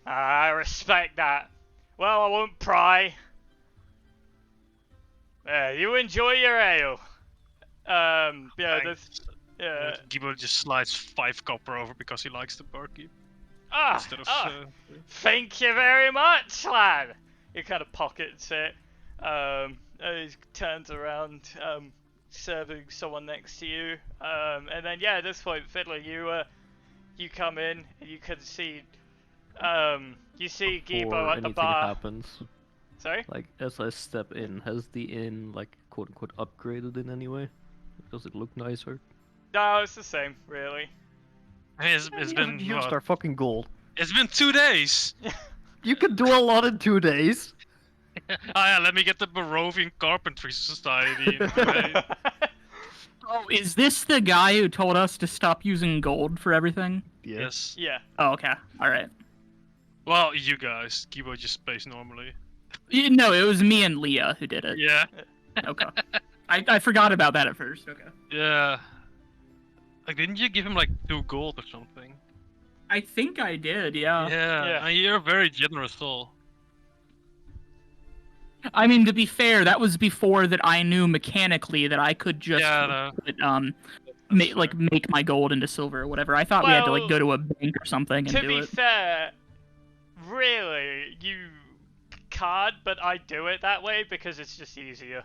I respect that. Well, I won't pry. You enjoy your ale. Yeah, yeah. Gibo just slides 5 copper over because he likes the barkeep. Instead of, Thank you very much, lad. He kind of pockets it. He turns around, serving someone next to you. And then yeah, at this point, Fiddler, you come in and you can see, you see Before Gibo at the anything bar. happens, Sorry? like as I step in, has the inn like quote unquote upgraded in any way? Does it look nicer? No, it's the same, really. It's You been haven't used our fucking gold. It's been 2 days. You can do a lot in 2 days. Yeah, let me get the Barovian Carpentry Society in 2 days. Oh, is this the guy who told us to stop using gold for everything? Yes. Yeah. Oh, okay. All right. Well, you guys. Gibo just space normally. No, it was me and Leah who did it. Yeah. Okay. I forgot about that at first. Okay. Yeah. Like, didn't you give him like 2 gold or something? I think I did, yeah. Yeah. And you're a very generous soul. I mean, to be fair, that was before that I knew mechanically that I could just make my gold into silver or whatever. I thought we had to like go to a bank or something and do it. To be fair, really, you can't, but I do it that way because it's just easier.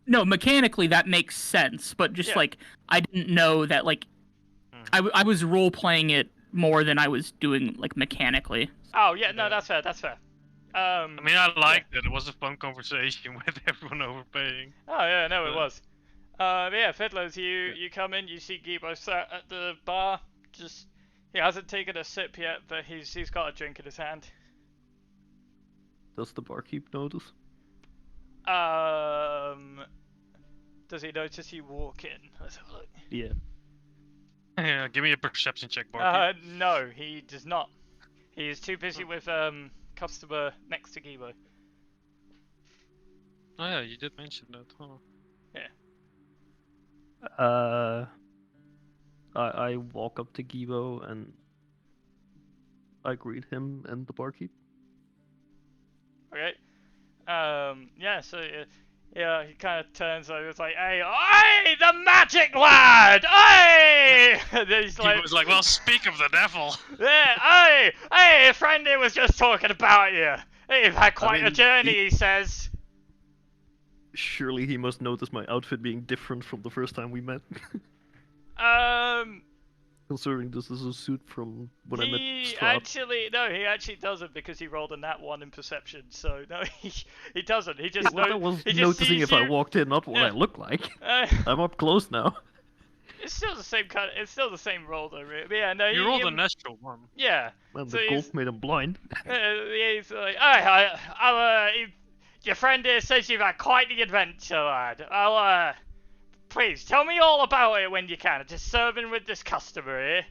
No, mechanically that makes sense, but just like I didn't know that like I was role playing it more than I was doing like mechanically. Oh yeah, no, that's fair. That's fair. I mean, I liked it. It was a fun conversation with everyone overpaying. Oh yeah, no, it was. But yeah, Fiddlers, you come in, you see Gibo sat at the bar. Just he hasn't taken a sip yet, but he's got a drink in his hand. Does the barkeep notice? Does he notice you walk in? Let's have a look. Yeah. Yeah, give me a perception check, barkeep. No, he does not. He is too busy with customer next to Gibo. Oh yeah, you did mention that, huh? Yeah. I walk up to Gibo and I greet him and the barkeep. Okay. Yeah. So yeah, he kind of turns over. It's like, hey, the magic lad, hey! He was like, well, speak of the devil. Yeah, hey, a friend here was just talking about you. Hey, you've had quite a journey, he says. Surely he must notice my outfit being different from the first time we met. Considering this is a suit from when I met Strahd. He actually doesn't because he rolled a nat 1 in perception. So no, he doesn't. He just I was noticing if I walked in, not what I look like. I'm up close now. It's still the same kind. It's still the same roll though, really. But yeah, no. You rolled a natural 1. Yeah. Well, the gold made him blind. He's like, your friend here says you've had quite the adventure, lad. Please, tell me all about it when you can. Just serving with this customer here.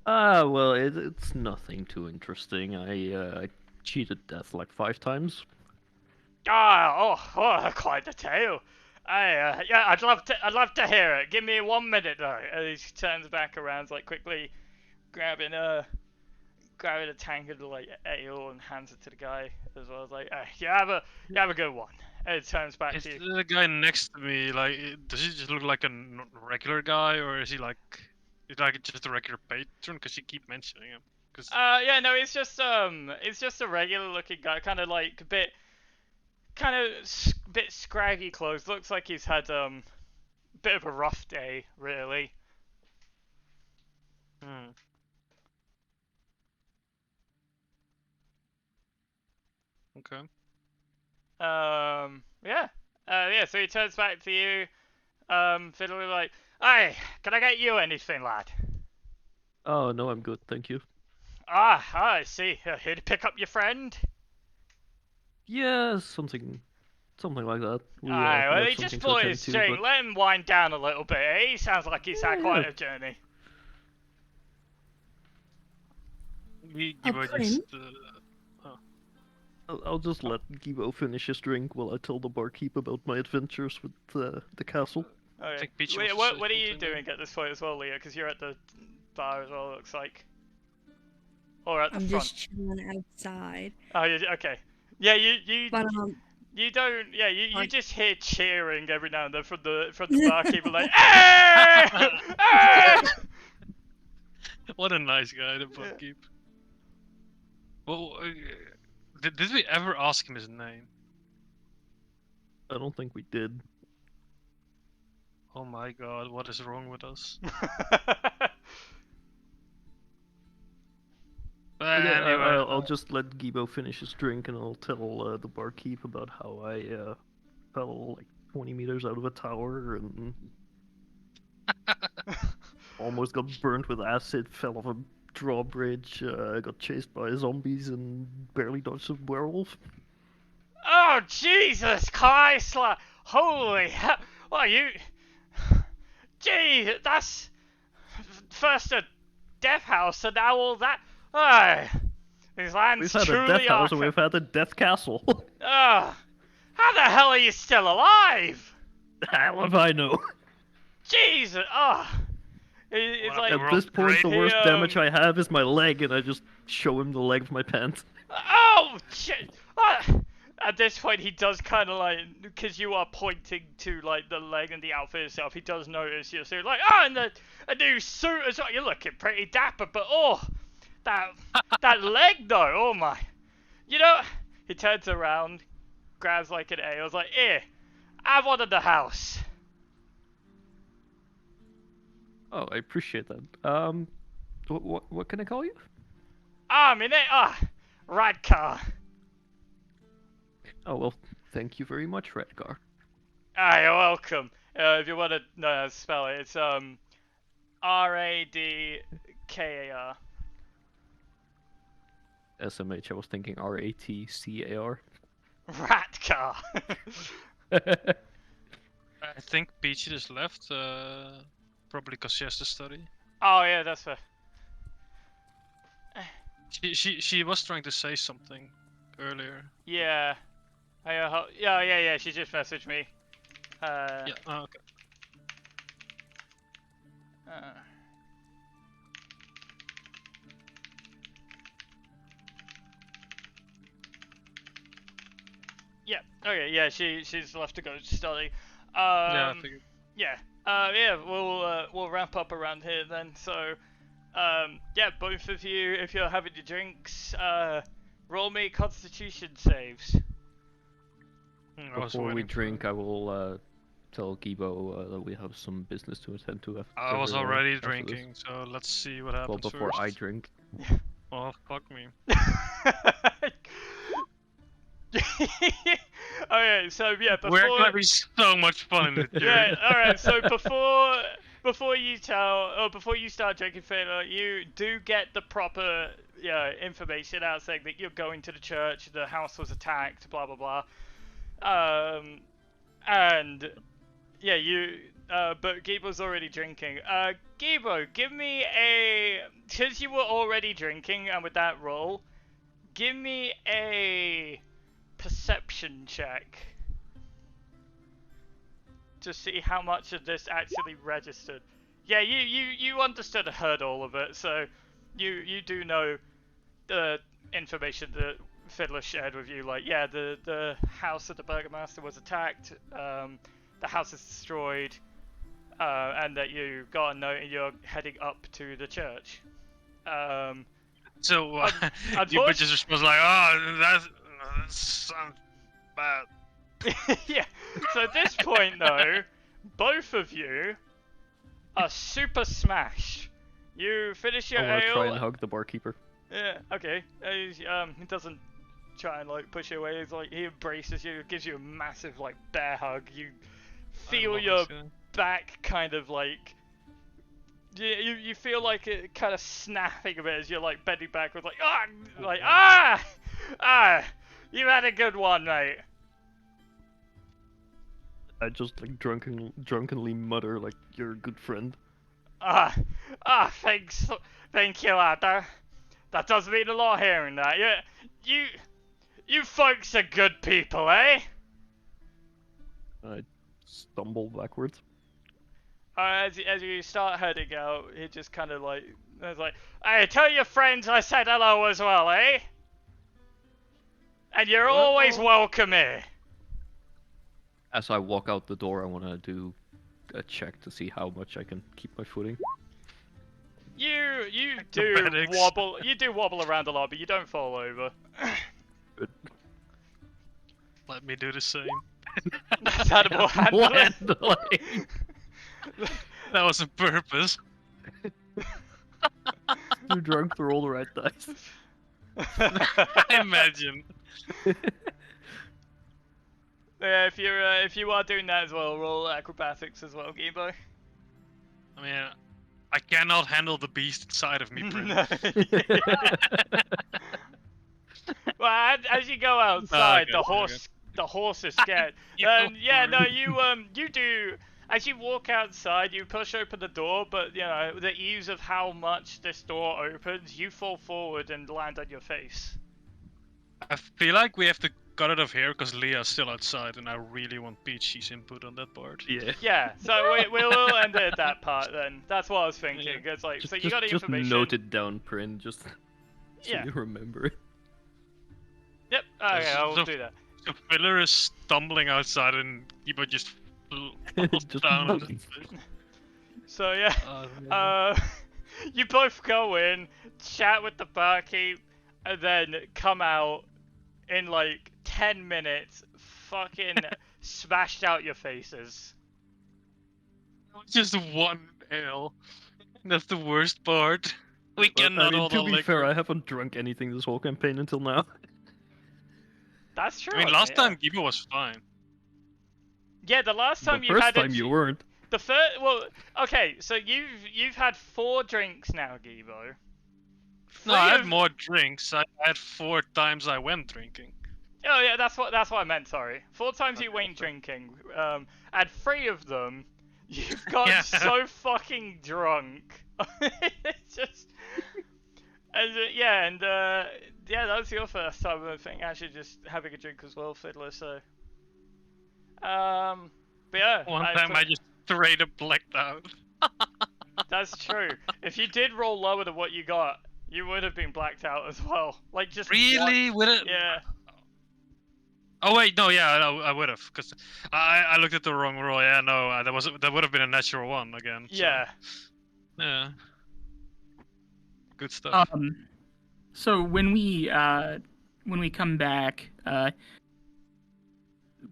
Well, it's nothing too interesting. I cheated death like 5 times. Quite the tale. Yeah, I'd love to hear it. Give me 1 minute though. And he turns back around, like quickly grabbing a tankard of like ale and hands it to the guy as well. Like, you have a good one. And it turns back to you. The guy next to me, like, does he just look like a regular guy, or is he like just a regular patron? Because you keep mentioning him. Yeah, no, it's just a regular looking guy, kind of like a bit kind of bit scraggy clothes. Looks like he's had bit of a rough day, really. Hmm. Okay. Yeah. Yeah. So he turns back to you, fiddling like, "Hey, can I get you anything, lad?" Oh no, I'm good, thank you. I see. Here to pick up your friend. Yeah, something like that. We Aye, we well, have he just something to pulled attend his to, string. but Let him wind down a little bit. He sounds like he's had quite yeah, a journey. Gibo prince? just. I'll just let Gibo finish his drink while I tell the barkeep about my adventures with the castle. I Okay. think Peach Wait, wants to what say are you something doing at this point as well, Leah? Because you're at the bar as well, it looks like. Or at the I'm front. just chilling outside. Oh, okay. Yeah, you But you don't. Yeah, you Like- just hear cheering every now and then from the barkeeper, like, "Hey! Hey!" What a nice guy, the Yeah. barkeep. Well, did we ever ask him his name? I don't think we did. Oh my god, what is wrong with us? Okay, Anyway, I'll just let Gibo finish his drink, and I'll tell the barkeep about how I fell like 20 meters out of a tower and almost got burnt with acid, fell off a drawbridge, got chased by zombies, and barely dodged a werewolf. Oh, Jesus Christ! Like, holy hell! Well, you. Gee, that's first a death house, and now all that. Oh, these lands We've had a truly death are. house and we've had a death castle. Oh, how the hell are you still alive? How if I know? Jesus! Oh, it's Well, like. At We're this point, the he, worst damage I have is my leg, and I just show him the leg of my pants. Oh, shit! At this point, he does kind of like, because you are pointing to like the leg and the outfit itself. He does notice you, so like, oh, and a new suit as well. You're looking pretty dapper, but oh, that leg though, oh my! You know, he turns around, grabs like an ale, like, here, have one in the house. Oh, I appreciate that. What can I call you? My name, Radcar. Oh well, thank you very much, Redgar. You're welcome. If you want to know how to spell it, it's Radkar. SMH. I was thinking RATCAR. Ratcar. I think Peach just left, probably because she has to study. Oh yeah, that's fair. She was trying to say something earlier. Yeah. Yeah. She just messaged me. Yeah. Oh, okay. Yeah. Okay. Yeah. She's left to go study. Yeah, I figured. Yeah. Yeah. We'll wrap up around here then. So, yeah, both of you, if you're having your drinks, roll me Constitution saves. I was Before we waiting for drink, it. I will tell Gibo that we have some business to attend to after. I was uh, already after this. drinking, so let's see what happens Well, before first. I drink. Oh, fuck me. Okay, so yeah, before. We're gonna be so much fun in the Yeah, journey. alright, so before you start drinking Fela, you do get the proper information out saying that you're going to the church, the house was attacked, blah blah blah. And yeah, but Gibo's already drinking. Gibo, give me because you were already drinking, and with that roll, give me a perception check to see how much of this actually registered. Yeah, you understood and heard all of it, so you do know the information that Fiddler shared with you. Like, yeah, the house of the Burgomaster was attacked, the house is destroyed, and that you got a note and you're heading up to the church. So, unfortunately- you just was like, oh, that sounds bad. Yeah. So at this point, though, both of you are super smashed. You finish your I want to try and ale. hug the barkeeper. Yeah. Okay. He doesn't try and like push you away. He's like he embraces you, gives you a massive like bear hug. You feel your back kind of like. You feel like it kind of snapping a bit as you're like bending backwards, like you had a good one, mate. I just like drunkenly mutter like you're a good friend. Thanks, thank you, lad. That does mean a lot hearing that. You folks are good people, eh? I stumble backwards. As you start heading out, he just kind of like, hey, tell your friends I said hello as well, eh? And you're always welcome here. As I walk out the door, I want to do a check to see how much I can keep my footing. You do Acrobatics. wobble around a lot, but you don't fall over. Good. Let me do the same. That's animal handling. Handling. That was on purpose. Too drunk to roll the right dice. I imagine. Yeah, if you are doing that as well, roll acrobatics as well, Gibo. I mean, I cannot handle the beast inside of me, Prince. Well, as you go outside, okay. the horse is scared. You do. As you walk outside, you push open the door, but the ease of how much this door opens, you fall forward and land on your face. I feel like we have to cut it off here because Leah's still outside, and I really want Peachy's input on that part. Yeah. Yeah, so we'll end it at that part then. That's what I was thinking. Yeah. It's like, so you Just, got the just information. note it down, Prin, just so Yeah. you remember it. Yep. Okay, I will So- do that. The filler is stumbling outside, and Iba just falls Just down. on move. the- So yeah. Oh, You both go in, chat with the barkeep, and then come out in like 10 minutes, fucking smashed out your faces. just one ale. That's the worst part. We But, cannot I mean, all to the be liquor. fair, I haven't drunk anything this whole campaign until now. That's true. I mean, isn't last it? time Giba was fine. Yeah, the last time the you first had time you weren't. the first. Well, okay, so you've had 4 drinks now, Gibo. No, I had of- more drinks. I had 4 times I went drinking. Oh yeah, that's what I meant. Sorry, 4 times you Okay, went sorry. drinking. And 3 of them, you've got Yeah. so fucking drunk. It's just. And that was your first time, I think, actually just having a drink as well, Fiddler. So. But yeah. One time I just straight up blacked out. That's true. If you did roll lower than what you got, you would have been blacked out as well. Like just Really? Would it? Yeah. Oh wait, no, yeah, I would have, cause I looked at the wrong roll. Yeah, no, that would have been a natural one again. So, Yeah. yeah. Good stuff. So when we come back,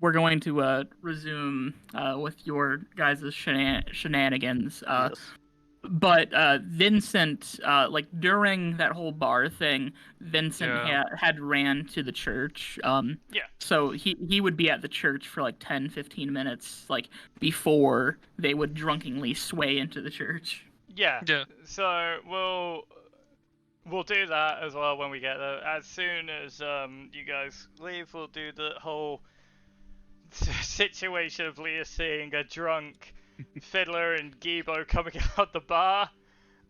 we're going to resume with your guys' shenanigans. Yes. But Vincent, like during that whole bar thing, Vincent Yeah. had ran to the church. Yeah. So he would be at the church for like 10-15 minutes, like before they would drunkenly sway into the church. Yeah. Yeah. So we'll do that as well when we get there. As soon as you guys leave, we'll do the whole situation of Leah seeing a drunk Fiddler and Gibo coming out the bar.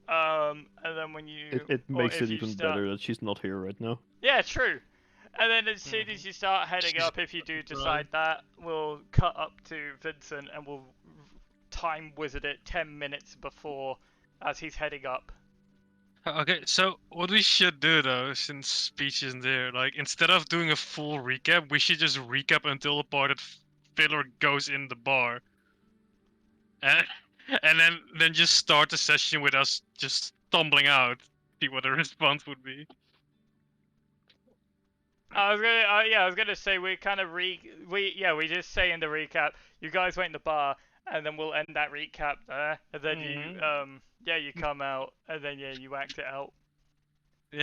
And then when you It or makes if it you even start- better that she's not here right now. Yeah, true. And then as soon as you start heading She's up, if you do right. decide that, we'll cut up to Vincent and we'll time wizard it 10 minutes before as he's heading up. Okay, so what we should do though, since speech isn't there, like instead of doing a full recap, we should just recap until the part that Fiddler goes in the bar, and then just start the session with us just stumbling out, see what the response would be. I was gonna say we kind of we just say in the recap, you guys wait in the bar, and then we'll end that recap there, and then you you come out, and then you act it out.